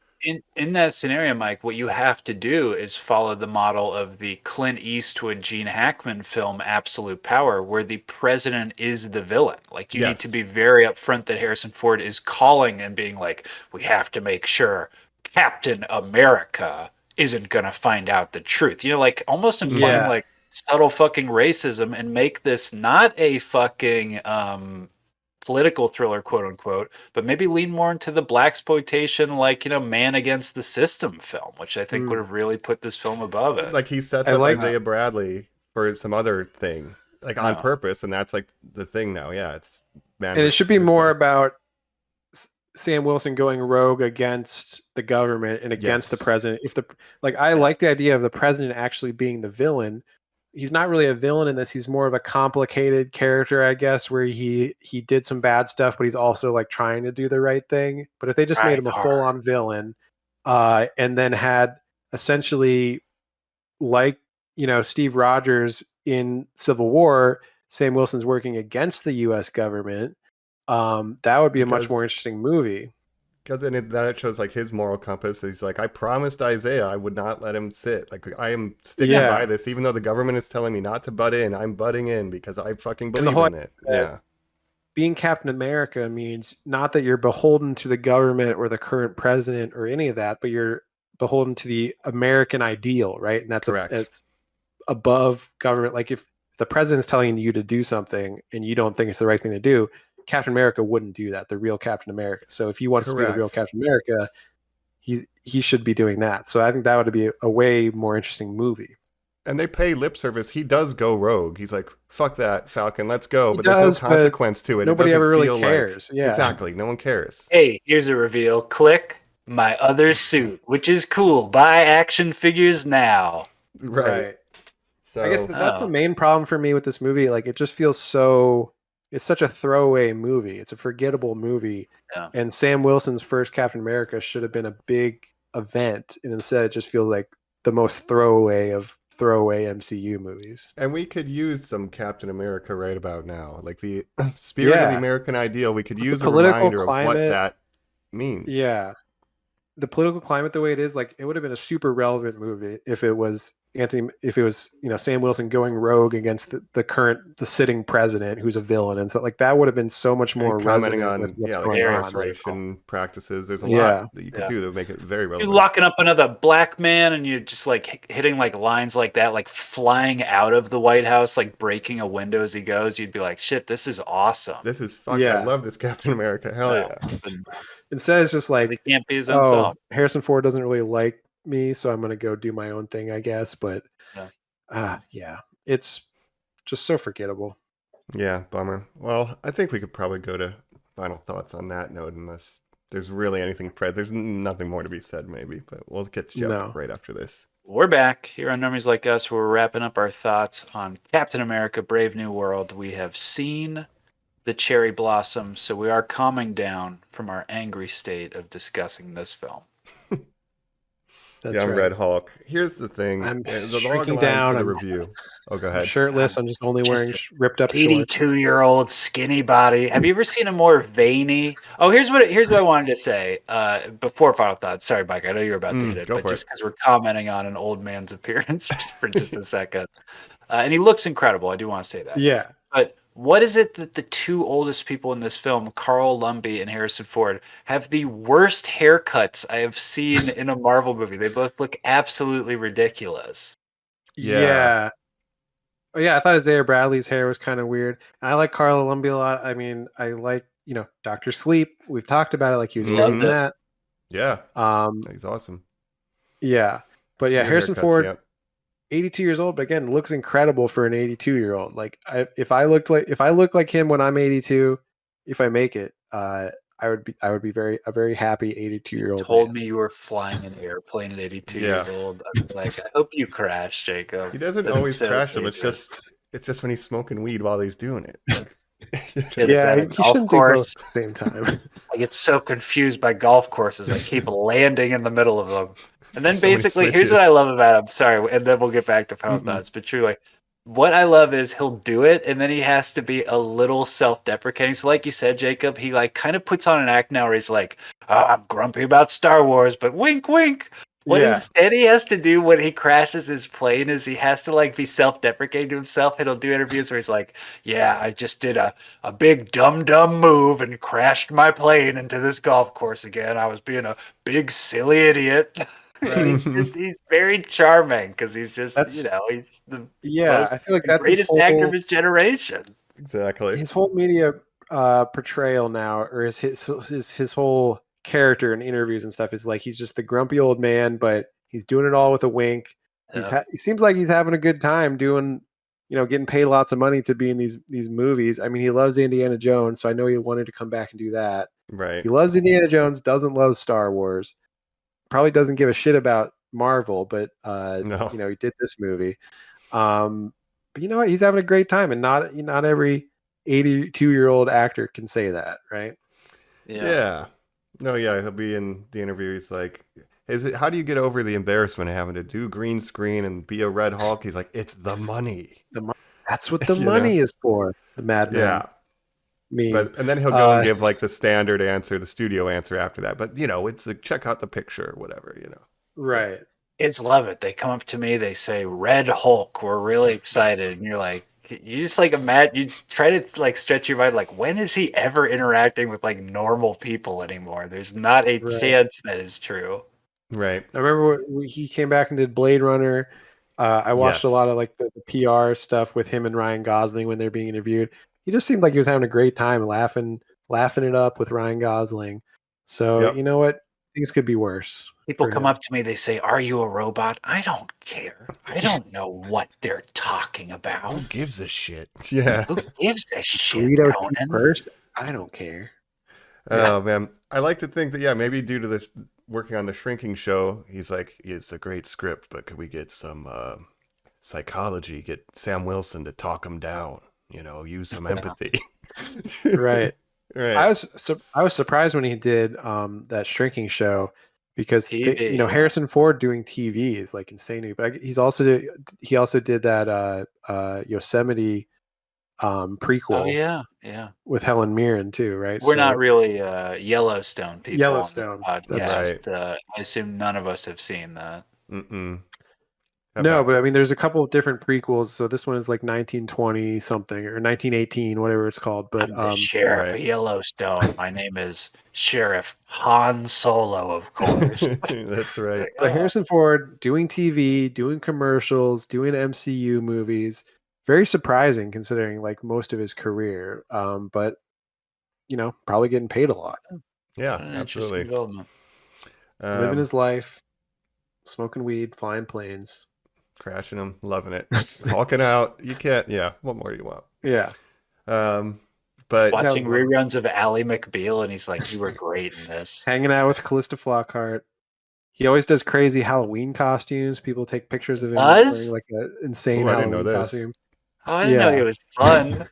In that scenario, Mike, what you have to do is follow the model of the Clint Eastwood, Gene Hackman film Absolute Power, where the president is the villain. Like you need to be very upfront that Harrison Ford is calling and being like, we have to make sure Captain America isn't going to find out the truth. Like almost implying like subtle fucking racism and make this not a fucking political thriller, quote unquote, but maybe lean more into the blaxploitation, like, man against the system film, which I think would have really put this film above it. Like he sets up Isaiah Bradley for some other thing, like on purpose, and that's like the thing now. Yeah, it's and it should be more about Sam Wilson going rogue against the government and against the Yes. president. I like the idea of the president actually being the villain. He's not really a villain in this. He's more of a complicated character, I guess, where he did some bad stuff, but he's also like trying to do the right thing. But if they just made him a full-on villain, and then had essentially like Steve Rogers in Civil War, Sam Wilson's working against the U.S. government. That would be a much more interesting movie. Because then it shows like his moral compass. He's like, I promised Isaiah I would not let him sit. Like, I am sticking by this, even though the government is telling me not to butt in. I'm butting in because I fucking believe in it. Yeah. Being Captain America means not that you're beholden to the government or the current president or any of that, but you're beholden to the American ideal, right? And that's correct. It's above government. Like if the president's telling you to do something and you don't think it's the right thing to do, Captain America wouldn't do that. The real Captain America. So if he wants to be the real Captain America, he should be doing that. So I think that would be a way more interesting movie. And they pay lip service. He does go rogue. He's like, fuck that, Falcon, let's go. But there's no consequence to it. Nobody ever really cares. Yeah. Exactly. No one cares. Hey, here's a reveal. Click my other suit, which is cool. Buy action figures now. Right. So I guess that's the main problem for me with this movie. Like, it just feels it's such a throwaway movie. It's a forgettable movie. Yeah. And Sam Wilson's first Captain America should have been a big event. And instead it just feels like the most throwaway of throwaway MCU movies. And we could use some Captain America right about now. Like the spirit of the American ideal, we could use a reminder of what that means. Yeah. The political climate the way it is, like, it would have been a super relevant movie if it was Sam Wilson going rogue against the sitting president who's a villain, and so like that would have been so much more commenting resonant on with what's like going on. incarceration practices. There's a lot that you could do that would make it very relevant. You're locking up another black man and you're just like hitting like lines like that, like flying out of the White House, like breaking a window as he goes. You'd be like, shit, this is awesome. This is fucking I love this Captain America. Hell yeah. Instead it's just like, it can't be his own fault. Harrison Ford doesn't really like me, so I'm gonna go do my own thing, I guess. But it's just so forgettable. Yeah, bummer. Well, I think we could probably go to final thoughts on that note, unless there's really anything there's nothing more to be said, maybe, but we'll get you up right after this. We're back here on Normies Like Us. We're wrapping up our thoughts on Captain America: Brave New World. We have seen the cherry blossom, so we are calming down from our angry state of discussing this film. I'm Red Hulk. Here's the thing. I'm the shrinking down. For the review. Oh, go ahead. I'm shirtless. I'm just only wearing ripped up 82-year-old skinny body. Have you ever seen a more veiny? Oh, here's what I wanted to say before final thoughts. Sorry, Mike. I know you're about to hit it, but just because we're commenting on an old man's appearance for just a second, and he looks incredible. I do want to say that. Yeah. But what is it that the two oldest people in this film, Carl Lumbly and Harrison Ford, have the worst haircuts I have seen in a Marvel movie? They both look absolutely ridiculous. Yeah. Oh, yeah, I thought Isaiah Bradley's hair was kind of weird. I like Carl Lumbly a lot. I mean, I like, Dr. Sleep. We've talked about it. Like, he was great in that. Yeah. He's awesome. Yeah. But yeah, Harrison Ford, 82 years old, but again, looks incredible for an 82-year-old. Like, if I look like him when I'm 82, if I make it, I would be a very happy 82-year-old. Told me you were flying an airplane at 82 years old. I was like, I hope you crash, Jacob. He doesn't always crash them. It's just when he's smoking weed while he's doing it. Yeah, he shouldn't do both at the same time. I get so confused by golf courses. I keep landing in the middle of them. And then basically, here's what I love about him. Sorry, and then we'll get back to final thoughts. But truly, what I love is he'll do it, and then he has to be a little self-deprecating. So like you said, Jacob, he like kind of puts on an act now where he's like, I'm grumpy about Star Wars, but wink, wink. What instead he has to do when he crashes his plane is he has to like be self-deprecating to himself, and he'll do interviews where he's like, yeah, I just did a big dumb move and crashed my plane into this golf course again. I was being a big silly idiot. He's very charming because he's just he's the I feel like that's greatest actor of his generation. Exactly. His whole media portrayal now, or his whole character in interviews and stuff is like he's just the grumpy old man, but he's doing it all with a wink. He seems like he's having a good time doing, getting paid lots of money to be in these movies. I mean, he loves Indiana Jones, so I know he wanted to come back and do that. Right. He loves Indiana Jones, doesn't love Star Wars. Probably doesn't give a shit about Marvel, but No. he did this movie. But you know what? He's having a great time, and not every 82-year-old actor can say that, right? Yeah. No, yeah, he'll be in the interview. He's like, how do you get over the embarrassment of having to do green screen and be a Red Hulk? He's like, it's the money. That's what the You know? money is for. The madman Yeah. meme. And then he'll go and give like the standard answer, the studio answer after that. But it's like, check out the picture, whatever, Right. Kids love it. They come up to me, they say, Red Hulk, we're really excited. And you're like, you just like imagine, you try to like stretch your mind, like, when is he ever interacting with like normal people anymore? There's not a Right. chance that is true. Right. I remember when he came back and did Blade Runner. I watched a Yes. lot of like the PR stuff with him and Ryan Gosling when they're being interviewed. He just seemed like he was having a great time, laughing it up with Ryan Gosling. So Yep. you know what? Things could be worse. People for come him. up to me, they say, are you a robot? I don't care. I don't know what they're talking about. Who gives a shit? Yeah. Who gives a shit, Guido Conan? first. I don't care. Oh man, I like to think that maybe due to this working on the Shrinking show, he's like, it's a great script, but could we get some psychology? Get Sam Wilson to talk him down. Use some empathy. Right. Right. I was surprised when he did that Shrinking show because TV, yeah. Harrison Ford doing TV is like insane. But he also did that Yosemite prequel. Oh yeah, with Helen Mirren too, right? We're not really Yellowstone people. Yellowstone. On the That's podcast. right. I assume none of us have seen that. Mm-mm. No, but I mean, there's a couple of different prequels. So this one is like 1920 something or 1918, whatever it's called. But I'm the sheriff of Yellowstone. My name is Sheriff Han Solo, of course. That's right. But Harrison Ford doing TV, doing commercials, doing MCU movies. Very surprising considering like most of his career. But probably getting paid a lot. Yeah, An absolutely. interesting development. Living his life, smoking weed, flying planes. Crashing them, loving it, hulking out. You can't. Yeah, what more do you want? Yeah. But Watching reruns of Ally McBeal, and he's like, "You were great in this." Hanging out with Callista Flockhart. He always does crazy Halloween costumes. People take pictures of him wearing like an insane I didn't know Halloween this. costume. Oh, I didn't know it was fun.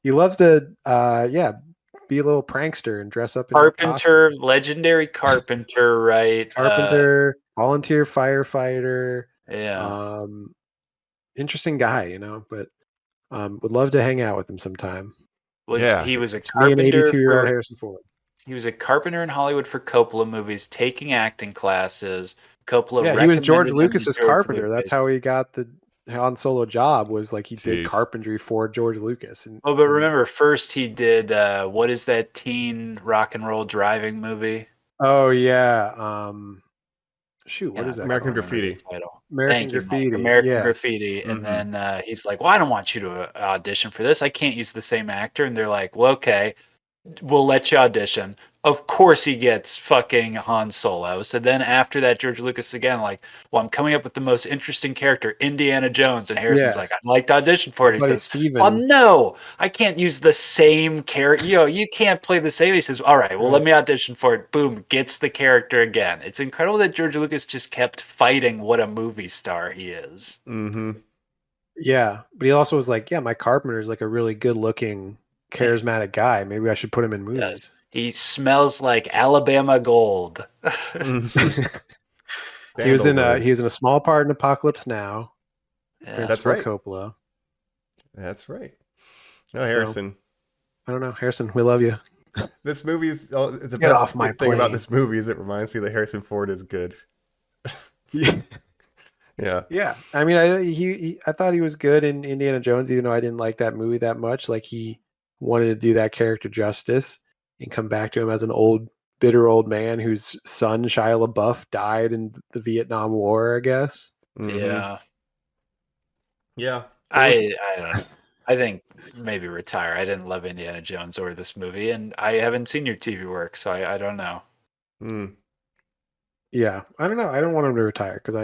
He loves to, be a little prankster and dress up in Carpenter, costumes. legendary carpenter, right? Carpenter, volunteer firefighter. Yeah. Interesting guy, but would love to hang out with him sometime. He was a Me and carpenter 82-year-old Harrison Ford. He was a carpenter in Hollywood for Coppola movies, taking acting classes. Coppola he was George recommended him to Lucas's George carpenter. Lucas. That's how he got the Han Solo job. Was like he did carpentry for George Lucas. But remember, first he did what is that teen rock and roll driving movie? Oh yeah. What is that? American Graffiti. American Graffiti. American Graffiti. And then he's like, well, I don't want you to audition for this. I can't use the same actor. And they're like, well, okay, we'll let you audition. Of course he gets fucking Han Solo. So then after that, George Lucas again, like, well, I'm coming up with the most interesting character, Indiana Jones. And Harrison's like, I'd like to audition for it. He says, oh, no, I can't use the same character. You can't play the same. He says, all right, well, let me audition for it. Boom, gets the character again. It's incredible that George Lucas just kept fighting what a movie star he is. Mm-hmm. Yeah, but he also was like, my carpenter is like a really good looking, charismatic guy. Maybe I should put him in movies. Yes. He smells like Alabama gold. He was in a small part in Apocalypse Now. Yeah. That's right. Coppola. That's right. No, Harrison. I don't know, Harrison. We love you. This movie's the best thing about this movie is it reminds me that Harrison Ford is good. Yeah. Yeah. I mean, I thought he was good in Indiana Jones, even though I didn't like that movie that much. Like he wanted to do that character justice and come back to him as an bitter old man whose son Shia LaBeouf died in the Vietnam War, I guess. Yeah. Yeah. I don't know. I think maybe retire. I didn't love Indiana Jones or this movie, and I haven't seen your TV work, so I don't know. Yeah, I don't know. I don't want him to retire because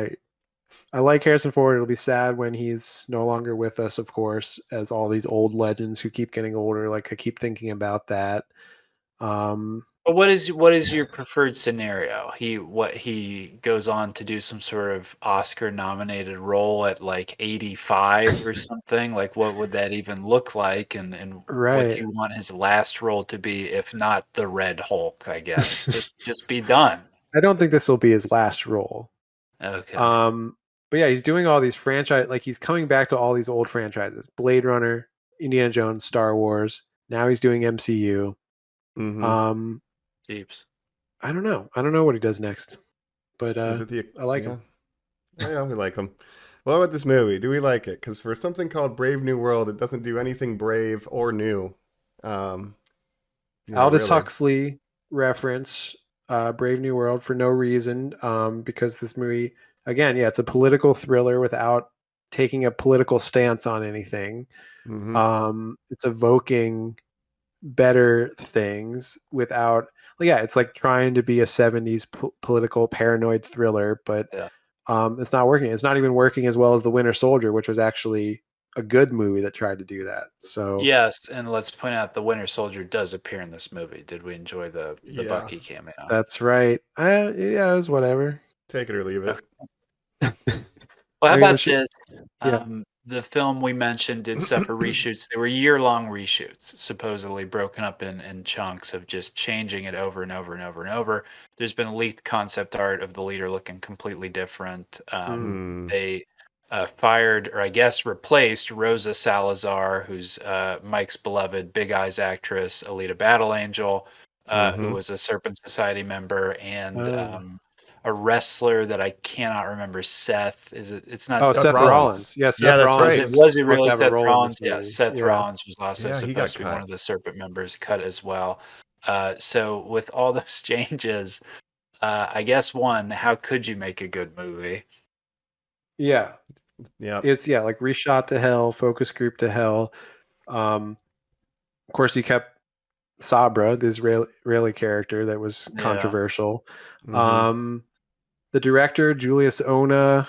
I like Harrison Ford. It'll be sad when he's no longer with us, of course, as all these old legends who keep getting older. Like I keep thinking about that. Well, But what is your preferred scenario? He goes on to do some sort of Oscar nominated role at like 85 or something. Like what would that even look like? And what do Right. you want his last role to be, if not the Red Hulk, I guess? Just be done. I don't think this will be his last role. Okay. But yeah, he's doing all these franchise, like he's coming back to all these old franchises: Blade Runner, Indiana Jones, Star Wars. Now he's doing MCU. Mm-hmm. Jeeps. I don't know. I don't know what he does next, but Is it the I like him. Yeah, we like him. What about this movie? Do we like it? Because for something called Brave New World, it doesn't do anything brave or new. Aldous really. Huxley reference, Brave New World, for no reason, because this movie, again, yeah, it's a political thriller without taking a political stance on anything. Mm-hmm. It's evoking better things without, well, yeah, it's like trying to be a 70s political paranoid thriller, but Yeah. it's not working. It's not even working as well as The Winter Soldier, which was actually a good movie that tried to do that. So Yes, and let's point out the Winter Soldier does appear in this movie. Did we enjoy the Yeah. Bucky cameo? that's right. Yeah, it was whatever. Take it or leave it. Okay. Well, how I mean, about this? yeah. The film we mentioned did suffer reshoots. They were year-long reshoots, supposedly broken up in chunks of just changing it over and over and over and over. There's been leaked concept art of the leader looking completely different. Mm. They fired, or I guess replaced, Rosa Salazar, who's Mike's beloved Big Eyes actress, Alita Battle Angel, who was a Serpent Society member, and a wrestler that I cannot remember. Seth, is it? It's not Oh, Seth Seth Rollins. Yeah, Seth Yeah, that's Rollins right. Was it supposed to really have a Seth role in Rollins? this Yeah, movie. Seth Yeah. Rollins was also Yeah, he got supposed to be one cut. of the Serpent members, cut as well. So with all those changes, I guess how could you make a good movie? Yeah. Yeah. It's like reshot to hell, focus group to hell. Of course, he kept Sabra, the Israeli character that was Yeah. controversial. Mm-hmm. The director, Julius Ona,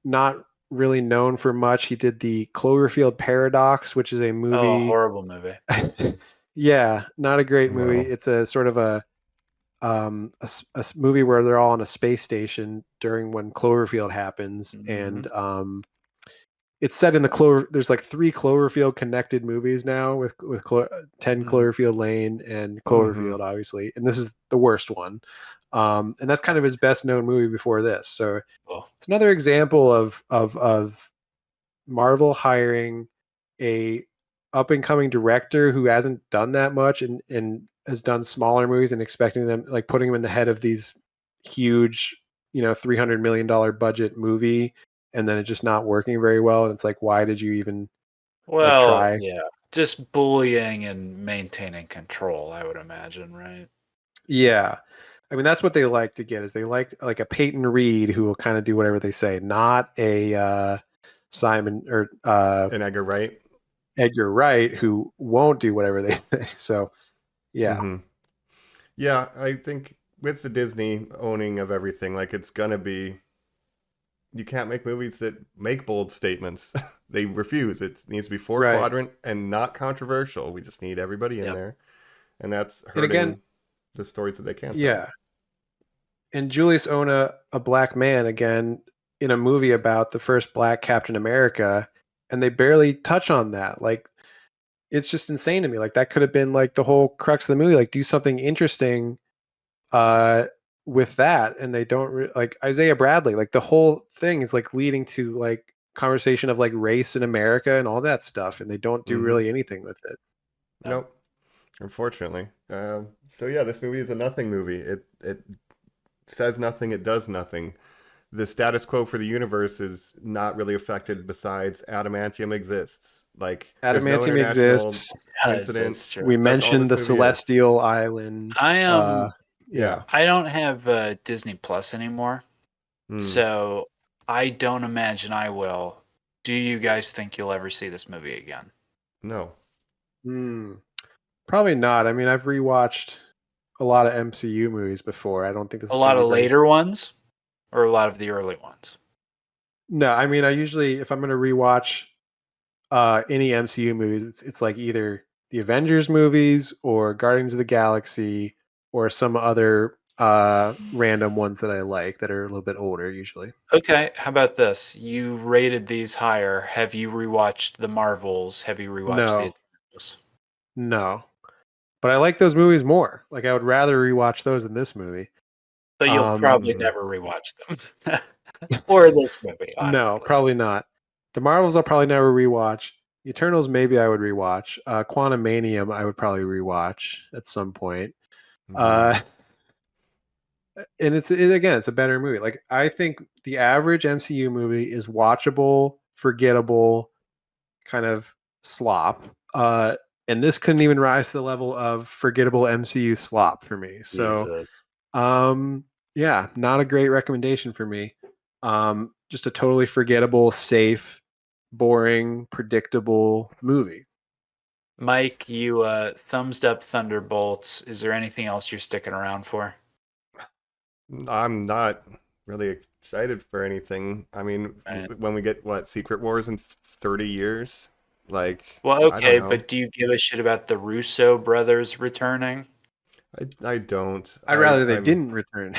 not really known for much. He did the Cloverfield Paradox, which is a Oh, a movie. horrible movie. Yeah, not a great Wow. movie. It's a sort of a movie where they're all on a space station during when Cloverfield happens, and it's set in the Clover. There's like 3 Cloverfield connected movies now with 10 Cloverfield Lane and Cloverfield, obviously, and this is the worst one. And that's kind of his best known movie before this. So it's another example of Marvel hiring a up and coming director who hasn't done that much and has done smaller movies and expecting them, like putting him in the head of these huge, $300 million budget movie, and then it just not working very well. And it's like, why did you even Well, try? yeah, just bullying and maintaining control, I would imagine, right? Yeah. I mean, that's what they like to get, is they like a Peyton Reed who will kind of do whatever they say, not a Simon or And Edgar Wright. Edgar Wright who won't do whatever they say. So, yeah. Mm-hmm. Yeah, I think with the Disney owning of everything, like it's gonna be, you can't make movies that make bold statements. They refuse. It needs to be 4 Right. quadrant and not controversial. We just need everybody in there, and that's hurting And again, the stories that they can tell. yeah. And Julius Ona, a black man, again, in a movie about the first black Captain America, and they barely touch on that. Like, it's just insane to me. Like, that could have been like the whole crux of the movie. Like, do something interesting with that, and they don't like Isaiah Bradley. Like, the whole thing is like leading to like conversation of like race in America and all that stuff, and they don't do really anything with it. Nope. Unfortunately. So yeah, this movie is a nothing movie. It says nothing. It does nothing. The status quo for the universe is not really affected. Besides, adamantium exists. Like there's no Adamantium international exists. incident. That's true. We That's all mentioned the this movie is. Celestial Island. I am. Yeah. I don't have Disney Plus anymore, so I don't imagine I will. Do you guys think you'll ever see this movie again? No. Probably not. I mean, I've rewatched a lot of MCU movies before. I don't think this A is lot gonna of be very... later ones, or a lot of the early ones? No, I mean, I usually, if I'm going to rewatch any MCU movies, it's like either the Avengers movies or Guardians of the Galaxy or some other random ones that I like that are a little bit older usually. Okay, how about this? You rated these higher. Have you rewatched the Marvels? Have you rewatched the No, Eternals? no, but I like those movies more. Like I would rather rewatch those than this movie. So you'll probably Um, never rewatch them. Or this movie, no, honestly. probably not. The Marvels I'll probably never rewatch. Eternals maybe I would rewatch. Quantum I would probably rewatch at some point. Uh, and again, it's a better movie. Like I think the average MCU movie is watchable, forgettable, kind of slop. And this couldn't even rise to the level of forgettable MCU slop for me. So, Jesus. yeah, not a great recommendation for me. Just a totally forgettable, safe, boring, predictable movie. Mike, you thumbs up Thunderbolts. Is there anything else you're sticking around for? I'm not really excited for anything. I mean, Right. when we get Secret Wars in 30 years, like Well, I don't okay, know. but do you give a shit about the Russo brothers returning? I don't. I'd rather they I'm didn't return.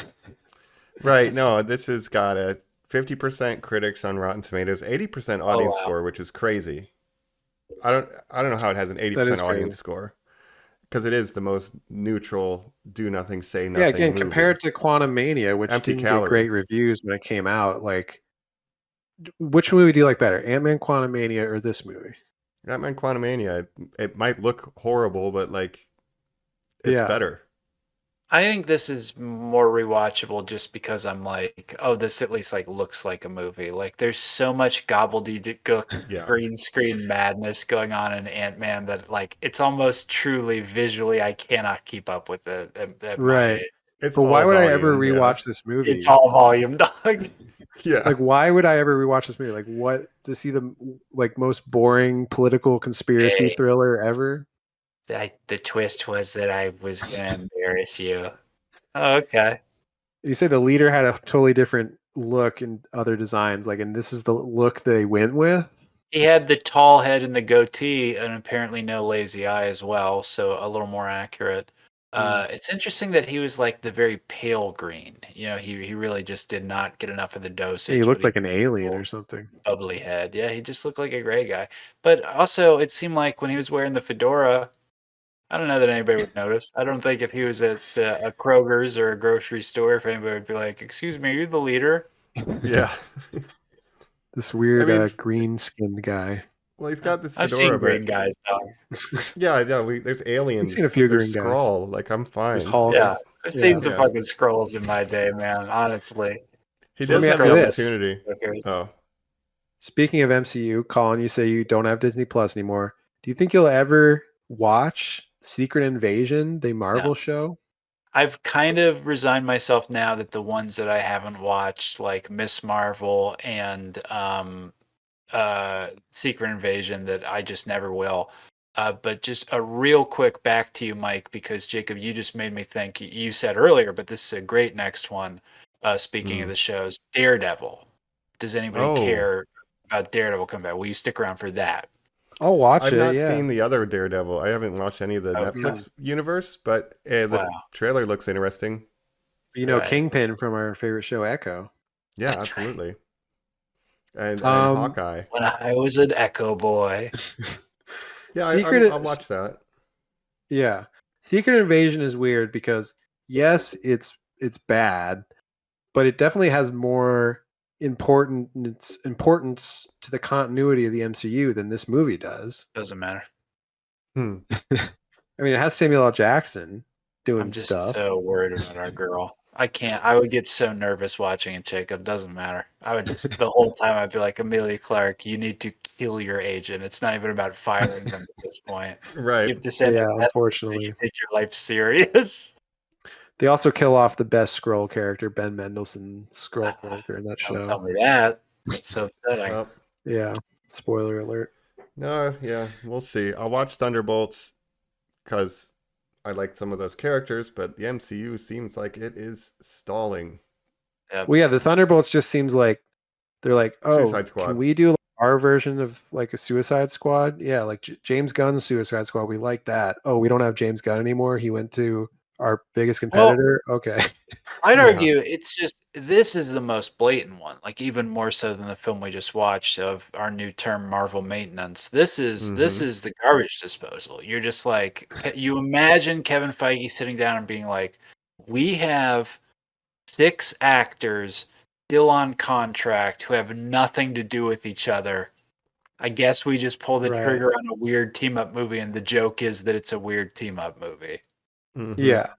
right. No, this has got a 50% critics on Rotten Tomatoes, 80% audience wow. score, which is crazy. I don't know how it has an 80% That is audience crazy. score because it is the most neutral, do nothing, say Yeah, nothing again, movie. compared to Quantum Mania, which Empty didn't calorie. get great reviews when it came out, like which movie do you like better, Ant-Man Quantumania or this movie? Ant-Man Quantumania, it might look horrible, but like it's Yeah. better. I think this is more rewatchable just because I'm like, oh, this at least like looks like a movie. Like there's so much gobbledygook Yeah. green screen madness going on in Ant-Man that like it's almost truly visually I cannot keep up with it at my Right. age. It's But why all would I ever volume, yeah. rewatch this movie? It's all volume, dog. Yeah. Like, why would I ever rewatch this movie? Like, what to see the like most boring political conspiracy Hey. thriller ever? The twist was that I was gonna embarrass you. Oh, okay. You say the leader had a totally different look in other designs, like, and this is the look they went with. He had the tall head and the goatee, and apparently no lazy eye as well, so a little more accurate. It's interesting that he was like the very pale green. You know, he really just did not get enough of the dosage. He looked but like an alien cool or something. bubbly head. Yeah, he just looked like a gray guy. But also, it seemed like when he was wearing the fedora, I don't know that anybody would notice. I don't think if he was at a Kroger's or a grocery store, if anybody would be like, "Excuse me, are you the leader?" Yeah. This weird I mean, green-skinned guy. well, he's got this I've fedora, seen green but guys, dog. yeah, there's aliens. seen a few There's green guys. Skrull. Like I'm fine. There's Hulk. Yeah, I've seen some Yeah. fucking scrolls in my day, man. Honestly. He So does let me have ask the you this. opportunity. Okay. Oh, Speaking of MCU, Colin, you say you don't have Disney Plus anymore. Do you think you'll ever watch Secret Invasion, the Marvel show? I've kind of resigned myself now that the ones that I haven't watched, like Miss Marvel and Secret Invasion, that I just never will. But just a real quick back to you, Mike, because Jacob, you just made me think. You said earlier, but this is a great next one. Speaking of the shows, Daredevil. Does anybody care about Daredevil come back? Will you stick around for that? I'll watch I've it. not Yeah. seen the other Daredevil. I haven't watched any of the Okay. Netflix universe, but the Wow. trailer looks interesting. You know Right. Kingpin from our favorite show, Echo. Yeah, That's right. absolutely. And Um, Hawkeye. When I was an Echo boy. Yeah, Secret- I'll watch that. Yeah. Secret Invasion is weird because yes, it's bad, but it definitely has more importance to the continuity of the MCU than this movie does. Doesn't matter. Hmm. I mean, it has Samuel L. Jackson doing I'm just stuff. so worried about our girl. I can't. I would get so nervous watching it, Jacob. Doesn't matter. I would just the whole time I'd be like, Amelia Clark, you need to kill your agent. It's not even about firing them at this point. Right. You have to send Yeah, a message that unfortunately. you take your life serious. They also kill off the best Skrull character, Ben Mendelsohn Skrull character in that Don't tell show. me that. That's so upsetting. Well, Yeah. Spoiler alert. no, yeah, we'll see. I'll watch Thunderbolts because I like some of those characters, but the MCU seems like it is stalling. Well, yeah, the Thunderbolts just seems like they're like, oh, Suicide Squad. can we do like our version of like a Suicide Squad? Yeah, like James Gunn's Suicide Squad. We like that. Oh, we don't have James Gunn anymore. He went to Our biggest competitor? Okay. I'd Yeah. argue it's just this is the most blatant one, like even more so than the film we just watched of our new term Marvel maintenance. This is the garbage disposal. You're just like you imagine Kevin Feige sitting down and being like, "We have 6 actors still on contract who have nothing to do with each other. I guess we just pull the Right. trigger on a weird team up movie, and the joke is that it's a weird team up movie." Yeah.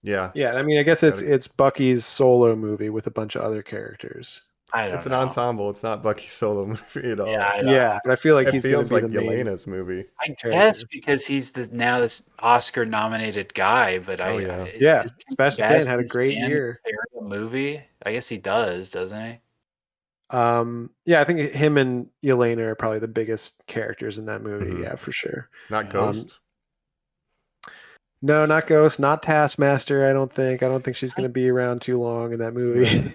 Yeah. Yeah. I mean, I guess it's Bucky's solo movie with a bunch of other characters. I don't It's an know. ensemble. It's not Bucky's solo movie at all. Yeah, I don't Yeah, know. but I feel like It he's going to feels be like the main Yelena's movie. I character. guess because he's now this Oscar nominated guy, but Yeah, Sebastian Stan had a great year. A movie? I guess he does, doesn't he? Yeah, I think him and Yelena are probably the biggest characters in that movie. Yeah, for sure. Not Ghost. No, not Ghost, not Taskmaster. I don't think she's going to be around too long in that movie.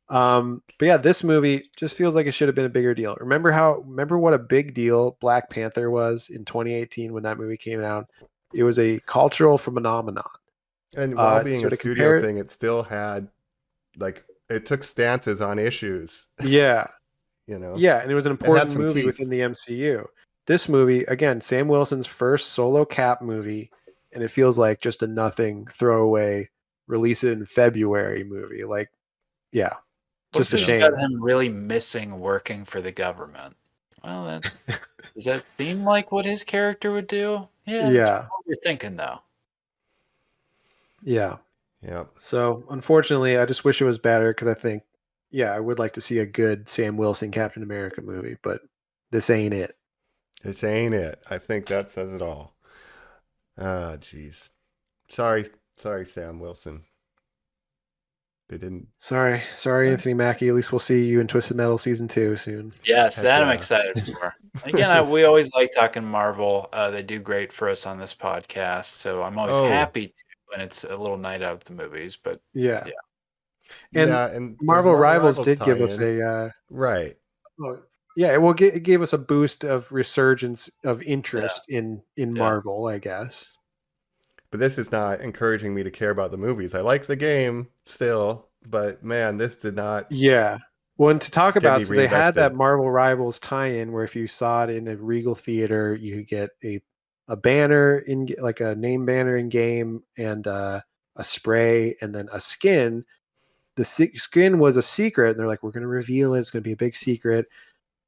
But yeah, this movie just feels like it should have been a bigger deal. Remember what a big deal Black Panther was in 2018 when that movie came out? It was a cultural phenomenon. And while being so a to studio thing, it still had it took stances on issues. Yeah. You know. Yeah, and it was an important movie teeth. within the MCU. This movie, again, Sam Wilson's first solo Cap movie, and it feels like just a nothing throwaway release it in February movie. Like, yeah. Just a shame. Got him really missing working for the government. Well, does that seem like what his character would do? Yeah. That's what we're thinking, though. Yeah. Yeah. So, unfortunately, I just wish it was better because I think, I would like to see a good Sam Wilson Captain America movie, but this ain't it. This ain't it. I think that says it all. Ah, jeez. Sorry, Sam Wilson. They didn't. Sorry, Anthony Mackie. At least we'll see you in Twisted Metal season 2 soon. Yes, that I'm excited for. Again, we always like talking Marvel. They do great for us on this podcast, so I'm always happy to when it's a little night out of the movies. But yeah. And Marvel Rivals did give us a right. Yeah, it gave us a boost of resurgence of interest in Marvel, I guess. But this is not encouraging me to care about the movies. I like the game still, but man, this did not. Yeah. Well, and to talk about, so they had that Marvel Rivals tie-in where if you saw it in a Regal theater, you could get a banner in, like a name banner in game, and a spray, and then a skin. The skin was a secret, and they're like, we're going to reveal it. It's going to be a big secret.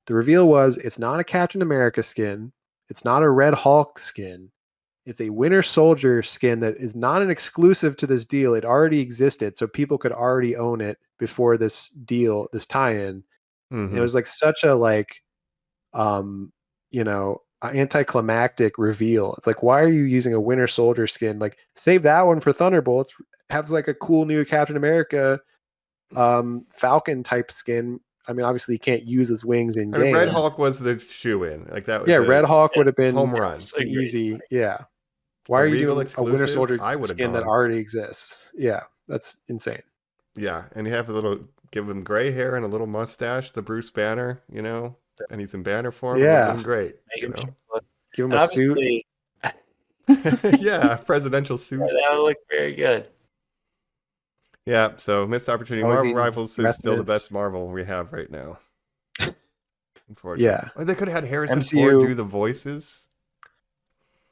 The reveal was it's not a Captain America skin. It's not a Red Hulk skin. It's a Winter Soldier skin that is not an exclusive to this deal. It already existed, so people could already own it before this deal, this tie-in. And it was like such a anticlimactic reveal. It's like, why are you using a Winter Soldier skin? Like, save that one for Thunderbolts. Have like a cool new Captain America Falcon type skin. I mean, obviously you can't use his wings in game. Red Hulk was the shoe-in. Like that was Red Hulk would have been home run. Easy. Yeah. Why are you doing a Winter Soldier skin that already exists? Yeah, that's insane. Yeah, and you have give him gray hair and a little mustache, the Bruce Banner, and he's in Banner form. Yeah, looking great. Give him a suit. Yeah, presidential suit. That would look very good. Yeah, so missed opportunity. Marvel Rivals is still the best Marvel we have right now. Unfortunately. Yeah. Or they could have had Harrison Ford do the voices.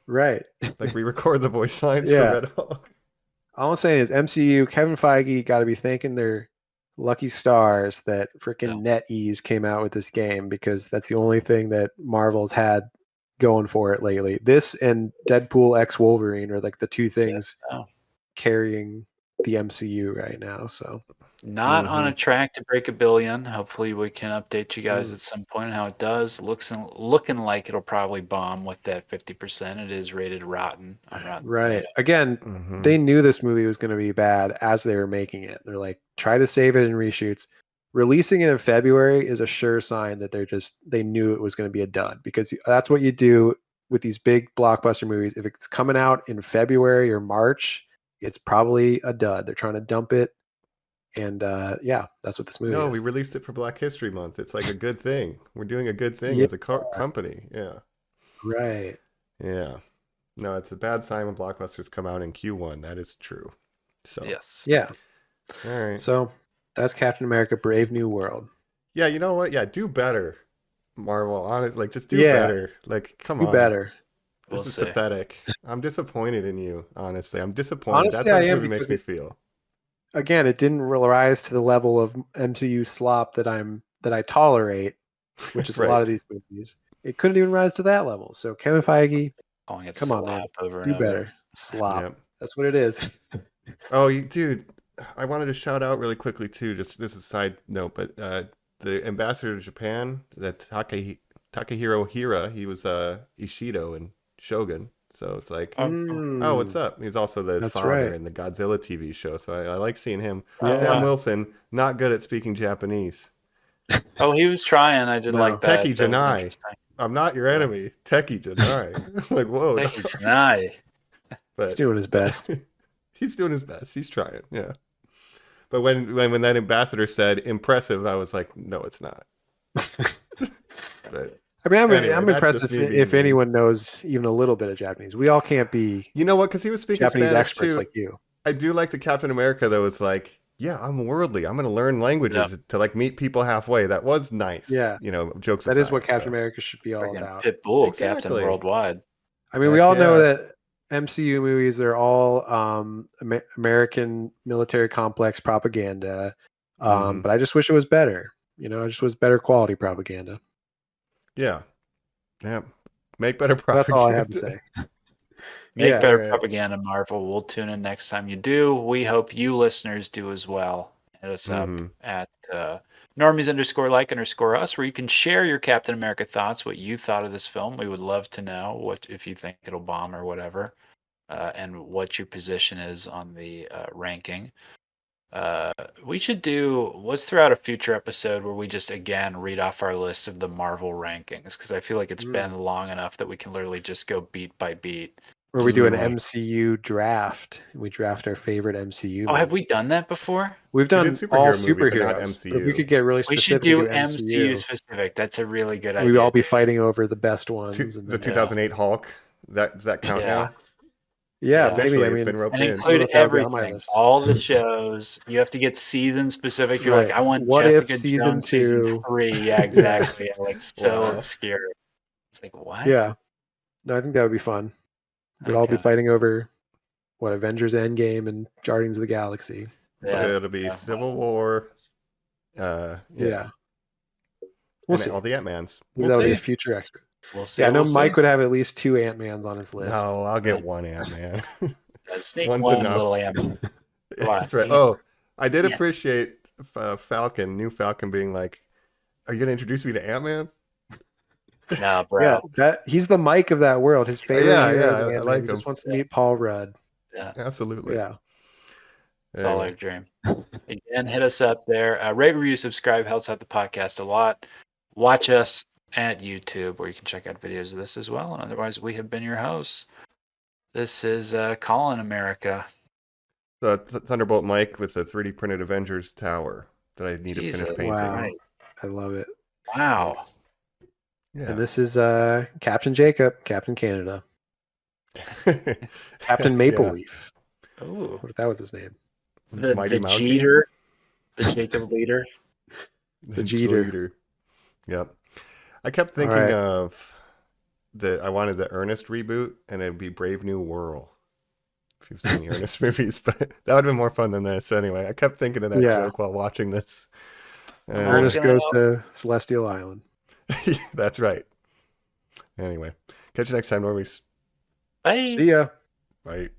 Right. Like we record the voice lines for Red Hulk. All I'm saying is MCU, Kevin Feige got to be thanking their lucky stars that freaking NetEase came out with this game, because that's the only thing that Marvel's had going for it lately. This and Deadpool x Wolverine are like the two things carrying the MCU right now. So not on a track to break $1 billion. Hopefully we can update you guys at some point on how it does. Looking like it'll probably bomb with that 50%. It is rated rotten. Right. Again, they knew this movie was going to be bad as they were making it. They're like, try to save it in reshoots. Releasing it in February is a sure sign that they knew it was going to be a dud, because that's what you do with these big blockbuster movies. If it's coming out in February or March, it's probably a dud. They're trying to dump it. And that's what this movie is. No, we released it for Black History Month. It's like a good thing. We're doing a good thing as a company. Yeah. Right. Yeah. No, it's a bad sign when blockbusters come out in Q1. That is true. So Yes. Yeah. all right. So that's Captain America: Brave New World. Yeah, you know what? Yeah, do better, Marvel. Honestly, like just do Yeah. better. Like, come Do on. better. We'll This is see. pathetic. I'm disappointed in you, honestly. I'm disappointed. Honestly, That's how I this am movie makes because me feel. again, it didn't rise to the level of MCU slop that I tolerate, which is a Right. lot of these movies. It couldn't even rise to that level. So Kevin Feige, Calling it come on, man, slop over and do over. better. Slop. Yep. That's what it is. Oh, dude, I wanted to shout out really quickly too. Just this is a side note, but the ambassador to Japan, that Takahiro Hira, he was Ishido in Shogun. So it's like, oh, what's up? He's also the That's father right. in the Godzilla TV show. So I like seeing him. Oh, Sam wow. Wilson, not good at speaking Japanese. Oh, he was trying. I did No. like that. Teki That was Janai. interesting. I'm not your enemy. Teki Janai. Like, whoa. Teki Janai. But He's doing his best. he's doing his best. He's trying. Yeah. But when that ambassador said impressive, I was like, no, it's not. But I mean, anyway, I'm that's impressed just if me being mean. anyone knows even a little bit of Japanese. We all can't be You know what? Because he was speaking Japanese Spanish experts too. like you. I do like the Captain America though. It's like, yeah, I'm worldly. I'm going to learn languages to like meet people halfway. That was nice. Yeah. You know, jokes That aside. is what Captain so. America should be all Freaking about. Pitbull, Exactly. Captain Worldwide. I mean, we Heck all know yeah. that MCU movies are all American military complex propaganda. Mhm. But I just wish it was better. You know, I just was better quality propaganda. Yeah. Yeah. Make better propaganda. That's all I have to say. Make Yeah. better Alright. propaganda, Marvel. We'll tune in next time you do. We hope you listeners do as well. Hit us up at Normies_like_us, where you can share your Captain America thoughts, what you thought of this film. We would love to know what if you think it'll bomb or whatever, and what your position is on the ranking. Let's throw out a future episode where we just again read off our list of the Marvel rankings, because I feel like it's been long enough that we can literally just go beat by beat. Or we Just do an like- MCU draft. We draft our favorite MCU. Oh, have we movies. done that before? We've done did all superhero movie, but not superheroes. MCU. But if we could get really We specific, should do MCU. MCU specific. That's a really good idea. We'd all be dude. fighting over the best ones. And The then, 2008 Hulk. Does that count Yeah. now? yeah, maybe. Officially, I it's mean, been roped And in. include That would be on my everything, list. all the shows. You have to get season specific. You're Right. like, I want What if Jessica season Jones season 2? 3. Yeah, exactly. Like so Wow. obscure. It's like what? Yeah. No, I think that would be fun. We'd all be Okay. fighting over Avengers Endgame and Guardians of the Galaxy. Yeah. It'll be Civil War. Yeah. Yeah. We'll And see. all the Ant-Mans. Maybe that'll be a see. future expert. We'll see. Yeah, I know we'll Mike see. would have at least 2 Ant-Mans on his list. No, I'll get one Ant-Man. Sneak One's one enough. little amp. That's right. Oh, I did Yeah. appreciate new Falcon being like, are you going to introduce me to Ant-Man? No, bro. Yeah, he's the Mike of that world. His favorite Yeah, hero is I Ant-Man. like He just him. wants to meet Paul Rudd. Yeah. Absolutely. Yeah. That's all Anyway. I dream. Again, hit us up there. Rate, review, subscribe helps out the podcast a lot. Watch us at YouTube, where you can check out videos of this as well. And otherwise, we have been your hosts. This is Colin America. The Thunderbolt Mike with the 3D printed Avengers tower that I need to Jesus. finish painting. Wow. Right. I love it. Wow. Yeah. And this is Captain Jacob, Captain Canada, Captain Maple Yeah. Leaf. Ooh. What if that was his name? The Mighty Mountain. Jeter. The Jacob leader. The Jeter. Yep. I kept thinking right. of I wanted the Ernest reboot, and it'd be Brave New World. If you've seen the Ernest movies, but that would have been more fun than this anyway. I kept thinking of that joke while watching this. Ernest gonna goes know. to Celestial Island. That's right. Anyway, catch you next time, Normies. Bye. See ya. Bye.